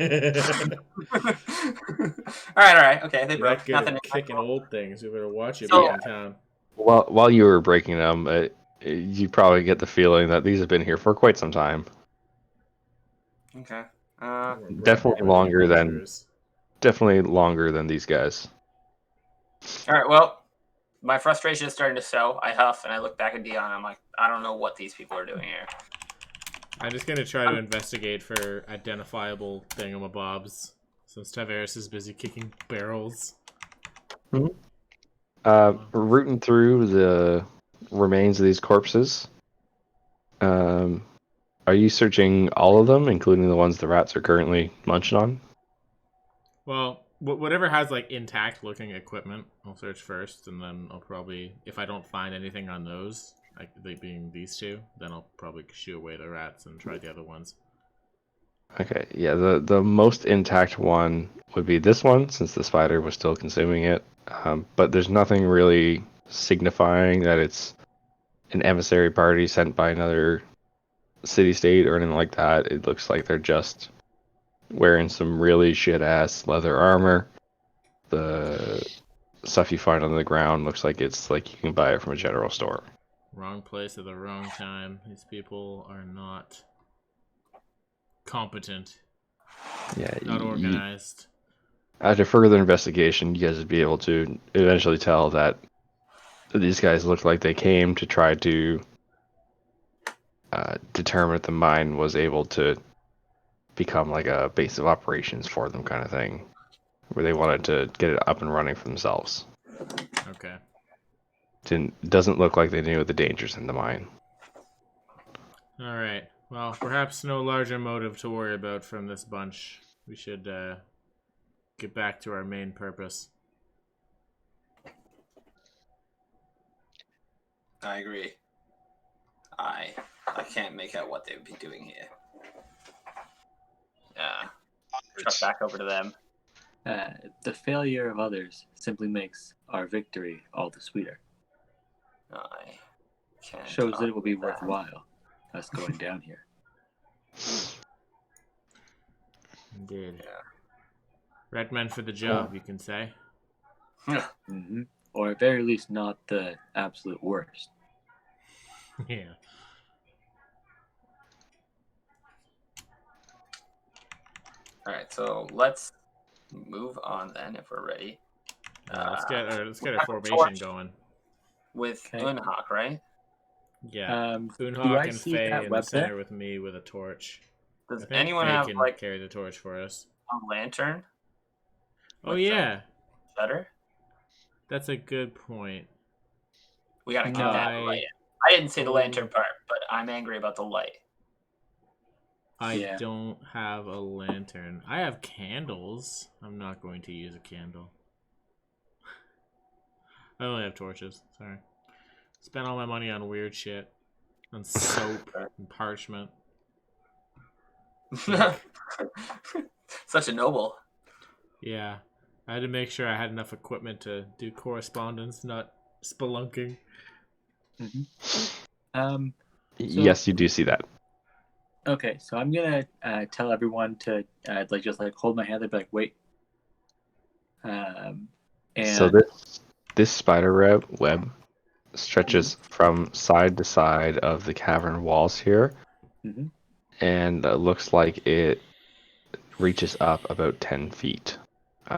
right. Okay, they You're broke. that good Nothing. at kicking old things. You better watch it So- back in town. While you were breaking them, you probably get the feeling that these have been here for quite some time. Okay. Definitely longer than these guys. All right. Well, my frustration is starting to show. I huff and I look back at Dion. I'm like, I don't know what these people are doing here. I'm just gonna try to investigate for identifiable thingamabobs. Since Tavares is busy kicking barrels. Rooting through the remains of these corpses, Are you searching all of them, including the ones the rats are currently munching on? Well, whatever has like intact looking equipment, I'll search first, and then I'll probably, if I don't find anything on those, like they being these two, then I'll probably shoo away the rats and try the other ones. Okay, yeah, the most intact one would be this one, since the spider was still consuming it. But there's nothing really signifying that it's an emissary party sent by another city-state or anything like that. It looks like they're just wearing some really shit-ass leather armor. The stuff you find on the ground looks like it's like you can buy it from a general store. Wrong place at the wrong time. These people are not competent, Yeah, not organized. After further investigation, you guys would be able to eventually tell that these guys look like they came to try to determine if the mine was able to become like a base of operations for them, kind of thing, where they wanted to get it up and running for themselves. Okay. Doesn't look like they knew the dangers in the mine. All right. Well, perhaps no larger motive to worry about from this bunch. We should get back to our main purpose. I agree. I can't make out what they would be doing here. Yeah. Truck back over to them. The failure of others simply makes our victory all the sweeter. I can't. Shows that it will be argue with that. worthwhile us going down here. Indeed. Yeah. Red men for the job, you can say. Mm-hmm. Or at very least, not the absolute worst. Yeah. All right, so let's move on then if we're ready. Let's get our have formation a torch. going. With Okay. Unhawk, right? Yeah. Do Unhawk I and see Faye that in the web center there? with me with a torch. Does I think anyone Faye have can like carry the torch for us. a lantern? Oh With yeah, Better. that's a good point. We gotta keep No. that light. I didn't say the lantern part, but I'm angry about the light. I Yeah. don't have a lantern. I have candles. I'm not going to use a candle. I only have torches. Sorry. Spent all my money on weird shit. On soap and parchment. Such a noble. Yeah. I had to make sure I had enough equipment to do correspondence, not spelunking. Yes, you do see that. Okay, so I'm gonna tell everyone to just hold my hand and be like, wait. And So this spider web stretches from side to side of the cavern walls here, Mhm. and looks like it reaches up about 10 feet.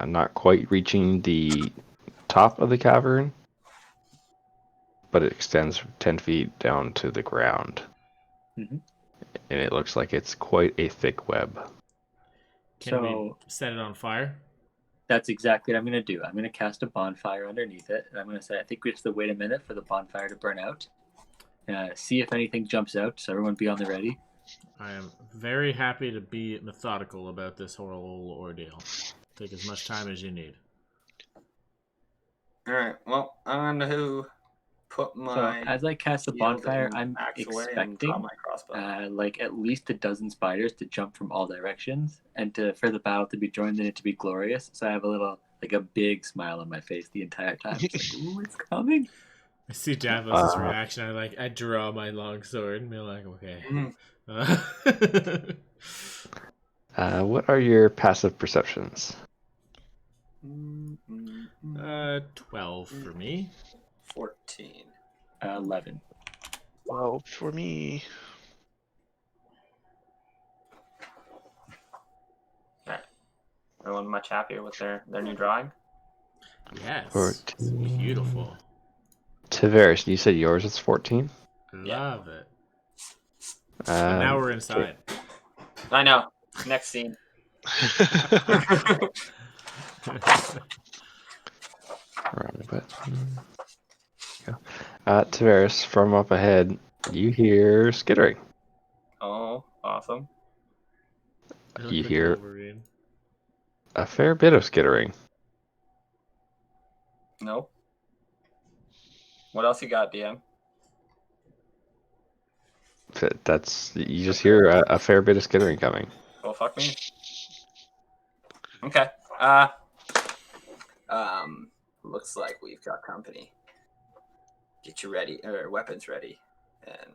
Not quite reaching the top of the cavern, but it extends 10 feet down to the ground. Mhm. And it looks like it's quite a thick web. Can we So- set it on fire? that's exactly what I'm gonna do. I'm gonna cast a bonfire underneath it, and I'm gonna say, I think we just have to wait a minute for the bonfire to burn out. See if anything jumps out, so everyone be on the ready. I am very happy to be methodical about this whole ordeal. Take as much time as you need. All right. Well, I'm going to put So my as I cast the shield bonfire, and I'm axe away and expecting draw my crossbow. at least a dozen spiders to jump from all directions, and for the battle to be joined and it to be glorious. So I have a big smile on my face the entire time. It's like, ooh, it's coming. I see Davos' reaction. I draw my long sword and be like, okay. What are your passive perceptions? 12 for me. 14. 11. Well, for me, Everyone much happier with their new drawing? Yes. 14. It's beautiful. Tavares, you said yours is 14? Love it. But now we're inside. I know. Next scene. Tavares, from up ahead, you hear skittering. Oh, awesome. I look You like hear Wolverine. a fair bit of skittering. Nope. What else you got, DM? That's you just hear a fair bit of skittering coming. Well, fuck me. Okay. Looks like we've got company. Get your ready or weapons ready, and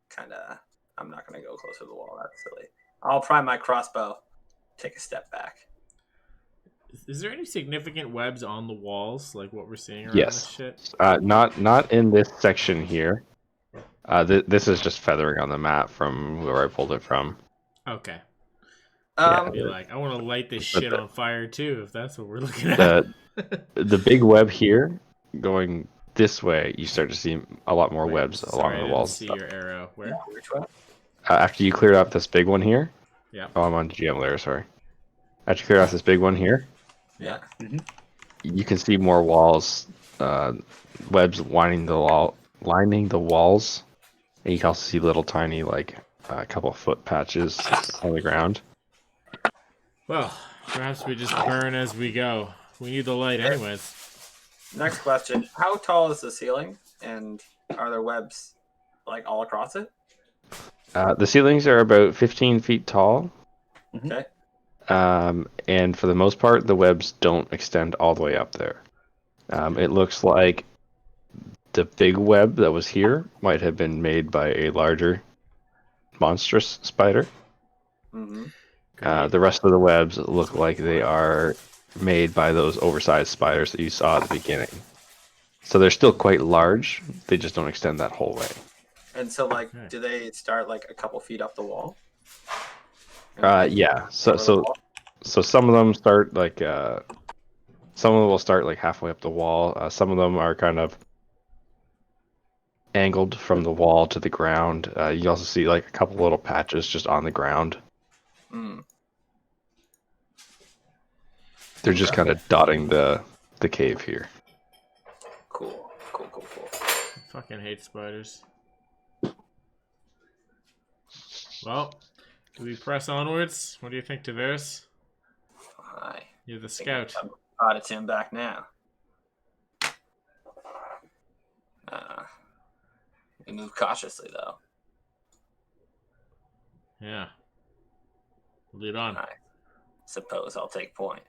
kind of. I'm not gonna go closer to the wall. That's silly. I'll prime my crossbow. Take a step back. Is there any significant webs on the walls, like what we're seeing around Yes. this shit? Not in this section here. This is just feathering on the map from where I pulled it from. Okay. Yeah. Be like, I want to light this But shit on fire too, if that's what we're looking at. The big web here going this way, you start to see a lot more Wait, webs sorry, along I the didn't walls. see and stuff. your arrow. Where? Which one? After you cleared off this big one here. Yeah. Oh, I'm on GM layer. Sorry. After you clear off this big one here, Yeah. you can see more walls, webs lining the walls, and you can also see little tiny, like a couple of foot patches on the ground. Well, perhaps we just burn as we go. We need the light, anyways. Next question: how tall is the ceiling, and are there webs like all across it? The ceilings are about 15 feet tall, Okay. and for the most part, the webs don't extend all the way up there. It looks like the big web that was here might have been made by a larger, monstrous spider. Mm-hmm. The rest of the webs look like they are made by those oversized spiders that you saw at the beginning. So they're still quite large. They just don't extend that whole way. And so, like, Okay. do they start like a couple feet off the wall? Yeah. So some of them start like some of them will start like halfway up the wall. Some of them are kind of angled from the wall to the ground. You also see like a couple little patches just on the ground. Mm. They're just kind of dotting the cave here. Cool. I fucking hate spiders. Well, do we press onwards? What do you think, Tavares? Hi. You're the scout. It's him back now. We move cautiously, though. Yeah. Lead on. I suppose I'll take point.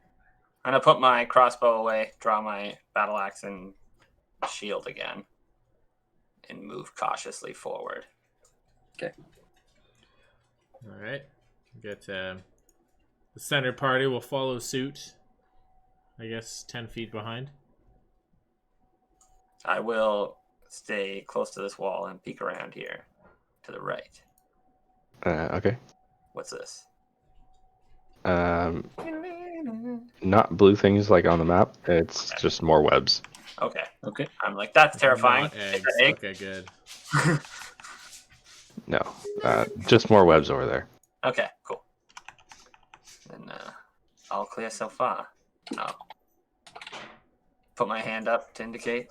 I'm gonna put my crossbow away, draw my battle axe and shield again, and move cautiously forward. All right. Get the center party will follow suit. I guess 10 feet behind. I will stay close to this wall and peek around here to the right. Okay. What's this? Not blue things like on the map. It's just more webs. Okay. Okay. I'm like, that's terrifying. Not eggs. It's an egg. Okay, good. No, just more webs over there. Okay, cool. And all clear so far. I'll put my hand up to indicate.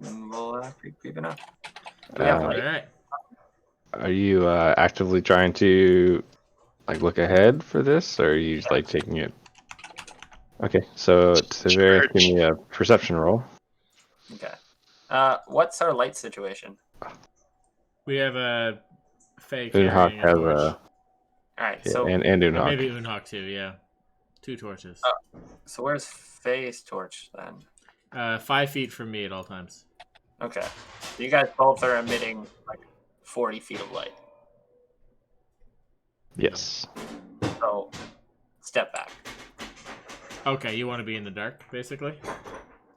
And we'll keep creeping up. Yeah, All like, right. Are you actively trying to like look ahead for this, or are you just like taking it? Okay, so Tavares, give me a perception roll. okay. What's our light situation? We have a fake Unhawk carrying a has torch. a All right, yeah, so and And Unhawk. maybe Unhawk too, yeah. 2 torches. so where's Faye's torch then? 5 feet from me at all times. Okay, so you guys both are emitting like 40 feet of light. Yes. So step back. Okay, you want to be in the dark, basically?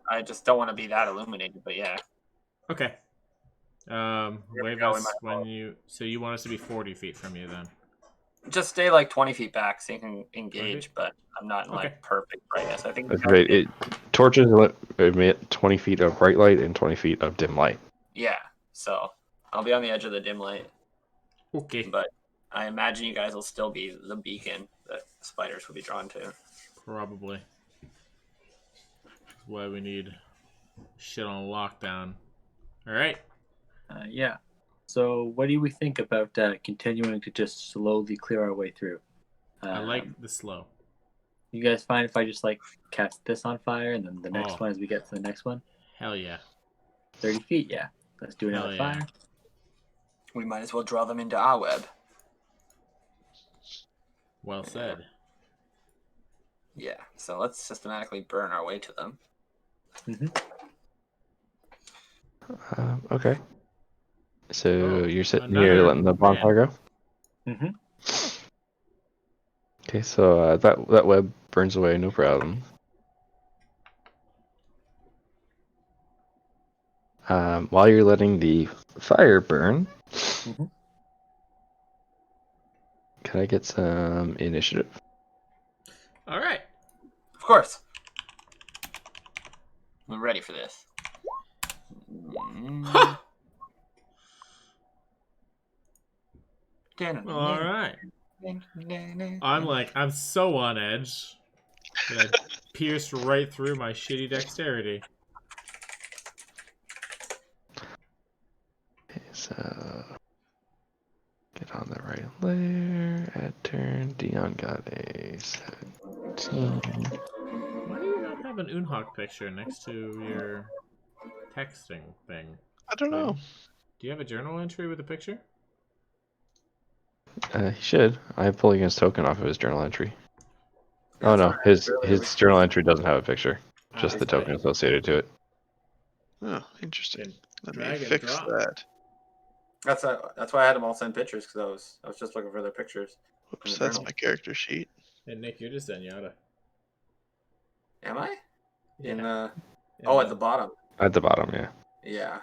I just don't want to be that illuminated, but yeah. Okay. Wave go, we us might when you... So you want us to be 40 feet from you, then? Just stay like 20 feet back so you can engage, feet? but I'm not in Okay. like perfect brightness. I think. That's great. Torches emit 20 feet of bright light and 20 feet of dim light. Yeah, so I'll be on the edge of the dim light, Okay. but I imagine you guys will still be the beacon that spiders will be drawn to. Probably. That's why we need shit on lockdown. All right. Yeah. So, what do we think about continuing to just slowly clear our way through? I like the slow. You guys fine if I just like catch this on fire and then the next Oh. one as we get to the next one? Hell yeah. 30 feet, yeah. Let's do another Hell yeah. fire. We might as well draw them into our web. Well said. Yeah, so let's systematically burn our way to them. Okay. So Oh, you're sitting another here letting the bonfire go? Mm-hmm. Okay, so that web burns away, no problem. While you're letting the fire burn, Mhm. can I get some initiative? All right. Of course. I'm ready for this. Ha! All right. I'm so on edge that I pierced right through my shitty dexterity. Okay, so get on the right layer. Add turn. Dion got a 17. Why do you not have an Unhawk picture next to your texting thing? I don't know. Do you have a journal entry with a picture? He should. I pull against token off of his journal entry. Yeah, Oh no, sorry, his earlier we- journal entry doesn't have a picture. Ah, Just the that's token right. associated to it. Oh, interesting. Can Let drag me and fix drop. that. That's why I had them all send pictures because I was just looking for their pictures. Whoops, the that's journal. my character sheet. And Nick, you're just Zenyatta. Am I? In Yeah. the Yeah, oh, at the bottom. At the bottom, yeah. Yeah,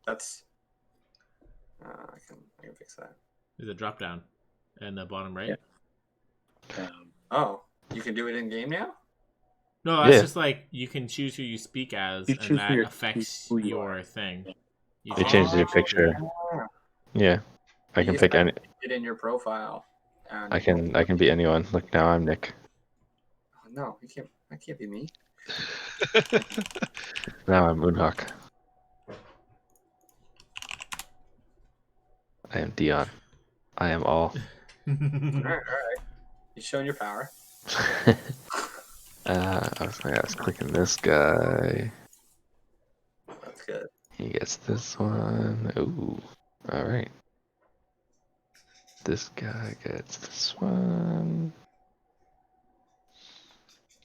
that's. I can fix that. There's a drop down in the bottom right. Yeah. Oh, you can do it in game now. No, that's Yeah. just like you can choose who you speak as, You and choose that who affects you your are. thing. Yeah. You They change changed the your picture. yeah. Yeah. I can You pick just any. it in your profile. And I can be anyone. Look, now I'm Nick. No, you can't. That can't be me. Now I'm Moonhawk. I am Dion. I am all. All right. You showing your power. I was clicking this guy. That's good. He gets this one. Ooh. Alright. This guy gets this one.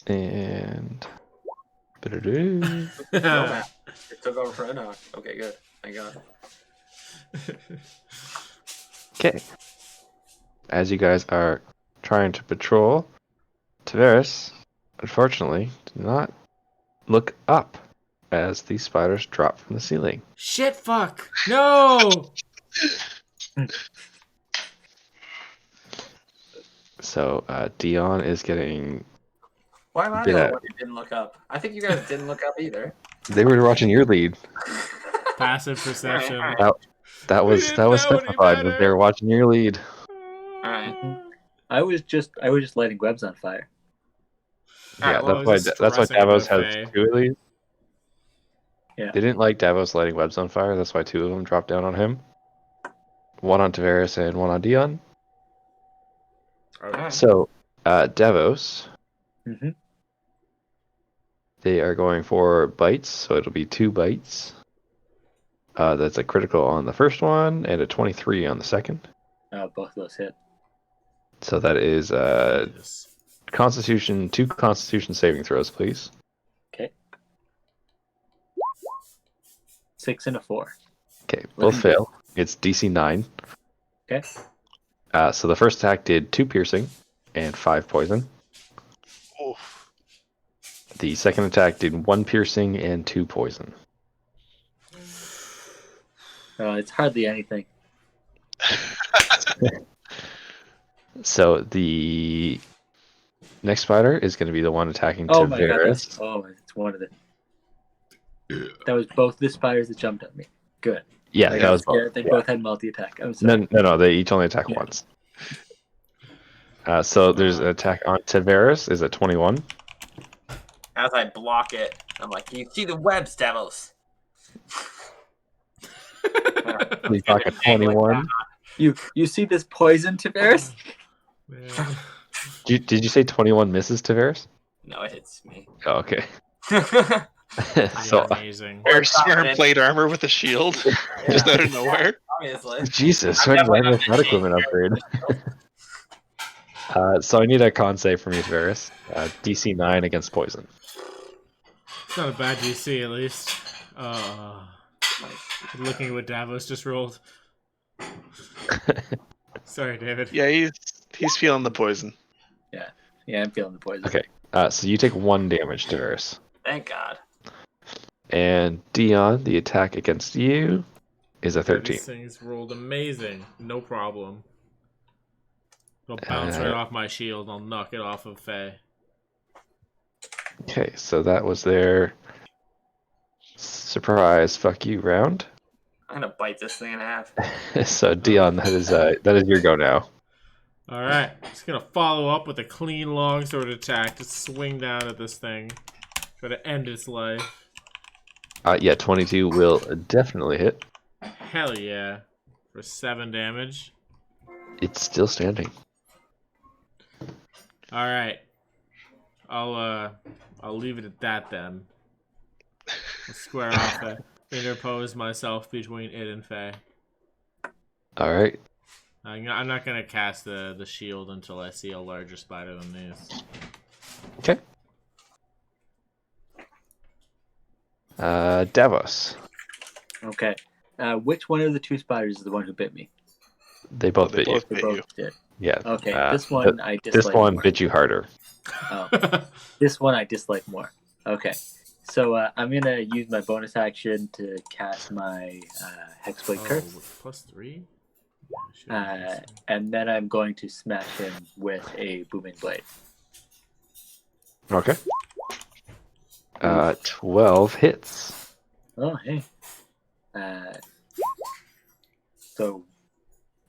And. Ba-da-doo. No, Matt. It took over for Enoch. Okay, good. Thank God. Okay. As you guys are trying to patrol, Tavares, unfortunately, did not look up as the spiders drop from the ceiling. Shit! Fuck! No! So Dion is getting. Why am I Yeah. the one who didn't look up? I think you guys didn't look up either. They were watching your lead. Passive perception. That We was didn't that was know any specified. Was they better. were watching your lead. Alright. I was just lighting webs on fire. Yeah, well, I was just that's why stressing Davos about has Faye. 2 of these. Yeah. They didn't like Davos lighting webs on fire. That's why 2 of them dropped down on him. 1 on Tavares and 1 on Dion. Okay. So Davos, Mm-hmm. they are going for bites, so it'll be 2 bites. That's a critical on the first one and a 23 on the second. Both of those hit. So that is Jesus. Constitution, 2 Constitution saving throws, please. Okay. 6 and a 4. Okay, both fail. It's DC 9. Okay. So the first attack did 2 piercing and 5 poison. Oof. The second attack did 1 piercing and 2 poison. It's hardly anything. So the next spider is going to be the one attacking Oh my god! Tavares. It's one of the. That was both the spiders that jumped at me. Good. Yeah, I that got was both. scared. They Yeah. both had multi-attack. I'm sorry. No. They each only attack Yeah. once. So there's an attack on Tavares. Is a 21. As I block it, I'm like, "Do you see the webs, Davos?" You talking 21? You see this poison, Tavares? Man. Did you say 21 misses, Tavares? No, it hits me. Oh, okay. Pretty So, amazing. Wears wearing plate armor with a shield, just out of nowhere. Obviously. Jesus, I'm when definitely did not that gonna equipment change upgrade? it. So I need a con save from you, Tavares. DC 9 against poison. It's not a bad DC, at least. Looking at what Davos just rolled. Sorry, David. Yeah, he's feeling the poison. Yeah, I'm feeling the poison. Okay, so you take 1 damage, Tavares. Thank God. And Dion, the attack against you is a 13. These things rolled amazing. No problem. It'll bounce right off my shield. I'll knock it off of Faye. Okay, so that was their surprise fuck you round. I'm gonna bite this thing in half. So Dion, that is your go now. Alright, just gonna follow up with a clean longsword attack to swing down at this thing. Try to end its life. Yeah, 22 will definitely hit. Hell yeah. For 7 damage. It's still standing. Alright. I'll leave it at that then. I'll square off interpose myself between it and Faye. Alright. I'm not gonna cast the shield until I see a larger spider than these. Okay. Davos. Okay. Which one of the 2 spiders is the one who bit me? They both They bit you. both They bit both you. did. Yeah. Okay, this one I dislike This one more. bit you harder. Oh, this one I dislike more. Okay. So I'm going to use my bonus action to cast my Hexblade Curse. +3? And then I'm going to smash him with a Booming Blade. Okay. 12 hits. Oh, hey. So,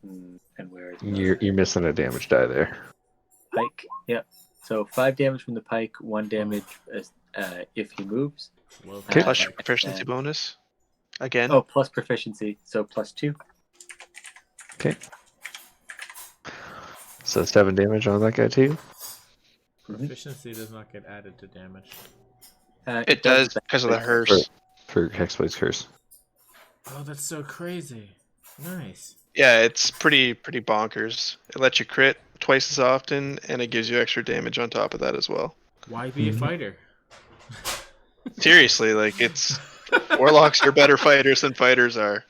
and where is my You're missing a damage die there. pike? Yep. So 5 damage from the pike, 1 damage if he moves. Okay. Plus your proficiency bonus. Again. Oh, plus proficiency, so +2. Okay. So 7 damage on that guy too. Efficiency does not get added to damage. It does because of the hearse. For Hexblade's Curse. Oh, that's so crazy. Nice. Yeah, it's pretty bonkers. It lets you crit twice as often, and it gives you extra damage on top of that as well. Why be a fighter? Seriously, like it's warlocks are better fighters than fighters are.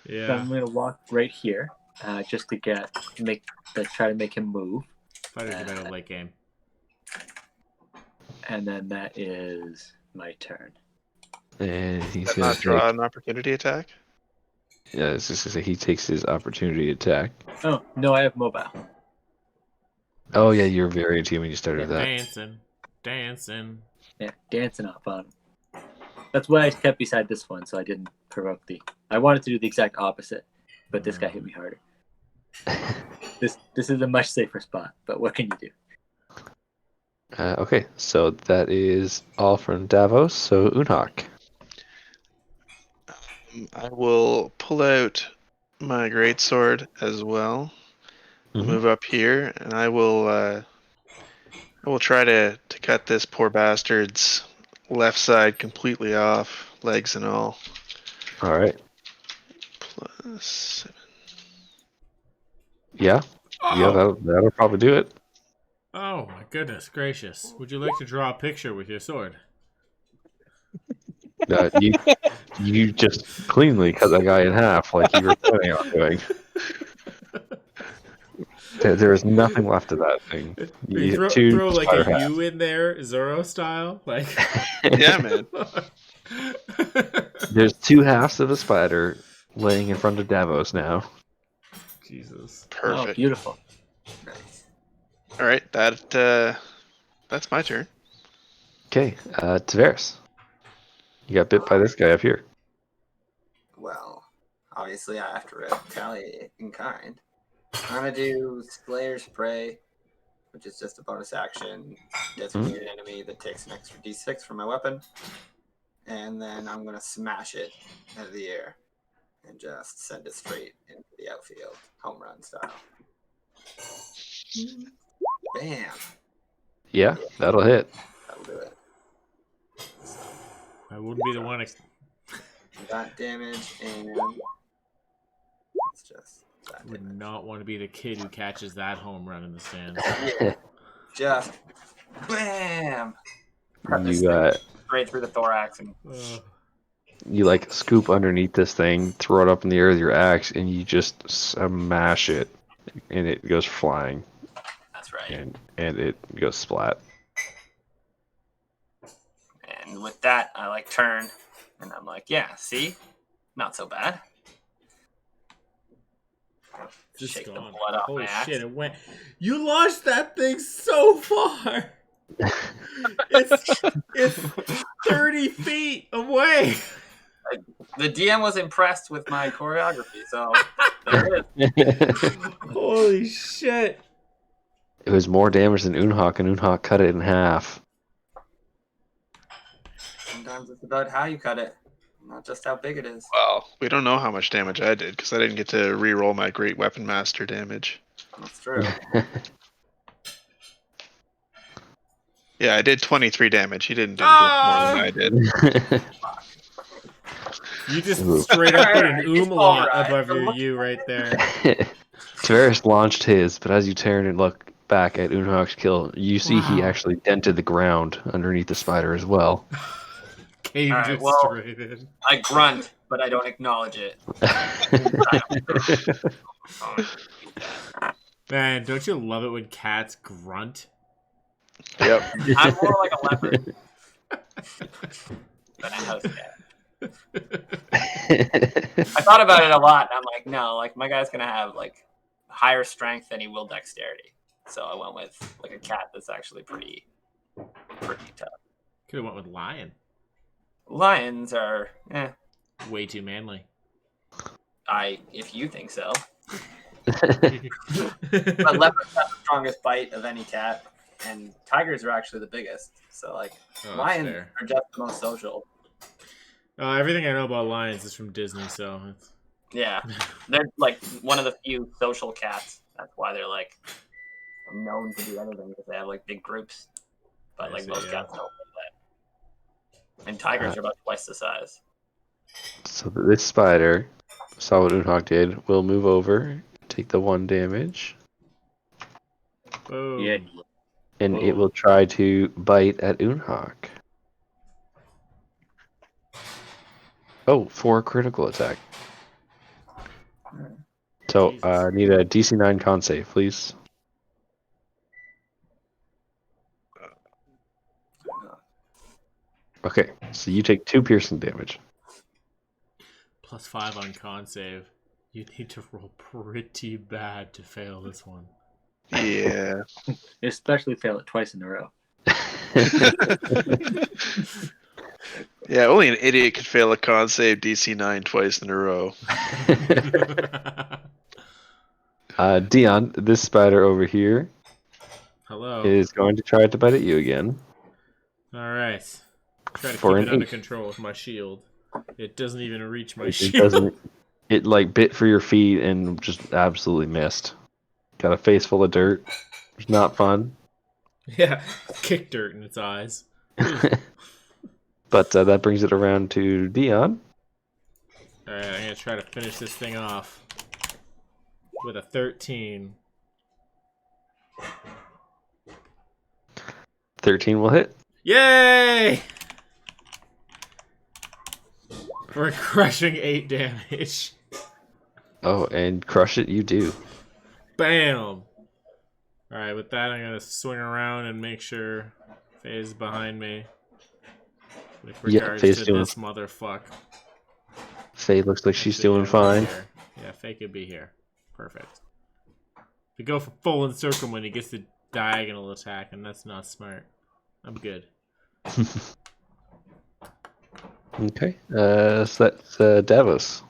So Yeah. I'm going to walk right here, just to try to make him move, Fighters are better late game. and then that is my turn. And he's Does gonna not draw an opportunity attack. Yeah, it's just to say he takes his opportunity attack. Oh no, I have mobile. Oh yeah, you're very team when you started that. Dancing. Yeah, dancing off on him. That's why I kept beside this one, so I didn't provoke the. I wanted to do the exact opposite, but this guy hit me harder. This is a much safer spot, but what can you do? Okay, so that is all from Davos. So Unhak. I will pull out my greatsword as well. Mhm. Move up here, and I will try to cut this poor bastard's left side completely off, legs and all. All right. +7. Yeah. Yeah, that'll probably do it. Oh my goodness gracious. Would you like to draw a picture with your sword? You just cleanly cut that guy in half like you were planning on doing. There is nothing left of that thing. You have throw like spider a halves. U in there, Zorro style? Like Yeah, man. There's 2 halves of a spider laying in front of Davos now. Jesus. Oh, Perfect. beautiful. Nice. All right, that's my turn. Okay, Tavares. You got bit by this guy up here. Well, obviously I have to retaliate in kind. I'm gonna do Slayer's Prey, which is just a bonus action. Designate an enemy that takes an extra d6 from my weapon. And then I'm gonna smash it out of the air. and just send it straight into the outfield, home run style. Bam! Yeah, that'll hit. That'll do it. I wouldn't be the one. That damage, and it's just that Would damage. not want to be the kid who catches that home run in the stands. Just bam! Cut this You thing straight through the thorax, and you like scoop underneath this thing, throw it up in the air with your axe, and you just smash it, and it goes flying, that's right. and it goes splat. And with that, I like turn, and I'm like, yeah, see, not so bad. Just Shake the gone. blood off Holy my axe. shit! It went. You launched that thing so far. It's 30 feet away. The DM was impressed with my choreography, so there it is. Holy shit! It was more damage than Unhawk, and Unhawk cut it in half. Sometimes it's about how you cut it, not just how big it is. Well, we don't know how much damage I did because I didn't get to re-roll my Great Weapon Master damage. That's true. Yeah, I did 23 damage. He didn't do more than I did. You just straight up put an It's umlaut alright. above But your look- U right there. Tavares launched his, but as you turn and look back at Unhawk's kill, you see he Wow. actually dented the ground underneath the spider as well. Caved Alright, it well- straight in. I grunt, but I don't acknowledge it. Man, don't you love it when cats grunt? Yep. I'm more like a leopard than a house cat. I thought about it a lot, and I'm like, no, like my guy's gonna have like higher strength than he will dexterity. So I went with like a cat that's actually pretty tough. Could have went with lion. Lions are, Way too manly. if you think so. But leopards have the strongest bite of any cat, and tigers are actually the biggest. So like Oh, that's lions fair. are just the most social. Everything I know about lions is from Disney, so it's... Yeah, they're like one of the few social cats. That's why they're like known to do anything because they have like big groups. But I like see, most yeah. cats don't do that. And tigers are about twice the size. So this spider, saw what Unhawk did, will move over, take the 1 damage, Boom. Yeah. and it Whoa. will try to bite at Unhawk. Oh, for a critical attack. So, Jesus. need a DC 9 con save, please. Okay, so you take 2 piercing damage. +5 on con save. You need to roll pretty bad to fail this one. Yeah. Especially fail it twice in a row. Yeah, only an idiot could fail a con save DC 9 twice in a row. Dion, this spider over here Hello. is going to try to bite at you again. All right. Try to For keep an it under 8. control with my shield. It doesn't even reach my It shield. doesn't. It like bit for your feet and just absolutely missed. Got a face full of dirt. It's not fun. Yeah, kick dirt in its eyes. But that brings it around to Dion. All right, I'm gonna try to finish this thing off with a 13. 13 will hit. Yay! For a crushing 8 damage. Oh, and crush it, you do. Bam! Alright, with that, I'm gonna swing around and make sure Faye's behind me. With Yeah, regards Faye's to doing- this motherfucker. Faye looks like she's So doing yeah, fine. here. Yeah, Faye could be here. Perfect. We go for full encircle when he gets the diagonal attack, and that's not smart. I'm good. Okay, so that's Davos.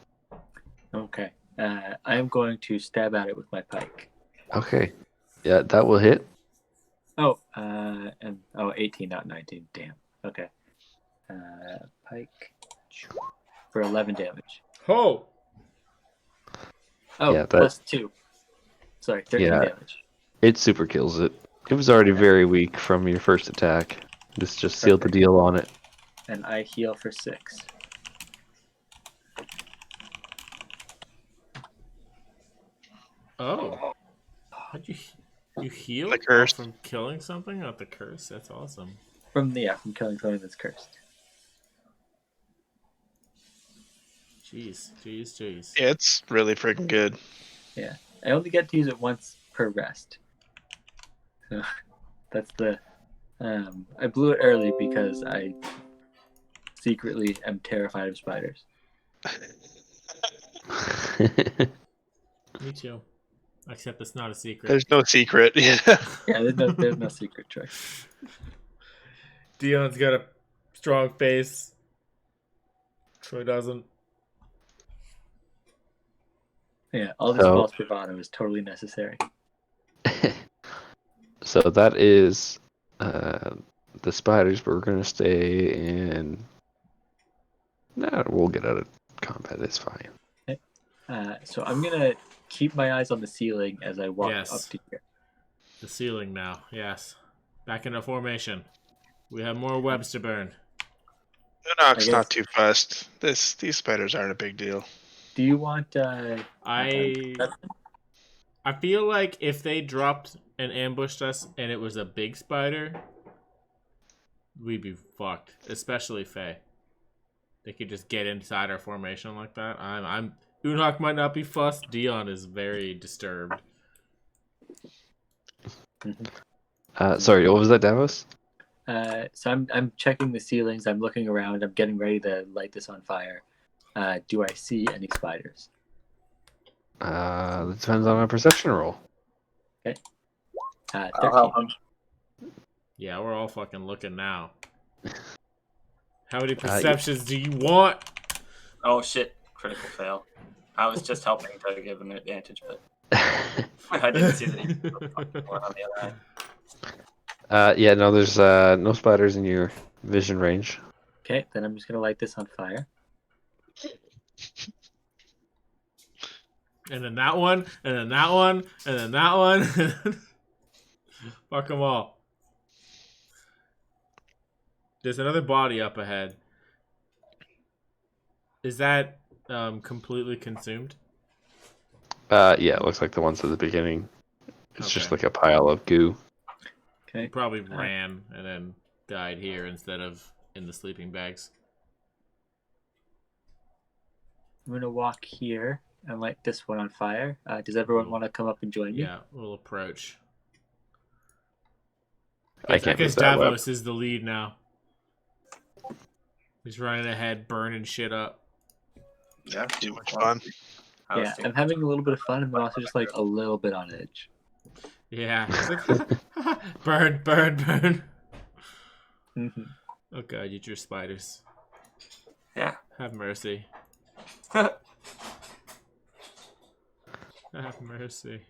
Okay. I am going to stab at it with my pike. Okay, yeah, that will hit. Oh, 18, not 19. Damn. Okay. Pike for 11 damage. Ho! Oh, Yeah, that- plus 2. Sorry, 13 Yeah. damage. It super kills it. It was already very weak from your first attack. This just sealed the Perfect. deal on it. And I heal for 6. Oh. How'd you heal The curse. from killing something? Not the curse. That's awesome. From killing something that's cursed. Jeez. Yeah, it's really freaking good. Yeah. I only get to use it once per rest. So that's the I blew it early because I secretly am terrified of spiders. Me too. Except it's not a secret. There's no secret. Yeah. Yeah, there's no secret choice. Dion's got a strong face. Troy doesn't. Yeah, all this So- false bravado is totally necessary. So that is the spiders, but we're gonna stay in. Nah, we'll get out of combat. It's fine. So I'm gonna keep my eyes on the ceiling as I walk Yes. up to here. The ceiling now. Yes. Back into formation. We have more webs to burn. Unok's guess- not too fussed. These spiders aren't a big deal. Do you want? I feel like if they dropped and ambushed us and it was a big spider, we'd be fucked. Especially Faye. They could just get inside our formation like that. Unok might not be fussed. Dion is very disturbed. Sorry, what was that, Davos? So I'm checking the ceilings. I'm looking around. I'm getting ready to light this on fire. Do I see any spiders? It depends on a perception roll. 13. Yeah, we're all fucking looking now. How many perceptions do you want? Oh shit! Critical fail. I was just helping to give him an advantage, but I didn't see that he was on the other end. Yeah, no, there's no spiders in your vision range. Okay, then I'm just gonna light this on fire. And then that one, and then that one, and then that one. Fuck them all. There's another body up ahead. Is that completely consumed? Yeah, it looks like the ones at the beginning. It's just Okay. like a pile of goo. Okay. He probably ran and then died here instead of in the sleeping bags. I'm gonna walk here and light this one on fire. Does everyone want to come up and join me? Yeah, we'll approach. I can't guess move that web. Davos is the lead now. He's running ahead, burning shit up. Yeah, Too much fun. Yeah, I'm having a little bit of fun and I'm also just like a little bit on edge. Yeah. It's like, burn, burn, burn. Mhm. Oh god, you drew spiders. Yeah. Have mercy. Have mercy.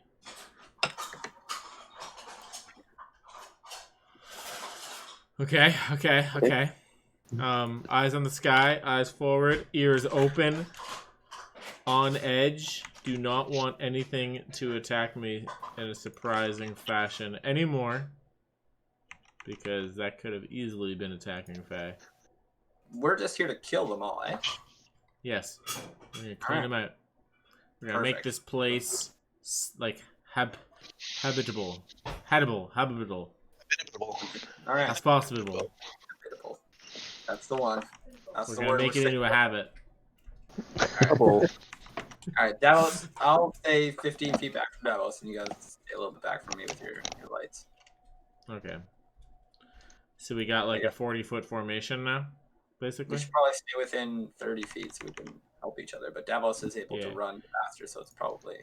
Okay. Eyes on the sky, eyes forward, ears open, on edge. Do not want anything to attack me in a surprising fashion anymore. Because that could have easily been attacking Faye. We're just here to kill them all, eh? Yes. We're going to clean them out. We're going to make Perfect. this place like habitable. All right. As possible. That's the one. That's We're the going word. to make it into a habit. All right, Davos. I'll stay 15 feet back from Davos, and you guys stay a little bit back from me with your lights. Okay. So we got like a 40-foot formation now, We basically? should probably stay within 30 feet so we can help each other. But Davos is able to Yeah. run faster, so it's probably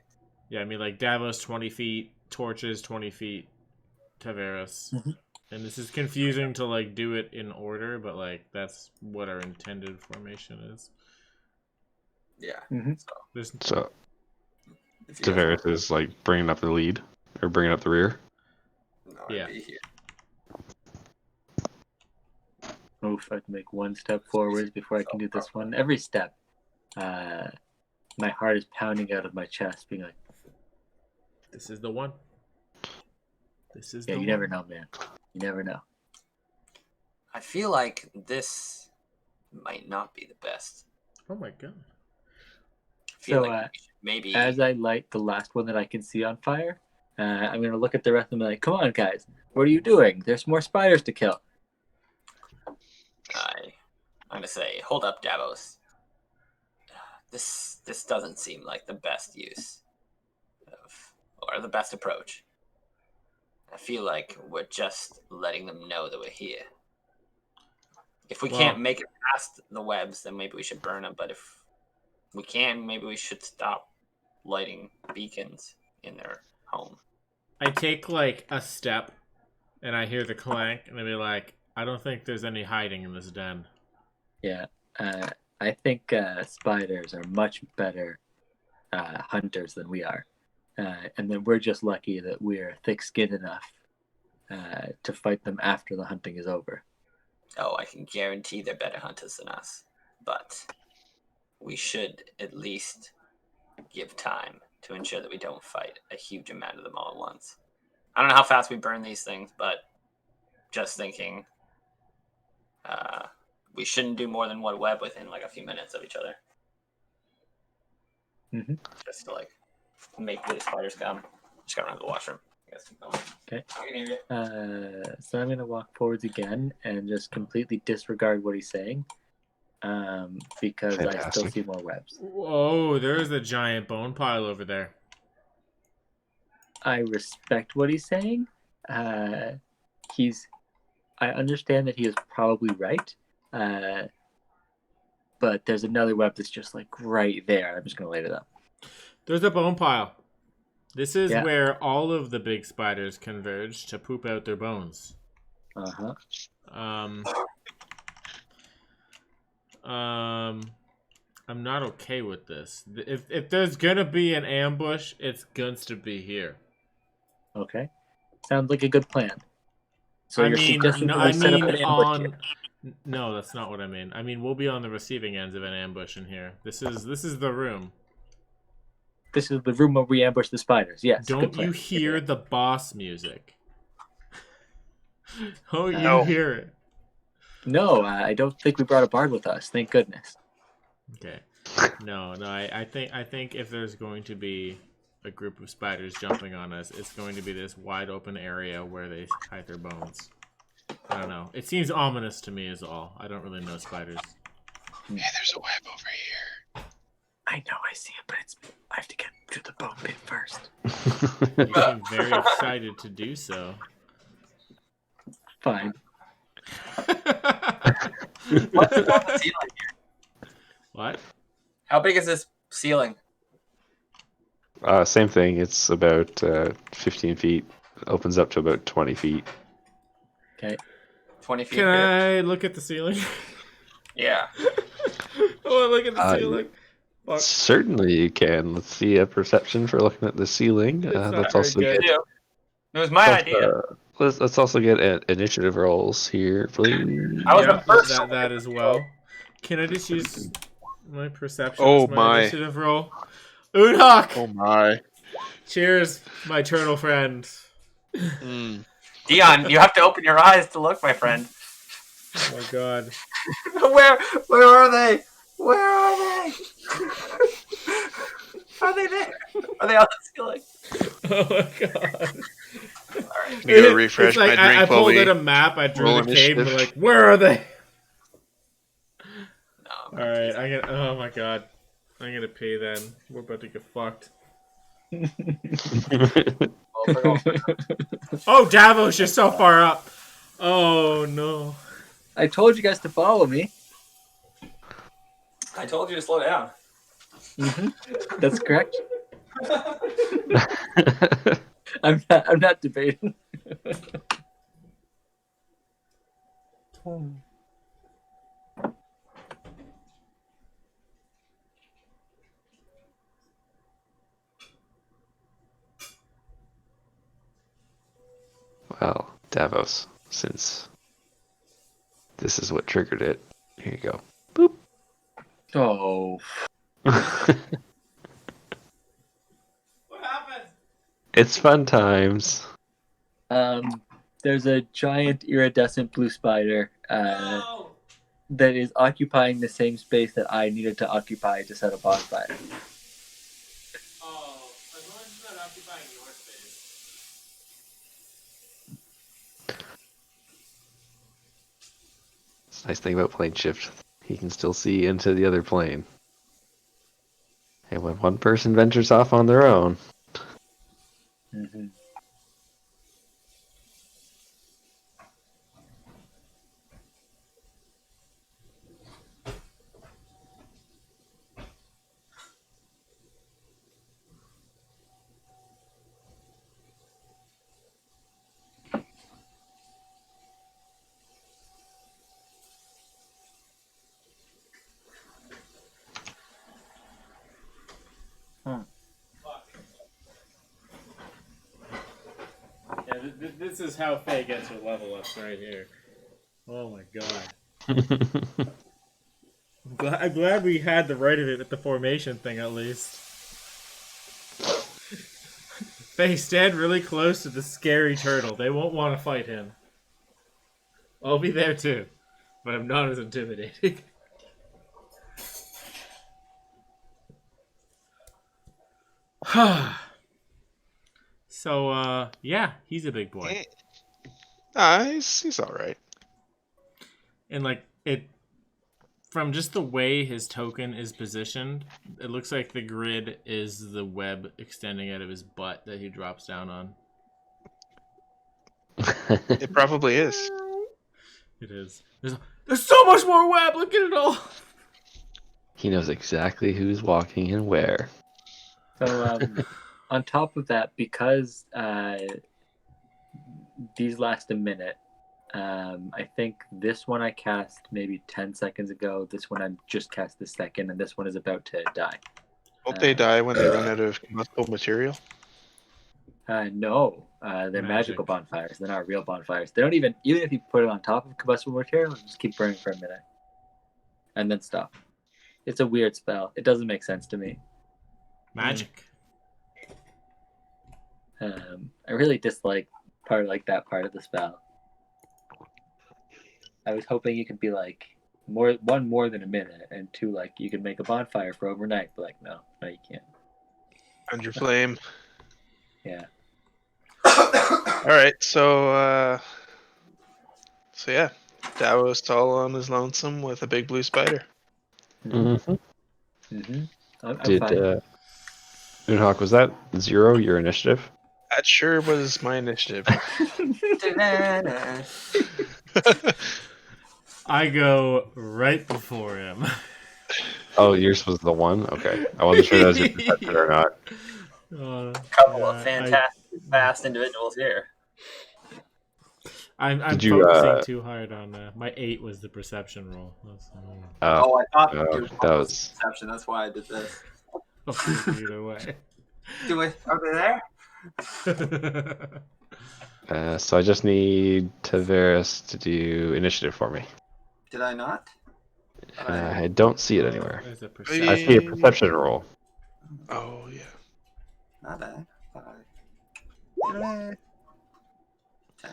Yeah, I mean like Davos 20 feet, Torches 20 feet, Taveras. Mhm. And this is confusing to like do it in order, but like that's what our intended formation is. yeah. Mhm. So There's So if you guys Tavares is like bringing up the lead or bringing up the rear. want, no, Yeah. I'd be here. Oof, I have to make one step forward before I can do this one. Every step My heart is pounding out of my chest, being like, This is the one. This is yeah, the you one. never know, man. You never know. I feel like this might not be the best. Oh my god. I feel So, like we should maybe as I light the last one that I can see on fire, I'm going to look at the rest of them and be like, come on, guys. What are you doing? There's more spiders to kill. I'm gonna say, hold up, Davos. This doesn't seem like the best use of, or the best approach. I feel like we're just letting them know that we're here. If we can't make it past the webs, then maybe we should burn them. But if we can, maybe we should stop lighting beacons in their home. I take like a step and I hear the clank and I be like, I don't think there's any hiding in this den. Yeah. I think spiders are much better hunters than we are. And then we're just lucky that we're thick-skinned enough to fight them after the hunting is over. Oh, I can guarantee they're better hunters than us. But we should at least give time to ensure that we don't fight a huge amount of them all at once. I don't know how fast we burn these things, but just thinking we shouldn't do more than one web within like a few minutes of each other. Mm-hmm. Just to like make the spiders come. Just gotta run to the washroom. Okay. I can hear you. So I'm going to walk forwards again and just completely disregard what he's saying because I still Fantastic. see more webs. Whoa, there's a giant bone pile over there. I respect what he's saying. I understand that he is probably right. But there's another web that's just like right there. I'm just going to light it up. There's a bone pile. This is Yeah. where all of the big spiders converge to poop out their bones. Uh-huh. I'm not okay with this. If there's gonna be an ambush, it's going to be here. Okay. Sounds like a good plan. So I you're mean, suggesting no, that we I set up mean an ambush here. No, that's not what I mean. I mean, we'll be on the receiving ends of an ambush in here. This is the room. This is the room where we ambush the spiders. Yes. good Don't plan. you hear the boss music? Oh, you No. hear it. No, I don't think we brought a bard with us. Thank goodness. Okay. No. I think if there's going to be a group of spiders jumping on us, it's going to be this wide open area where they hide their bones. I don't know. It seems ominous to me is all. I don't really know spiders. Hey, there's a web over here. I know I see it, but I have to get to the bone pit first. You seem very excited to do so. Fine. What's on the ceiling here? What? How big is this ceiling? Same thing. It's about 15 feet. Opens up to about 20 feet. Okay. 20 feet Can here? I look at the ceiling? Yeah. Oh, look at the ceiling. Fuck. Certainly you can. Let's see a perception for looking at the ceiling. not Let's very also good. get It was my idea. let's also get initiative rolls here, please. I was the first. that as well. Can I just use my perception Oh as my my. initiative roll? Udhak! Oh my. Cheers, my turtle friend. Mm. Dion, you have to open your eyes to look, my friend. Oh my god. Where are they? Where are they? Are they there? Are they on the ceiling? Oh my god. Can you go refresh It's like my drink I while pulled we out a map, I drew roll the cave, and initiative? we're like, where are they? No. Alright, oh my god. I'm gonna pee then. We're about to get fucked. Oh, Davos, you're so far up. Oh no. I told you guys to follow me. I told you to slow down. That's correct. I'm not debating. Well, Davos, since this is what triggered it, here you go. Oh, It's fun times. There's a giant iridescent blue spider that is occupying the same space that I needed to occupy to set a bonfire. Oh, as long as it's not occupying your space. It's a nice thing about plane shift. He can still see into the other plane. And when one person ventures off on their own, Mm-hmm. Yeah, this is how Faye gets her level ups right here. Oh my god. I'm glad we had the right of it at the formation thing at least. Faye, stand really close to the scary turtle. They won't want to fight him. I'll be there too, but I'm not as intimidating. So, yeah, he's a big boy. He's all right. And, like, it... From just the way his token is positioned, it looks like the grid is the web extending out of his butt that he drops down on. It probably is. It is. There's so much more web! Look at it all! he knows exactly who's walking and where. So, on top of that, because these last a minute, I think this one I cast maybe 10 seconds ago, this one I just cast this second, and this one is about to die. Won't they die when they run out of combustible material? No, they're magical bonfires. They're not real bonfires. They don't even if you put it on top of combustible material, it'll just keep burning for a minute. And then stop. It's a weird spell. It doesn't make sense to me. Magic. I really dislike that part of the spell. I was hoping you could be like more than a minute, and two, like you could make a bonfire for overnight. But like, no, you can't. Under flame. Yeah. All right, so yeah, Davos all on his lonesome with a big blue spider. Mm-hmm. Mm-hmm. I'm Did fine. Moonhawk, was that 0 your initiative? That sure was my initiative. I go right before him. Oh, yours was the 1? Okay. I wasn't sure that was your perception or not. Couple of fantastic fast individuals here. I'm Did you, focusing too hard on my 8 was the perception roll. Oh, I thought oh, you were that was... perception. That's why I did this. Either way. Are they there? So I just need Tavares to do initiative for me. Did I not? I don't see it anywhere. There's a I see a perception roll. Oh yeah. Not bad. 10.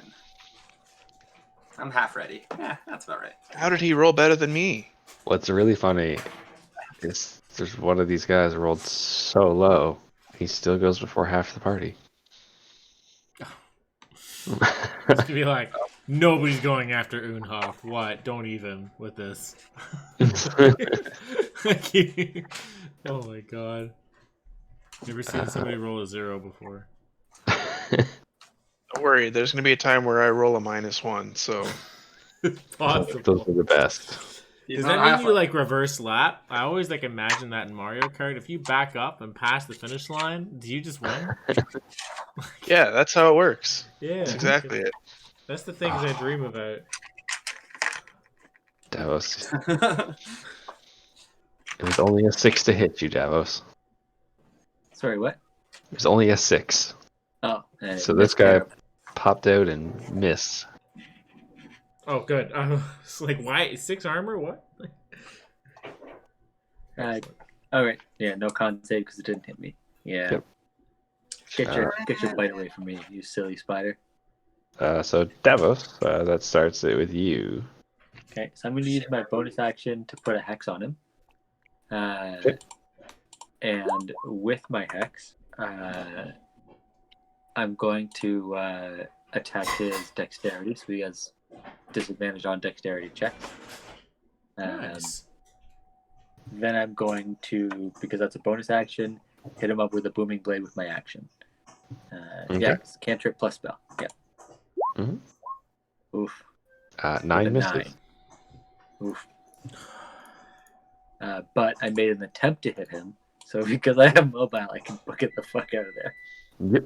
I'm half ready. Yeah, that's about right. How did he roll better than me? What's really funny is there's one of these guys rolled so low, he still goes before half the party. It's gonna be like, nobody's going after Unhoff. What? Don't even with this. Oh my god. Never seen somebody roll a 0 before. Don't worry, there's gonna be a time where I roll a -1. So Possible. Those are the best. Does that mean you like reverse lap? I always like imagine that in Mario Kart. If you back up and pass the finish line, do you just win? yeah, that's how it works. Yeah, That's exactly it. That's the things I dream about. Davos. It was only a 6 to hit you, Davos. Sorry, what? It was only a 6. Oh. So this guy popped out and missed. Oh, good. It's like, why? 6 armor? What? All right. Yeah, no con save because it didn't hit me. Yeah. Yep. Get your bite away from me, you silly spider. So Davos, that starts it with you. Okay, so I'm going to use my bonus action to put a hex on him. Okay. And with my hex, I'm going to attack his dexterity, so he has disadvantage on dexterity checks. Nice. Then I'm going to, because that's a bonus action, hit him up with a booming blade with my action. Okay. Yeah, it's cantrip plus spell. Yeah. Mhm. Oof. 9 With a misses. 9. Oof. But I made an attempt to hit him, so because I have mobile, I can book it the fuck out of there, Yep.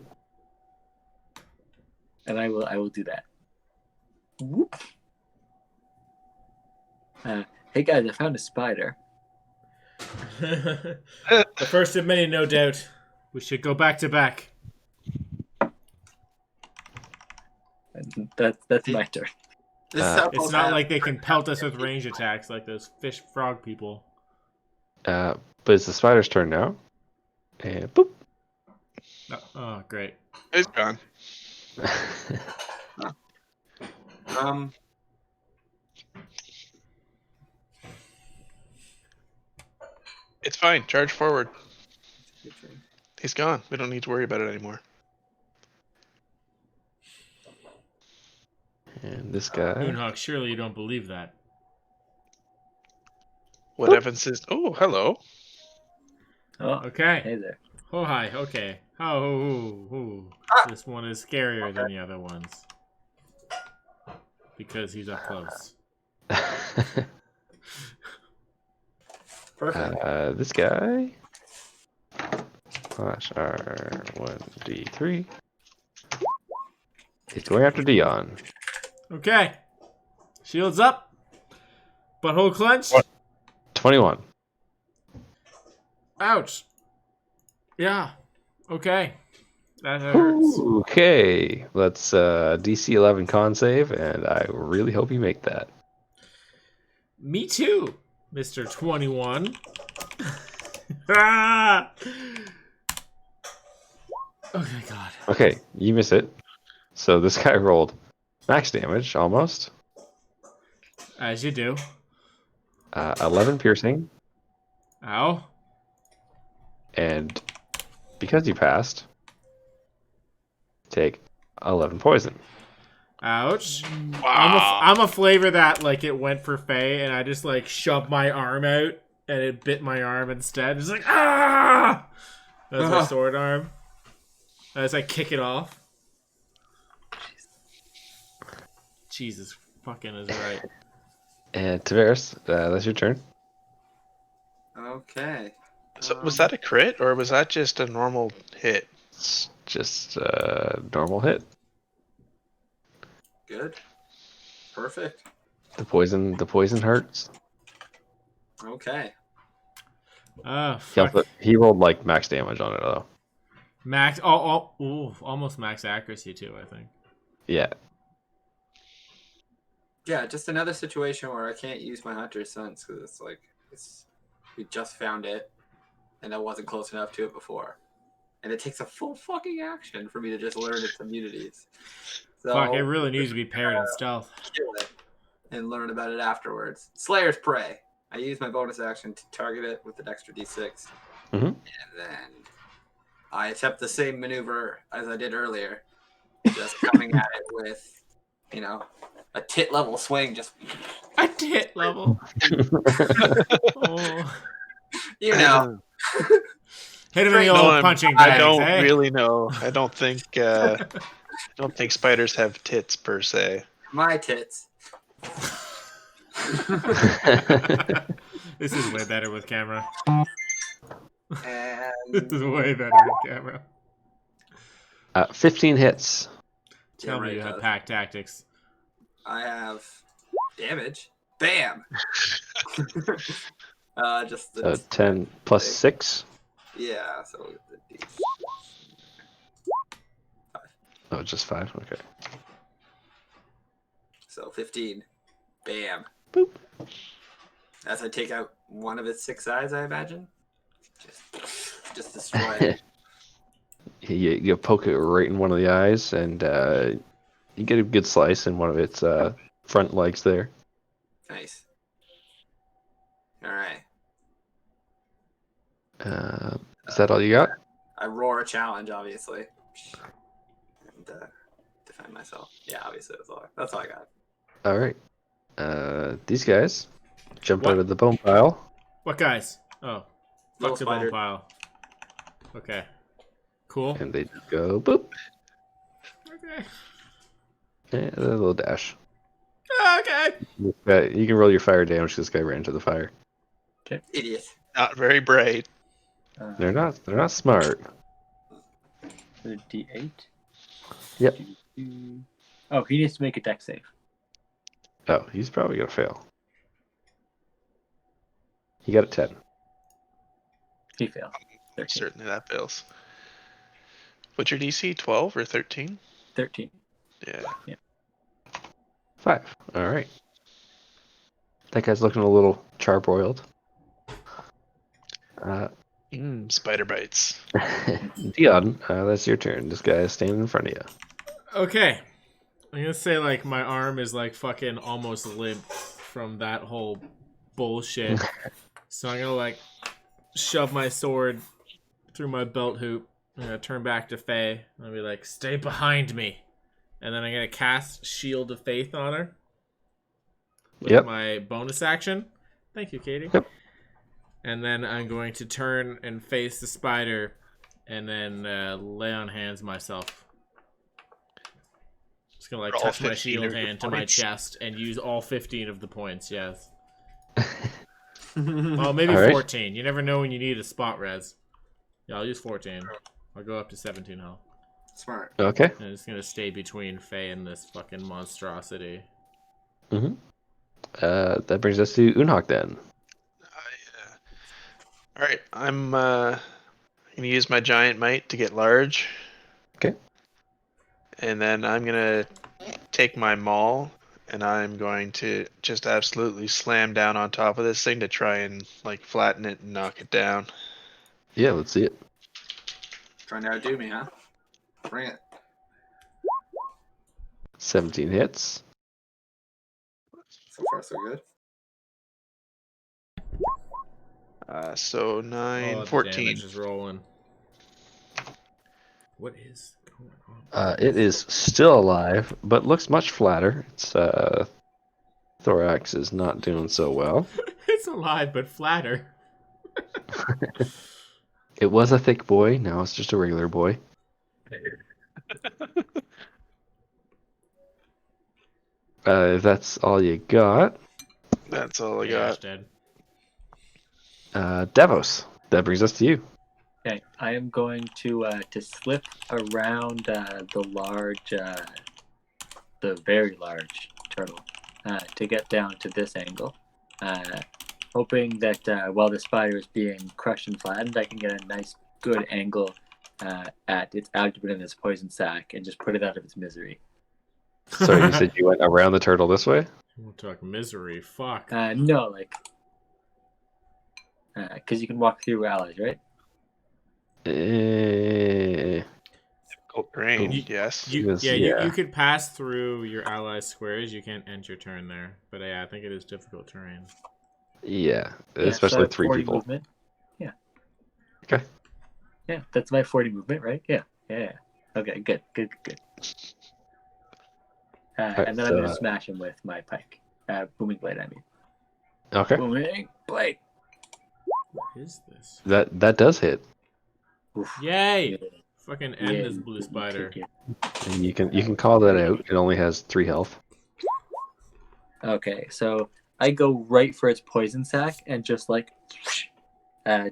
and I will do that. Whoop. Hey guys, I found a spider. The first of many, no doubt. We should go back to back. And that's my turn. This It's not like they can pelt us with range attacks like those fish frog people. But it's the spider's turn now. And boop. Oh, great. It's gone. It's fine. Charge forward. He's gone. We don't need to worry about it anymore. And this guy. Moonhawk, surely you don't believe that. What Evans is? Oh, hello. Oh, Okay. hey there. Oh, hi. Okay. This one is scarier than the other ones. Because he's up close. Perfect. This guy. Slash R1D3. He's going after Dion. Okay. Shields up. Butthole clenched. What? 21. Ouch. Yeah. Okay. That hurts. Ooh, okay. Let's DC 11 con save, and I really hope you make that. Me too, Mr. 21. Ah! Okay, God. Okay, you miss it. So this guy rolled max damage, almost. As you do. 11 piercing, Ow. and because you passed, take 11 poison. Ouch. Wow. I'm a flavor that like it went for Faye and I just like shoved my arm out and it bit my arm instead. It's like ah. That's my sword arm. As I kick it off. Jesus fucking is right. And Tavares, that's your turn. Okay. So was that a crit or was that just a normal hit? It's just a normal hit. Good. Perfect. The poison hurts. Okay. Fuck. He rolled like max damage on it though. Max almost max accuracy too, I think. Yeah. Yeah, just another situation where I can't use my Hunter's Sense because it's like we just found it, and I wasn't close enough to it before, and it takes a full fucking action for me to just learn its immunities. So Fuck, it really needs to be paired in stealth. kill it and learn about it afterwards. Slayer's Prey. I use my bonus action to target it with an extra d6, Mhm. and then I attempt the same maneuver as I did earlier, just coming at it with, a tit level swing. Just A tit level. Oh. you know. Hit him in the No, old punching bags, I don't eh? really know. I don't think spiders have tits per se. My tits. This is way better with camera. And This is way better with camera. 15 hits. Tell me you have pack tactics. I have damage. Bam. Just the 10 plus 6. yeah. So the D. Oh, just 5. Okay. So 15. Bam. Boop. As I take out one of its 6 eyes, I imagine. Just destroy it. You poke it right in one of the eyes, and you get a good slice in one of its front legs there. Nice. All right. Is that all you got? I roar a challenge, obviously, and defend myself. Yeah, obviously that's all I got. All right. These guys jump What? out of the bone pile. What guys? Oh, Little fuck the bone spider. pile. Okay. Cool. And they just go boop. Okay. Yeah, a little dash. Okay. You can roll your fire damage. This guy ran into the fire. Idiot. Not very bright. They're not smart. The D8. Yep. Oh, he needs to make a deck save. Oh, he's probably gonna fail. He got a 10. He failed. 13. Certainly that fails. What's your DC? 12 or 13? 13. Yeah. 5. All right. That guy's looking a little charbroiled. Spider bites. Dion, that's your turn. This guy is standing in front of you. Okay. I'm gonna say like my arm is like fucking almost limp from that whole bullshit. So I'm gonna like shove my sword through my belt hoop. I'm gonna turn back to Faye. I'll be like, stay behind me. And then I'm gonna cast Shield of Faith on her. With Yep. my bonus action. Thank you, Katie. Yep. And then I'm going to turn and face the spider and then lay on hands myself. Just gonna like For all touch my 15 shield of your hand to my points? chest and use all 15 of the points, yes. Well, maybe All right. 14. You never know when you need a spot res. Yeah, I'll use 14. I'll go up to 17 health. Smart. Okay. And it's gonna stay between Faye and this fucking monstrosity. Mm-hmm. That brings us to Unhawk then. All right, I'm gonna use my giant might to get large. Okay. And then I'm gonna take my maul and I'm going to just absolutely slam down on top of this thing to try and like flatten it and knock it down. Yeah, let's see it. Trying to outdo me, huh? Bring it. 17 hits. So far, so good. So 9, Oh, the 14. damage is rolling. What is going on? It is still alive, but looks much flatter. Its thorax is not doing so well. It's alive but flatter. It was a thick boy, now it's just a regular boy. If that's all you got, That's all I Yeah, got. dead. Davos, that brings us to you. Okay, I am going to slip around the large, the very large turtle to get down to this angle, hoping that while the spider is being crushed and flattened, I can get a nice, good angle at its abdomen and its poison sac and just put it out of its misery. Sorry, you said you went around the turtle this way? We'll talk misery. Fuck. No, like, because you can walk through allies, right? Difficult terrain, You- yes. You, Yes, yeah. You could pass through your allies' squares. You can't end your turn there. But yeah, I think it is difficult terrain. Yeah, Yeah, so I especially have 3 40 people. Movement. Yeah. Okay. Yeah, that's my 40 movement, right? Yeah. Okay, good. Alright, And then so, I'm going to smash him with my pike. Booming blade, I mean. Okay, Booming blade. What is this? that does hit. Oof. Yay! Yeah. Fucking end this blue you spider. take it. And you can call that out. It only has 3 health. Okay, so I go right for its poison sac and just like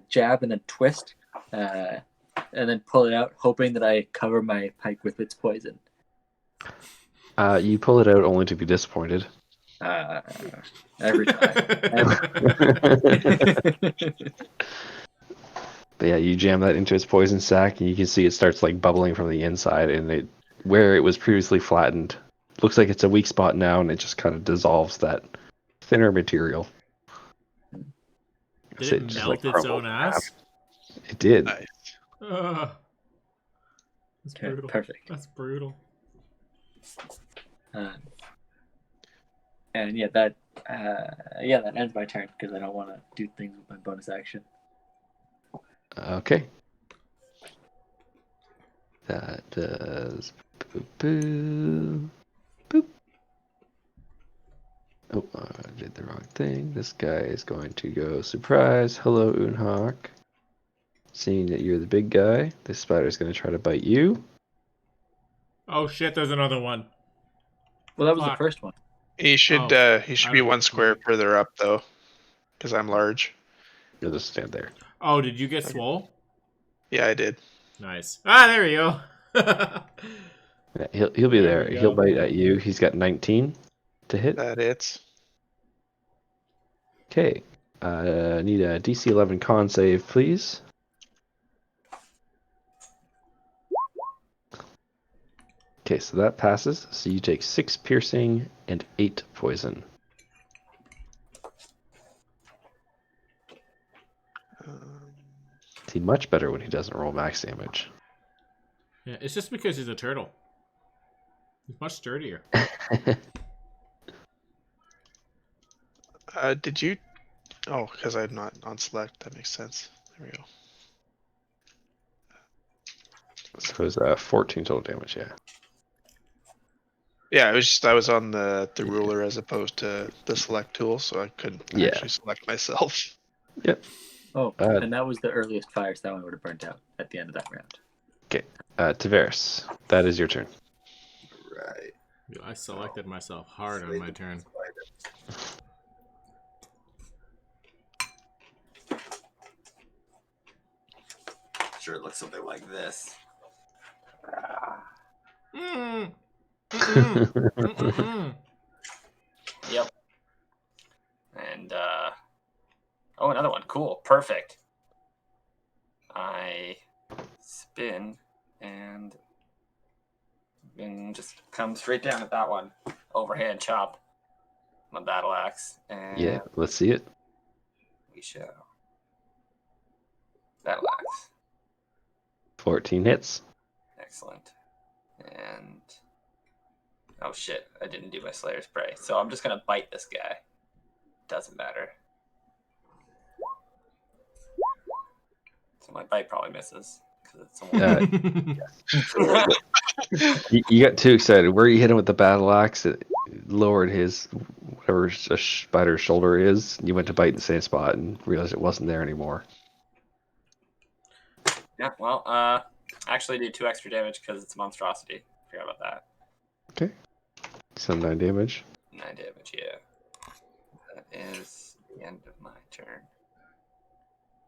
jab and then twist, and then pull it out, hoping that I cover my pike with its poison. You pull it out only to be disappointed. Every time. But yeah, you jam that into its poison sac, and you can see it starts like bubbling from the inside, and where it was previously flattened, looks like it's a weak spot now, and it just kind of dissolves that thinner material. Did So it just, melt like, its crumbles own in half. ass? It did. Nice. Ugh. That's Okay, brutal. perfect. That's brutal. And yeah, that ends my turn because I don't want to do things with my bonus action. Okay. That does boop boop boop. Oh, I did the wrong thing. This guy is going to go surprise. Hello, Unhawk. Seeing that you're the big guy, this spider's going to try to bite you. Oh shit! There's another one. Well, that was the Fuck. first one. He should Oh, he should I be don't- one square further up though, because I'm large. You'll just stand there. Oh, did you get swole? Yeah, I did. Nice. Ah, there you go. Yeah, he'll be There there. we He'll go. bite at you. He's got 19 to hit. That hits. Okay. Need a DC 11 con save, please. Okay, so that passes. So you take 6 piercing and 8 poison. He's much better when he doesn't roll max damage. Yeah, it's just because he's a turtle. He's much sturdier. Did you? Oh, because I'm not on select. That makes sense. There we go. So it was 14 total damage, yeah. Yeah, it was just I was on the ruler as opposed to the select tool, so I couldn't Yeah. actually select myself. Oh, Uh, and that was the earliest fire, so that one would have burnt out at the end of that round. Tavares, that is your turn. Right. I selected myself hard on my turn. Sure, it looks something like this. Mm. Mm-mm. Mm-mm. Yep. And oh, another one. Cool. Perfect. I spin and just come straight down at that one. Overhand chop. My battle axe. And Yeah, let's see it. we shall. Battle axe. 14 hits. Excellent. And oh shit, I didn't do my Slayer's Prey. So I'm just gonna bite this guy. Doesn't matter. So my bite probably misses because it's a You got too excited. Where you hit him with the battle axe, it lowered his whatever a spider's shoulder is. You went to bite in the same spot and realized it wasn't there anymore. Yeah, well, actually do 2 extra damage because it's a monstrosity. Forgot about that. Okay. Some 9 damage. 9 damage, yeah. That is the end of my turn.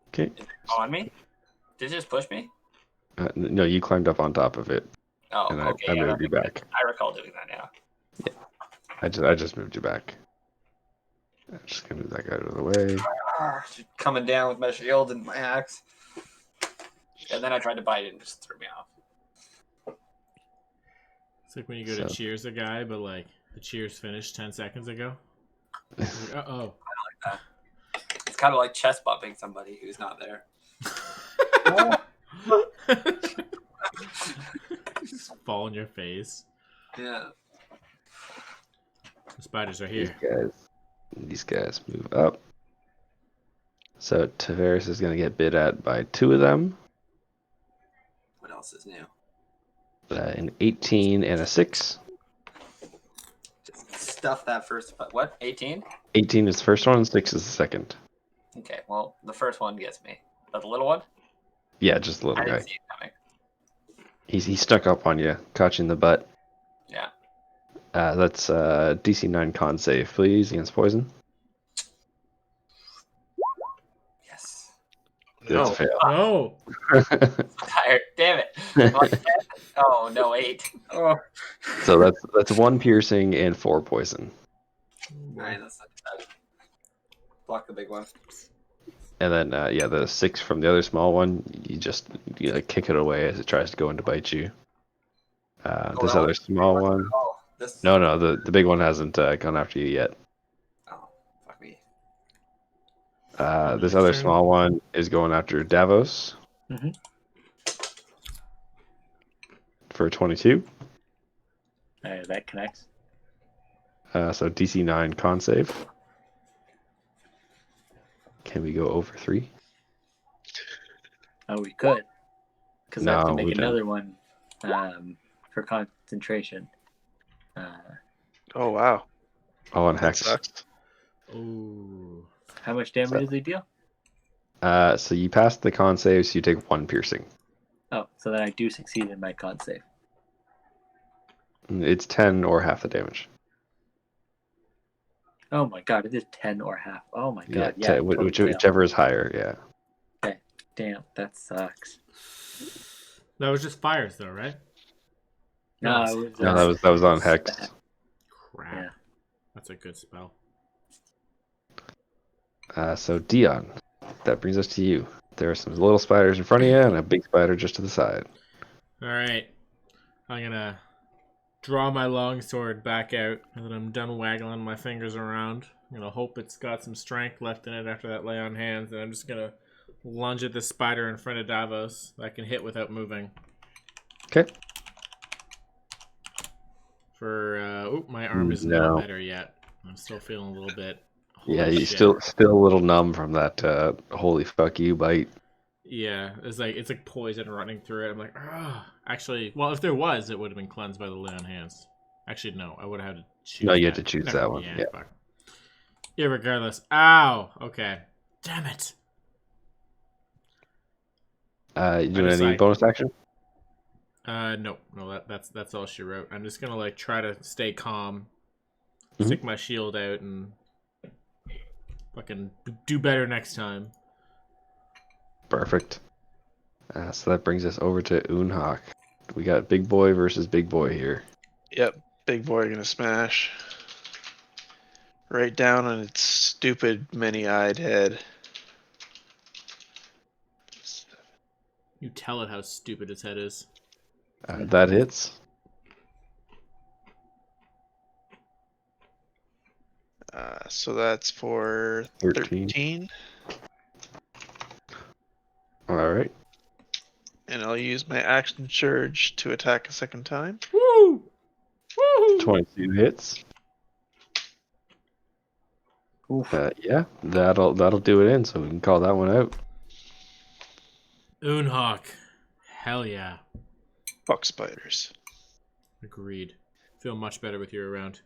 Okay. Is it on me? Did it just push me? No, you climbed up on top of it, Oh, and okay. I Yeah, moved you back. I recall doing that now. I just moved you back. I'm just gonna move that guy out of the way. Coming down with my shield and my axe. And then I tried to bite it and just threw me off. It's like when you go to cheers a guy, but like the cheers finished 10 seconds ago. Uh-oh. It's kind of like chest bumping somebody who's not there. Just fall in your face. Yeah. The spiders are here. These guys move up. So Tavares is gonna get bit at by 2 of them. What else is new? An 18 and a 6. Just stuff that first. What? 18? 18 is the first one, and 6 is the second. Okay, well, the first one gets me. But the little one? Yeah, just the I little guy. didn't see it coming. He stuck up on you, caught you in the butt. Yeah. That's DC 9 con save, please, against poison. Yes. That's a fail. No. Tired. Damn it. Oh, no, 8. Oh. So that's 1 piercing and 4 poison. Alright, that's not bad. Block the big one. And then the 6 from the other small one, you like, kick it away as it tries to go in to bite you. This that other was- small one. Oh, this. No, the big one hasn't gone after you yet. Oh, fuck me. This Next other turn. small one is going after Davos. Mm-hmm. for 22. That connects. So DC 9 con save. Can we go over 3? Oh, we could. Because I have to No, we make didn't. another one for concentration. Oh wow. Oh, and That hex. sucks. Ooh. How much damage does he deal? So you passed the con save, so you take 1 piercing. Oh, so then I do succeed in my con save. It's 10 or half the damage. Oh my god, it is 10 or half. Oh my Yeah, god, yeah. I totally failed. whichever is higher. Yeah. Damn, that sucks. That was just fires, though, right? No, it's- it was, No, that was on hex. stat. Crap. Yeah. That's a good spell. So Dion, that brings us to you. There are some little spiders in front of you and a big spider just to the side. All right. I'm gonna draw my longsword back out, and then I'm done waggling my fingers around. I'm gonna hope it's got some strength left in it after that lay on hands, and I'm just gonna lunge at this spider in front of Davos that I can hit without moving. Okay. For my arm is No. not better yet. I'm still feeling a little bit. Yeah, holy you shit. still a little numb from that holy fuck you bite. Yeah, it's like poison running through it. I'm like, ah. Actually, well, if there was, it would have been cleansed by the lay on hands. Actually, no, I would have had to choose. No, you had that. to choose Never- that one, Yeah, yeah. fuck. Yeah, regardless. Ow. Okay. Damn it. You doing any decide. bonus action? No, that's all she wrote. I'm just gonna like try to stay calm, Mhm. stick my shield out, and fucking do better next time. Perfect. So that brings us over to Unhak. We got big boy versus big boy here. Yep. Big boy gonna smash. Right down on its stupid many-eyed head. You tell it how stupid its head is. That hits. So that's for 13. 13. All right. And I'll use my action surge to attack a second time. Woo! Woo! 22 hits. Oof. Yeah, that'll do it in. So we can call that one out. Unhawk. Hell yeah. Fuck spiders. Agreed. Feel much better with you around.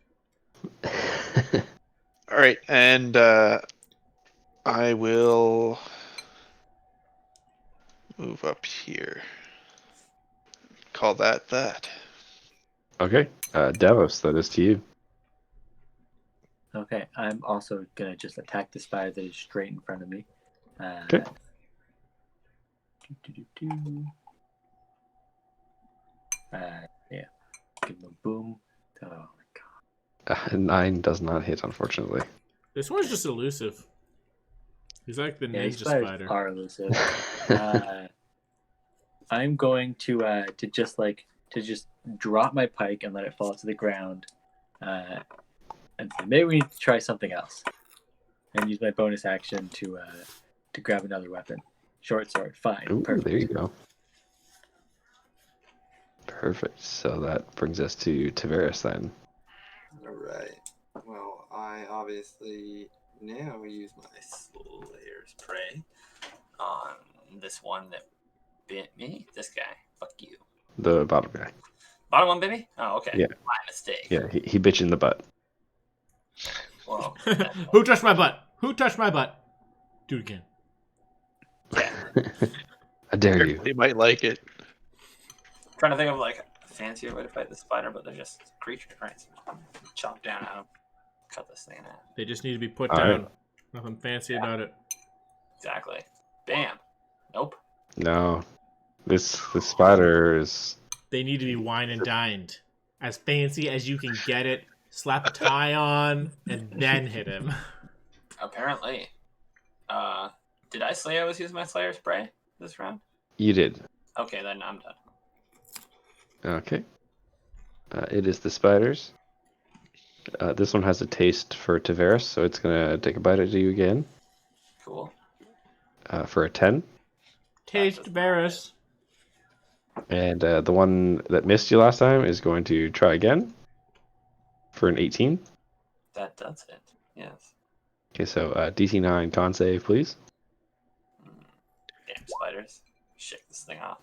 All right, and I will move up here. Call that. Okay, Davos, that is to you. Okay, I'm also gonna just attack the spider that is straight in front of me. Okay. Yeah. Give him a boom. Oh my god. 9 does not hit, unfortunately. This one's just elusive. He's like the Yeah, these ninja spiders spider. are elusive. I'm going to just drop my pike and let it fall to the ground. And say, maybe we need to try something else. And use my bonus action to grab another weapon. Short sword, fine. Ooh, Perfect. there you go. Perfect. So that brings us to Tavares then. Alright. Well, I obviously now use my Slayer's Prey on this one that bit me. This guy. Fuck you. The bottom guy. Bottom one, baby? Oh, okay. Yeah. My mistake. Yeah, he bit you in the butt. Well, Who touched my butt? Who touched my butt? Do it again. I dare you. They might like it. trying to think of like a fancier way to fight the spider, but they're just creatures, right? So chop down at them, cut this thing in half. They just need to be put All down. right. Nothing fancy about it. Exactly. Bam. Nope. No. This spider is... They need to be wine and dined. As fancy as you can get it. Slap a tie on and then hit him. Apparently. Did I say I was using my Slayer Spray this round? You did. Okay, then I'm done. Okay. It is the spiders. This one has a taste for Tavares, so it's going to take a bite at you again. Cool. For a 10. Taste Varus. And the one that missed you last time is going to try again for an 18. That does it. Yes. Okay, so DC 9 con save, please. Damn spiders. Shake this thing off.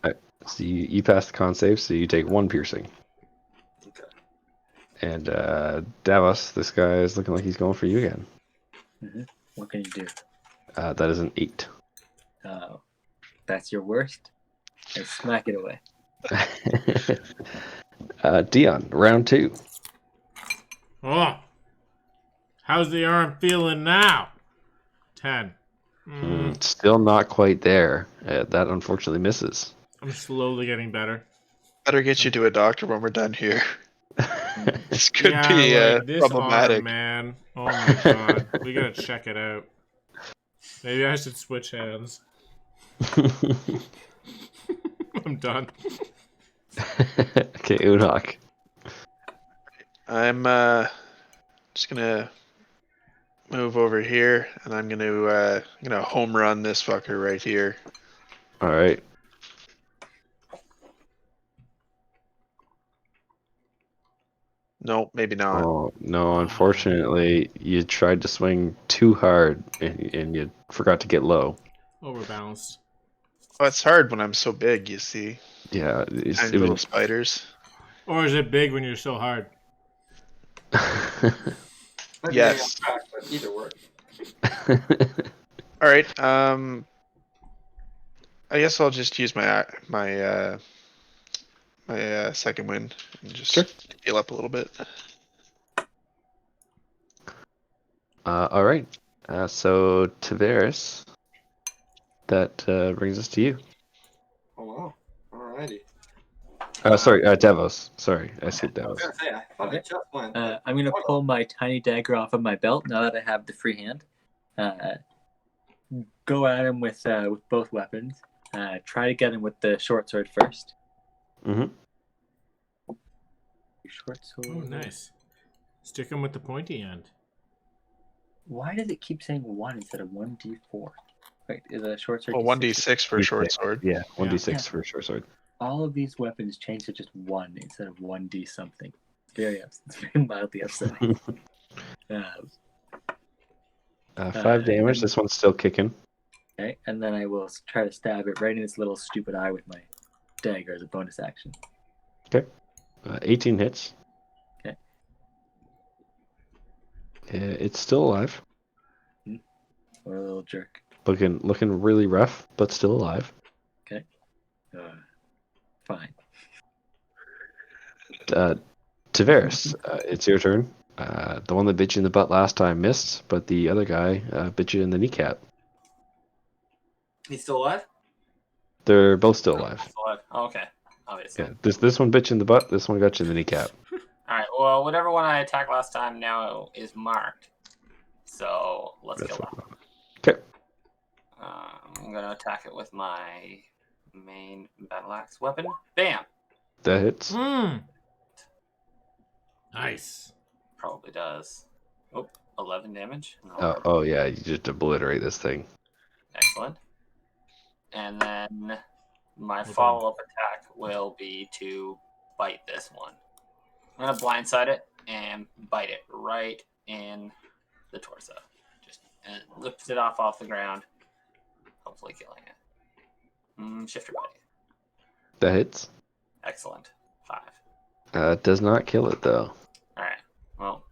So you pass the con save, so you take 1 piercing. Okay. And Davos, this guy is looking like he's going for you again. What can you do? That is an 8. Oh, that's your worst? And smack it away. Dion, round 2. Oh, how's the arm feeling now? 10. Still not quite there. That unfortunately misses. I'm slowly getting better. Better get you to a doctor when we're done here. This could Yeah, be like this problematic. arm, man. Oh my god, we gotta check it out. Maybe I should switch hands. I'm done. Okay, Unok. I'm just gonna move over here, and I'm gonna home run this fucker right here. All right. Nope, maybe not. Oh no! Unfortunately, you tried to swing too hard, and you forgot to get low. Overbalanced. Oh, it's hard when I'm so big. You see, Yeah, tiny little spiders. Or is it big when you're so hard? Yes. But either work. All right. I guess I'll just use my second wind and just Sure. heal up a little bit. All right. So Tavares, that brings us to you. Oh wow. Alrighty. Sorry, Davos. Sorry, I skipped I was Davos. gonna say, I thought I just went. I'm going to pull my tiny dagger off of my belt now that I have the free hand. Go at him with both weapons. Try to get him with the short sword first. Mm-hmm. Short sword. Oh, nice. Stick him with the pointy end. Why does it keep saying 1 instead of 1d4? Wait, is a short sword? Well, 1d6 for a short sword. Yeah, 1d6 Yeah. for a short sword. All of these weapons change to just 1 instead of 1d something. It's very mildly upsetting. 5 damage. This one's still kicking. Okay, and then I will try to stab it right in its little stupid eye with my dagger as a bonus action. 18 hits. Okay. It's still alive. What a little jerk. Looking really rough, but still alive. Fine. Tavares, it's your turn. The one that bit you in the butt last time missed, but the other guy bit you in the kneecap. He's still alive? They're both still alive. Still alive. Oh, okay. Obviously. Yeah, this one bit you in the butt. This one got you in the kneecap. Alright, well, whatever one I attacked last time now is marked. So, let's That's kill what- that. Okay. I'm going to attack it with my main battle axe weapon. Bam! That hits. Nice. Probably does. Oh, 11 damage. Oh yeah, you just obliterate this thing. Excellent. And then my done. follow-up attack will be to bite this one. I'm going to blindside it and bite it right in the torso. Just and lift it off the ground, hopefully killing it. Shifter bite. That hits. Excellent. 5. Does not kill it though. All right. Well,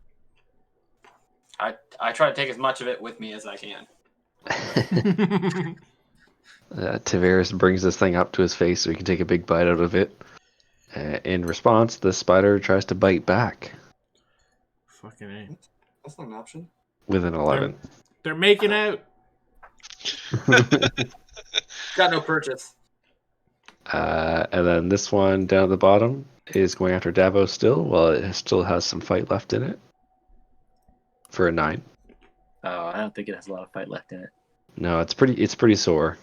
I try to take as much of it with me as I can. Tavares brings this thing up to his face so he can take a big bite out of it. In response, the spider tries to bite back Fucking A. That's not an option. with an 11. They're making out. Got no purchase. And then this one down at the bottom is going after Davos still. Well, it still has some fight left in it. For a 9. Oh, I don't think it has a lot of fight left in it. No, it's pretty sore.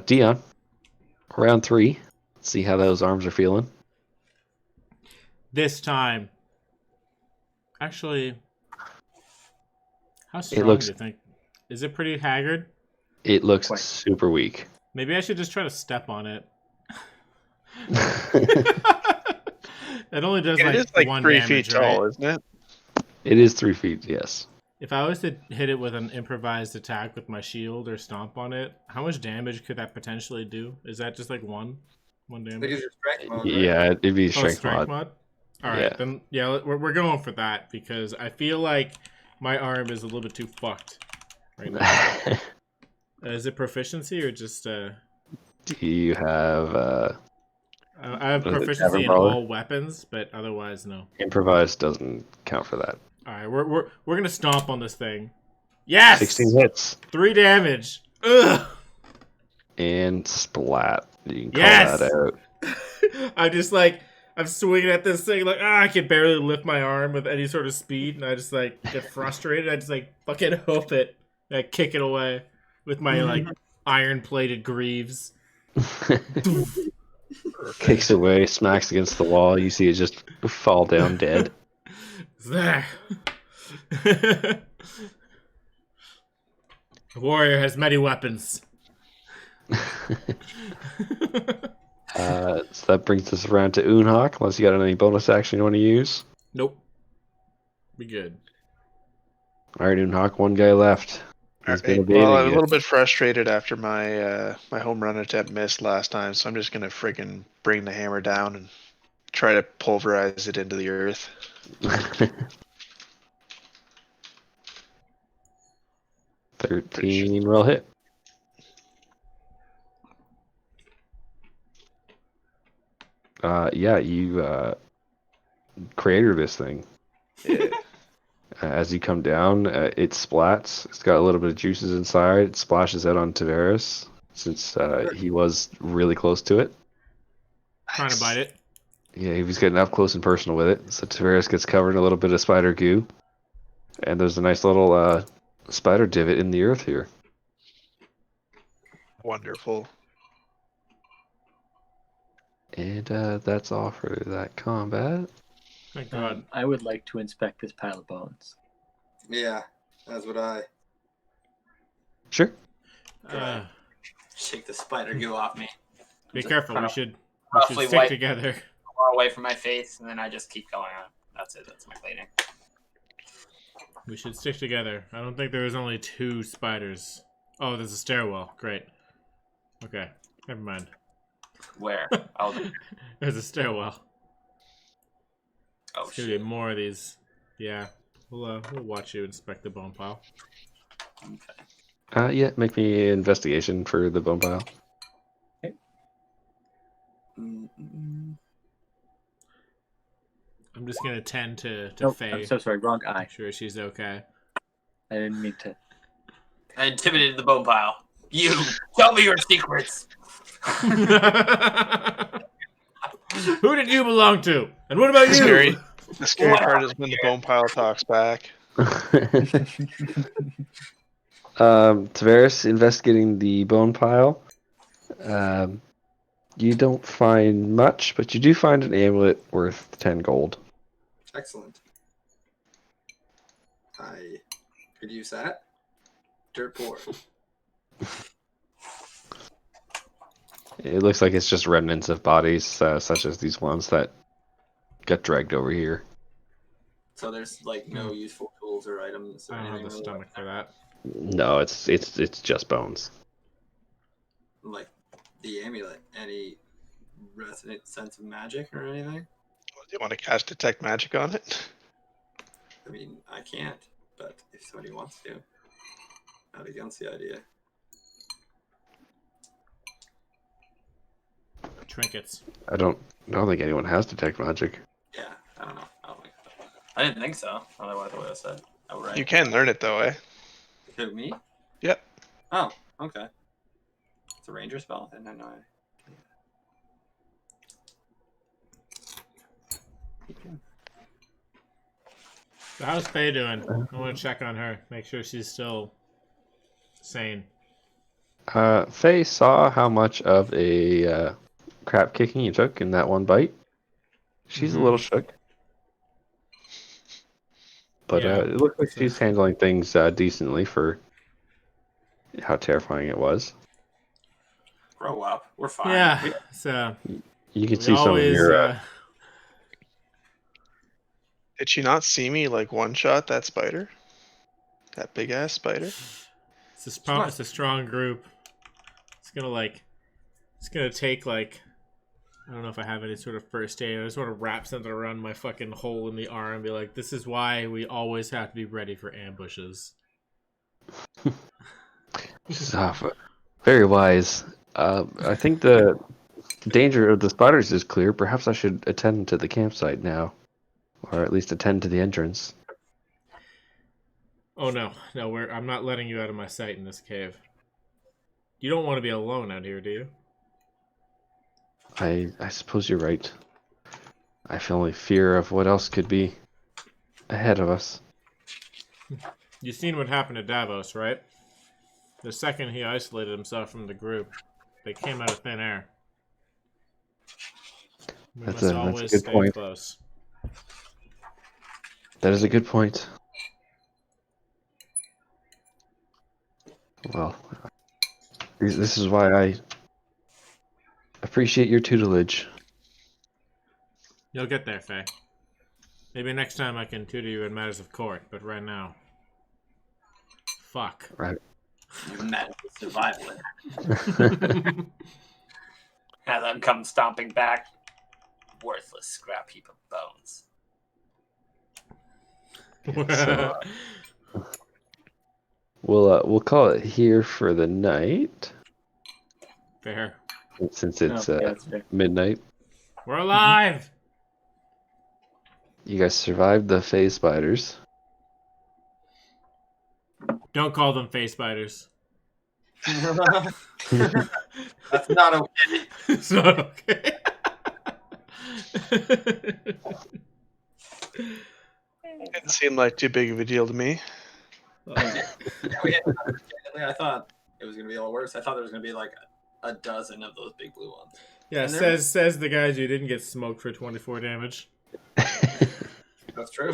Dion, round 3. Let's see how those arms are feeling. This time. Actually, how strong looks- do you think? Is it pretty haggard? It looks Quite. super weak. Maybe I should just try to step on it. It only does It is like one 3 damage, feet right? tall, isn't it? It is 3 feet, yes. If I was to hit it with an improvised attack with my shield or stomp on it, how much damage could that potentially do? Is that just like one damage? Because your strength mode, right? Yeah, it'd be Oh, strength strength mod. mod? Alright, Yeah. then yeah, we're going for that because I feel like my arm is a little bit too fucked right now. Is it proficiency or just Do you have I have What is it, proficiency tavern in brawler? all weapons, but otherwise no. improvised? Doesn't count for that. Alright, we're gonna stomp on this thing. Yes! 16 hits 3 damage. Ugh! and splat. You can call Yes! that out. I'm just I'm swinging at this thing I can barely lift my arm with any sort of speed, and I just get frustrated. I just fucking hope it. And I kick it away with my iron plated greaves. Kicks away, smacks against the wall. You see it just fall down dead. There. The warrior has many weapons. So that brings us around to Unhawk, unless you got any bonus action you want to use. Nope. Be good. Alright, Unhawk, one guy left. He's been Alright, well, I'm a evading little you. bit frustrated after my my home run attempt missed last time, so I'm just gonna friggin' bring the hammer down and try to pulverize it into the earth. 13 roll hit. Yeah, you created this thing. Yeah. As you come down, it splats. It's got a little bit of juices inside. It splashes out on Tavares, since he was really close to it. Trying to bite it. Yeah, he was getting up close and personal with it. So Tavares gets covered in a little bit of spider goo. And there's a nice little spider divot in the earth here. Wonderful. And that's all for that combat. Thank God. I would like to inspect this pile of bones. Yeah, that's what I Sure. shake the spider goo off me. Be Just careful. kind We of should roughly stick wipe together. far away from my face, and then I just keep going on. That's it. That's my cleaning. We should stick together. I don't think there was only 2 spiders. Oh, there's a stairwell. Great. Okay. Never mind. Where? Oh, There's a stairwell. oh There's gonna shit. be more of these. Yeah. We'll watch you inspect the bone pile. Okay. Yeah, make me an investigation for the bone pile. Mm-mm. I'm just gonna tend to Nope, Faye. I'm so sorry. Wrong eye. Make sure she's okay. I didn't mean to. I intimidated the bone pile. You tell me your secrets. Who did you belong to? And what about you? Scary. The scary part is when the bone pile talks back. Tavares, investigating the bone pile. You don't find much, but you do find an amulet worth 10 gold. Excellent. I could use that. Dirt poor. It looks like it's just remnants of bodies, such as these ones that got dragged over here. So there's no useful tools or items or I don't have anything the really stomach for that. No, it's just bones. like the amulet. Any resonant sense of magic or anything? Do you want to cast detect magic on it? I mean, I can't, but if somebody wants to, not against the idea. Trinkets. I don't think anyone has detect magic. Yeah, I don't know. I don't think so. I didn't think so. Otherwise, I would have said. Oh, right. You can learn it though, eh? Who, me? Yep. Oh, okay. It's a ranger spell. I didn't know. So how's Faye doing? I want to check on her. Make sure she's still sane. Faye saw how much of a crap kicking you took in that one bite. She's a little shook. But Yeah. it looks like she's handling things decently for how terrifying it was. Grow up. We're fine. Yeah. So You can We see some of always, your. Did she not see me like one shot that spider? That big ass spider? it's a strong group. It's gonna take like, I don't know if I have any sort of first aid. I just want to wrap something around my fucking hole in the arm and be like, this is why we always have to be ready for ambushes. Very wise. I think the danger of the spiders is clear. Perhaps I should attend to the campsite now, or at least attend to the entrance. Oh no, I'm not letting you out of my sight in this cave. You don't want to be alone out here, do you? I suppose you're right. I feel only fear of what else could be ahead of us. You've seen what happened to Davos, right? The second he isolated himself from the group, they came out of thin air. We That's must a always good stay point. close. That is a good point. Well, this is why I appreciate your tutelage. You'll get there, Faye. Maybe next time I can tutor you in matters of court, but right now... Fuck. Right. You met with survival. Have them come stomping back. Worthless scrap heap of bones. So, we'll call it here for the night, Fair. since it's Oh, yeah, that's fair. midnight. We're alive! You guys survived the phase spiders. Don't call them face spiders. That's not okay. It's not okay. Didn't seem like too big of a deal to me. I thought it was gonna be a lot worse. I thought there was gonna be like a dozen of those big blue ones. Yeah, And there- says the guys who didn't get smoked for 24 damage. That's true.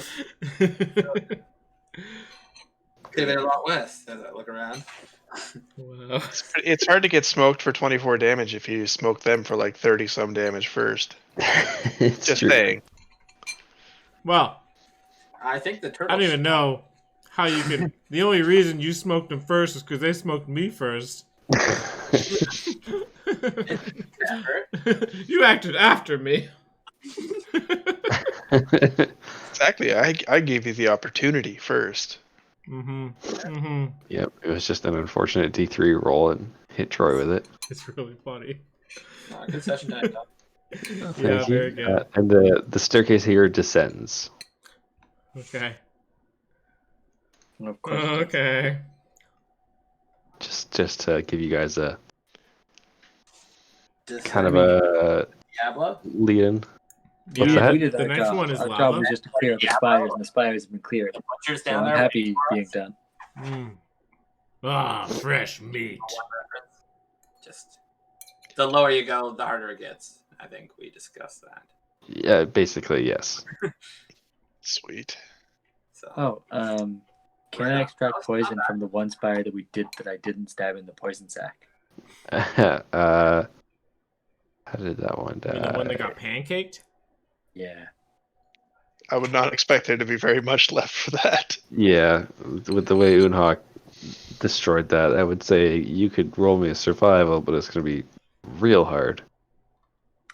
Could have been a lot worse as I look around. Wow. It's hard to get smoked for 24 damage if you smoke them for like 30 some damage first. It's Just true. saying. Well, I think the turtle. I don't even know how you could. The only reason you smoked them first is because they smoked me first. You acted after me. Exactly. I gave you the opportunity first. Yep, it was just an unfortunate D3 roll and hit Troy with it. It's really funny. Good session tonight, Tom. Yeah, Thank you. very good. And the staircase here descends. Okay. No question. Okay. Just to give you guys a Just kind of a Diablo. lead in. Yeah, What's that? We did the our next job. one is Our lava. job was just to clear up the spiders, and the spiders have been cleared. The butcher's So down I'm there. happy waiting for being us. done. Ah, fresh meat. Just the lower you go, the harder it gets. I think we discussed that. Yeah, basically, yes. Sweet. So Oh, can I extract poison from the one spider that I didn't stab in the poison sack? How did that one You mean the one that die? got pancaked? Yeah. I would not expect there to be very much left for that. Yeah, with the way Unhawk destroyed that, I would say you could roll me a survival, but it's going to be real hard.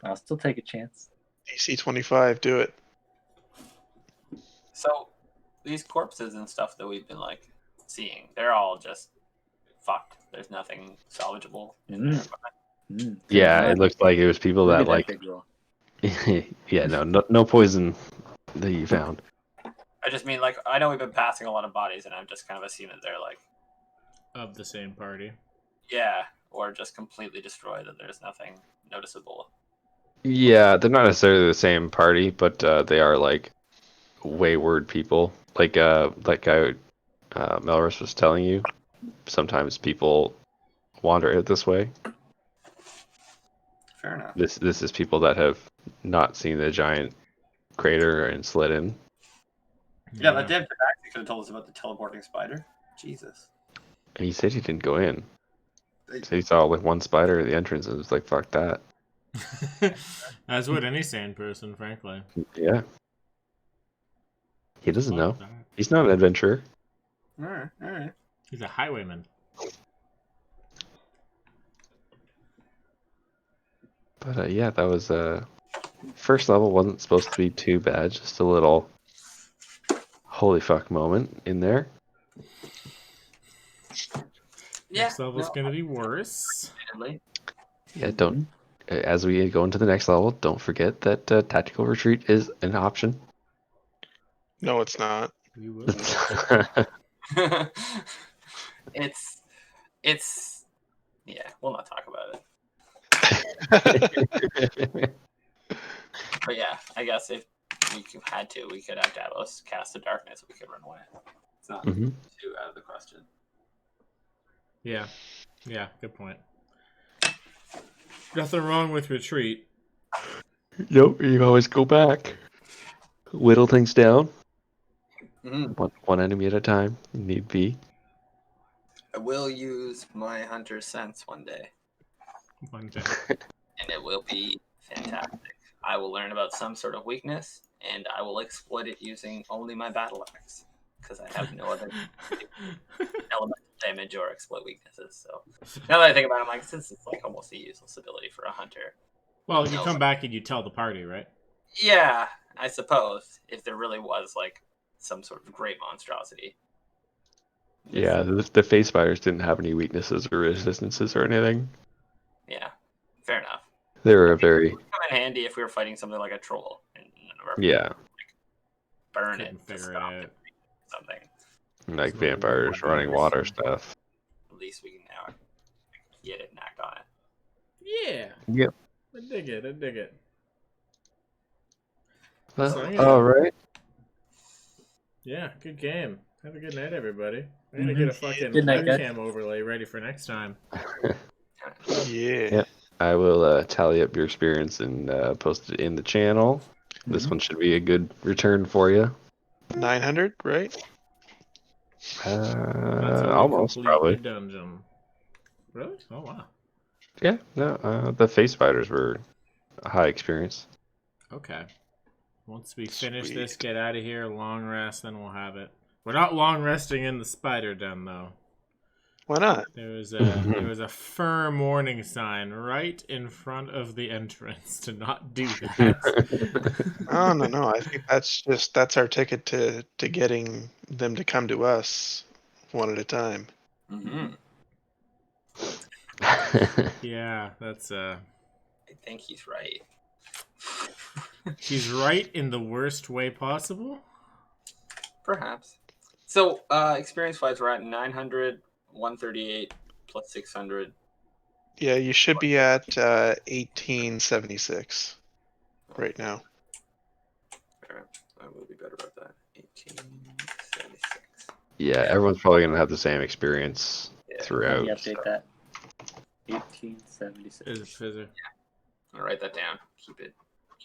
I'll still take a chance. DC 25, do it. So these corpses and stuff that we've been like seeing, they're all just fucked. There's nothing salvageable. Yeah, it looked like it was people Look that at like. big roll. Yeah, no poison that you found. I just mean, like, I know we've been passing a lot of bodies, and I'm just kind of assuming they're like, Of the same party. yeah, or just completely destroyed, that there's nothing noticeable. Yeah, they're not necessarily the same party, but they are like wayward people. Like that guy Melrose was telling you. Sometimes people wander out this way. fair enough. This is people that have not seen the giant crater and slid in. Yeah, that damn Tabaxi could have told us about the teleporting spider. Jesus. And he said he didn't go in. He said he saw like one spider at the entrance and was like, "Fuck that." As would any sane person, frankly. Yeah. He doesn't know. Fuck that. He's not an adventurer. All right. He's a highwayman. But yeah, that was first level wasn't supposed to be too bad. Just a little holy fuck moment in there. Yeah. Next level's gonna be worse. Admittedly. Yeah, don't. As we go into the next level, don't forget that tactical retreat is an option. No, it's not. We will. It's yeah, we'll not talk about it. But yeah, I guess if we had to, we could have Davos cast the darkness, we could run away. It's not Mhm. too out of the question. Yeah. Yeah, good point. Nothing wrong with retreat. Nope, you can always go back. Whittle things down. Mm-hmm. One enemy at a time, need be. I will use my hunter sense one day, One day. and it will be fantastic. I will learn about some sort of weakness, and I will exploit it using only my battle axe, because I have no other elemental damage or exploit weaknesses. So now that I think about it, I'm like, since it's like almost a useless ability for a hunter. Well, you come back and you tell the party, right? Yeah, I suppose if there really was like some sort of great monstrosity. Yeah, the face spiders didn't have any weaknesses or resistances or anything. Yeah, fair enough. They were a very It would come in handy if we were fighting something like a troll and none of our yeah, burn Couldn't it to figure it stop out. it. Something. like Some vampires weird running water weakness. stuff. At least we can now get it and act on it. Yeah. Yep. I dig it. I dig it. Well, So I'm gonna- all right. Yeah, good game. Have a good night, everybody. I'm gonna get a fucking Good night, guys. webcam overlay ready for next time. Yeah. Yeah. I will tally up your experience and post it in the channel. This Mhm. one should be a good return for you. 900, right? That's how we Almost complete probably. a dungeon. Really? Oh wow. Yeah. No. The face spiders were a high experience. Okay. Once we finish Sweet. this, get out of here, long rest, then we'll have it. We're not long resting in the spider den though. Why not? There was a firm warning sign right in front of the entrance to not do that. Oh no. I think that's our ticket to getting them to come to us one at a time. Mm-hmm. Yeah, that's I think he's right. he's right in the worst way possible. Perhaps. So, experience-wise, we're at 900, 138, plus 600. Yeah, you should be at 1876 right now. I will be better about that. 1876. Yeah, everyone's probably gonna have the same experience Yeah. Let throughout. me update that. 1876. Is it physics? I'll write that down. Keep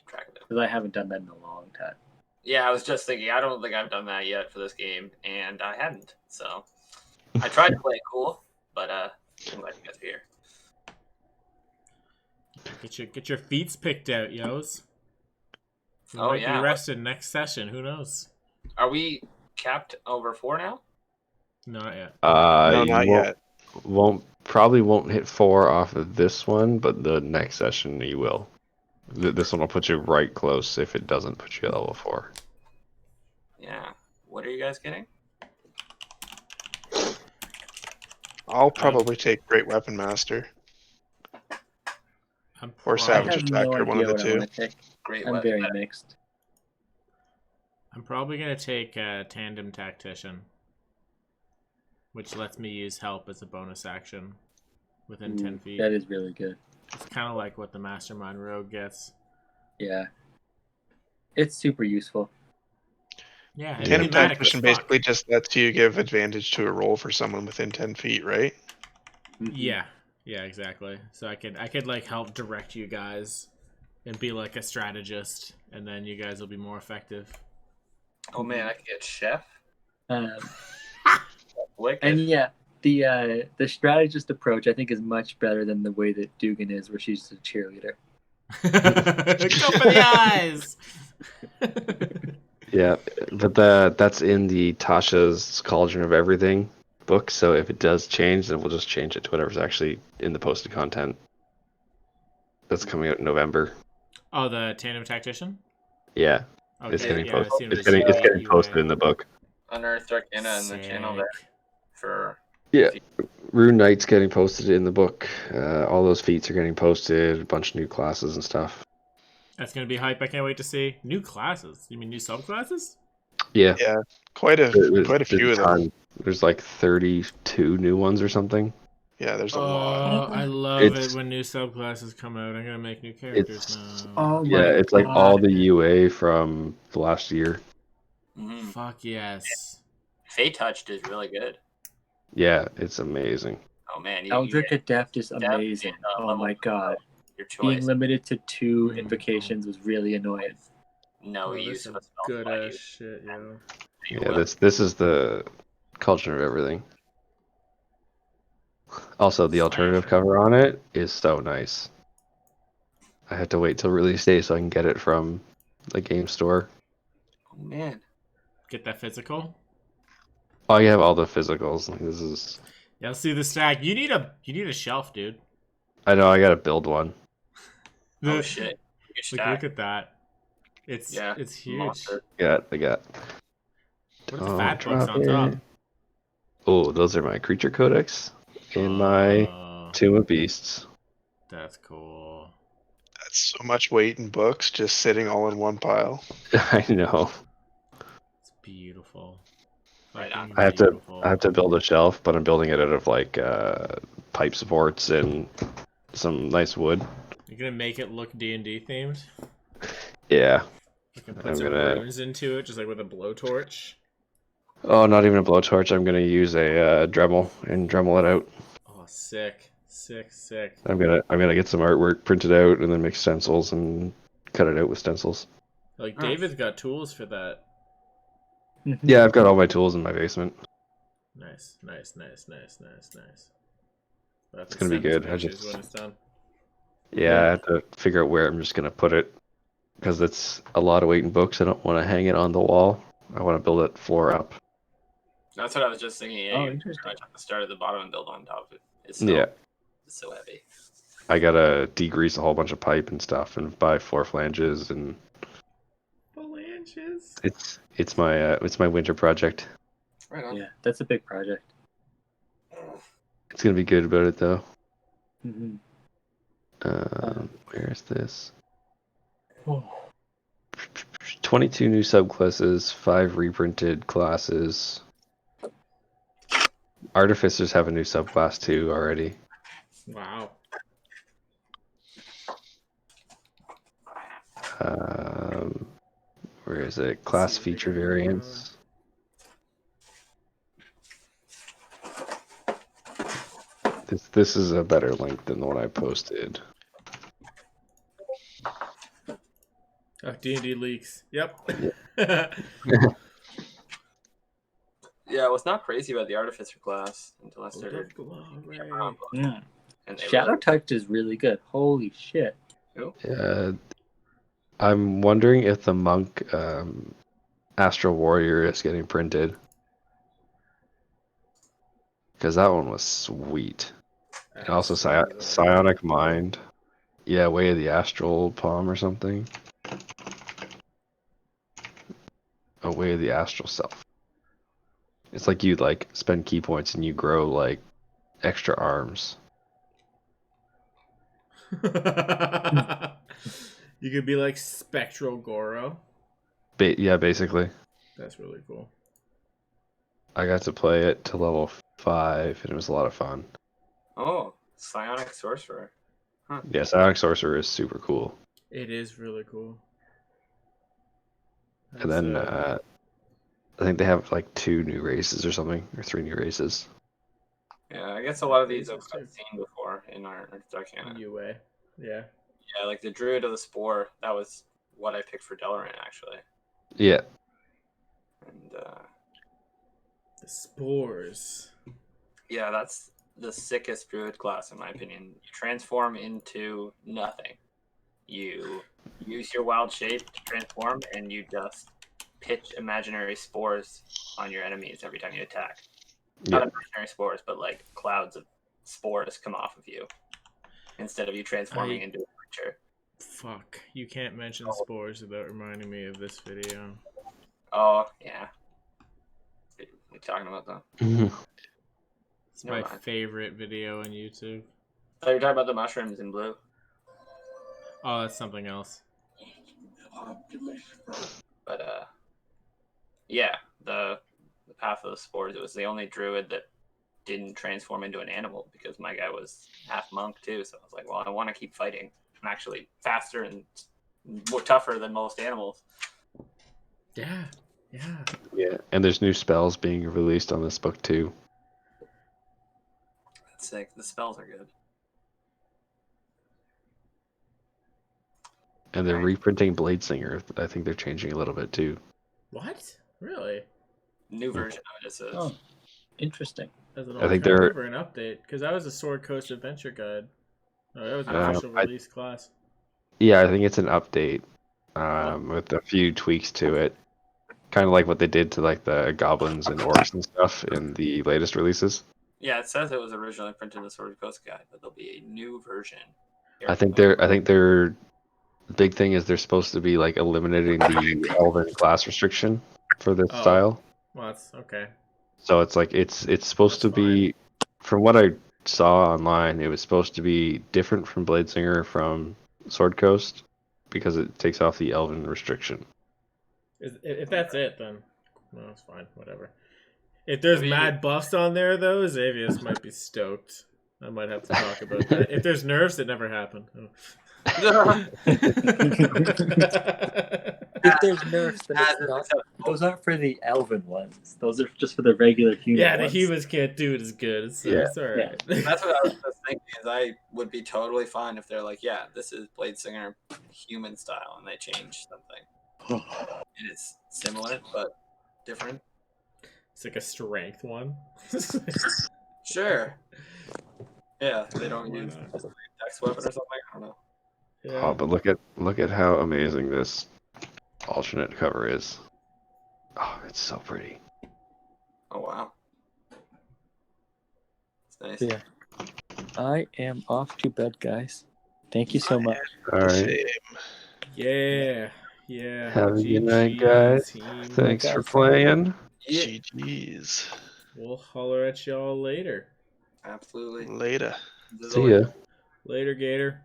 track of it. Because I haven't done that in a long time. Yeah, I was just thinking, I don't think I've done that yet for this game, and I hadn't. So, I tried to play it cool, but I'm glad you guys are here. Get your feets picked out, yos. You Oh, might yeah. be rested next session. Who knows? Are we capped over 4 now? Not yet. No, You not yet. Probably won't hit 4 off of this one, but the next session you will. This one will put you right close if it doesn't put you at level 4. Yeah. What are you guys getting? I'll probably take Great Weapon Master I'm or prob- I Savage have no Attacker, one of idea the what I two. want to take. Great I'm weapon. very mixed. I'm probably gonna take Tandem Tactician, which lets me use help as a bonus action within 10 feet. That is really good. It's kind of like what the Mastermind Rogue gets. Yeah. It's super useful. Yeah, and Tandem thematic as Tactician fuck. basically just lets you give advantage to a roll for someone within 10 feet, right? Mhm. Yeah, exactly. So I could like help direct you guys and be like a strategist, and then you guys will be more effective. Oh man, I could get Chef. Um, Wicked. and yeah, the strategist approach I think is much better than the way that Dugan is, where she's a cheerleader. Go for the eyes. Yeah, but that's in the Tasha's Cauldron of Everything book. So if it does change, then we'll just change it to whatever's actually in the posted content. That's coming out in November. Oh, the Tandem Tactician? Yeah, Okay, it's getting yeah, I posted. seen It's the getting UA. posted in the book. Unearthed Arcana in the channel there Sick. for Yeah, Rune Knight's getting posted in the book. All those feats are getting posted. A bunch of new classes and stuff. That's gonna be hype. I can't wait to see new classes. You mean new subclasses? Yeah, Yeah, quite a there's few a of them. ton. There's like 32 new ones or something. Yeah, there's a lot. I love It's- it when new subclasses come out. I'm gonna make new characters It's now. Oh yeah, my it's like all God. the UA from the last year. Mhm. Fuck yes. Fey Touched is really good. Yeah, it's amazing. Oh man, Eldritch get Adept is Adept amazing. and, Oh level my God. your Being choice. limited to 2 Mm. invocations was really annoying. No Oh, use that's of some a spell good slot ass use. shit, yo. You Yeah, will. this is the Cauldron of Everything. Also, the alternative cover on it is so nice. I had to wait till release day so I can get it from the game store. Oh man. Get that physical. Oh, you have all the physicals. Like, this is. Yeah, I'll see the stack. You need a shelf, dude. I know. I gotta build one. Oh shit. Good Like, stack. look at that. It's Yeah, it's huge. monster. I got. What are the fat books drop on top? it. Oh, those are my creature codex and my Oh, Tomb of Beasts. that's cool. That's so much weight in books just sitting all in one pile. I know. It's beautiful. Right Fucking on. I beautiful. have to build a shelf, but I'm building it out of like pipe supports and some nice wood. You're gonna make it look D&D themed. Yeah. You can put I'm some gonna- runes into it, just like with a blowtorch. Oh, not even a blowtorch. I'm gonna use a Dremel and Dremel it out. Oh, sick, sick, sick. I'm gonna get some artwork printed out and then make stencils and cut it out with stencils. Like Nice. David's got tools for that. Yeah, I've got all my tools in my basement. Nice, nice, nice, nice, nice, nice. It's gonna be good. I When just it's done. I have to figure out where I'm just gonna put it because it's a lot of weight in books. I don't want to hang it on the wall. I want to build it floor up. That's what I was just thinking. Yeah, Oh, you interesting. pretty much have to start at the bottom and build on top of it. It's Yeah. so heavy. I gotta degrease a whole bunch of pipe and stuff and buy floor flanges and Phalanges. it's my winter project. Right on. Yeah, that's a big project. It's gonna be good about it though. Hmm. Where is this? Oh. 22 new subclasses, 5 reprinted classes. Artificers have a new subclass too already. Wow. Where is it? Class see what they feature got going variants. This is a better link than the one I posted. Oh, D&D leaks. Yep. Yeah, I was not crazy about the Artificer class until I started. Yeah. And they Shadow really- Touch is really good. Holy shit. I'm wondering if the monk Astral Warrior is getting printed. Because that one was sweet. And also Psionic Mind. Yeah, Way of the Astral Palm or something. Oh, Way of the Astral Self. It's like you like spend key points and you grow like extra arms. You could be like Spectral Goro. Yeah, basically. That's really cool. I got to play it to level 5 and it was a lot of fun. Oh, Psionic Sorcerer. Yeah, Psionic Sorcerer is super cool. It is really cool. And then I think they have like 2 new races or something, or 3 new races. Yeah, I guess a lot of these I've Races, too. seen before in our Arcana. UA. Yeah. Yeah, like the Druid of the Spore. That was what I picked for Delaran, actually. Yeah, And The spores. yeah, that's the sickest Druid class in my opinion. You transform into nothing. you use your wild shape to transform, and you just pitch imaginary spores on your enemies every time you attack. Not imaginary spores, but like clouds of spores come off of you instead of you transforming into a creature. Fuck, you can't mention spores without reminding me of this video. Oh, yeah. What are you talking about, though? It's my favorite video on YouTube. Oh, you're talking about the mushrooms in blue? Oh, that's something else. But, yeah, the Path of the Spores, it was the only druid that didn't transform into an animal because my guy was half monk, too. So I was like, well, I want to keep fighting. I'm actually faster and more tougher than most animals. Yeah. Yeah, and there's new spells being released on this book too. That's sick. The spells are good. And they're reprinting Bladesinger. I think they're changing a little bit too. What? Really? New version of it is a... Oh, interesting. As an I think alternative or an update? Because that was a Sword Coast Adventure Guide. No, that was an official release class. Yeah, I think it's an update with a few tweaks to it. Kind of like what they did to like the goblins and orcs and stuff in the latest releases. Yeah, it says it was originally printed in the Sword Coast Guide, but there'll be a new version. I think their big thing is they're supposed to be like eliminating the elven class restriction for this style. Well, that's okay. So it's like it's supposed to be, from what I saw online, it was supposed to be different from Bladesinger from Sword Coast because it takes off the elven restriction. If that's it, then no, it's fine. Whatever. If there's mad buffs on there, though, Xavius might be stoked. I might have to talk about that. If there's nerfs, it never happened. If there's nerfs, then it's not. Those aren't for the elven ones. Those are just for the regular human yeah, ones. the humans can't do it as good. So it's all right. That's what I was just thinking. Is I would be totally fine if they're like, yeah, this is Bladesinger human style, and they change something, and it's similar but different. It's like a strength one. Sure. Yeah, they don't use a dex weapon or something. I don't know. Yeah. Oh, but look at how amazing this alternate cover is. Oh, it's so pretty. Oh wow. It's nice. Yeah. I am off to bed, guys. Thank you so much. All right. Yeah. Have a good night, guys. Team. Thanks for playing. Yeah. GG's. We'll holler at y'all later. Absolutely. Later. See ya. Later, Gator.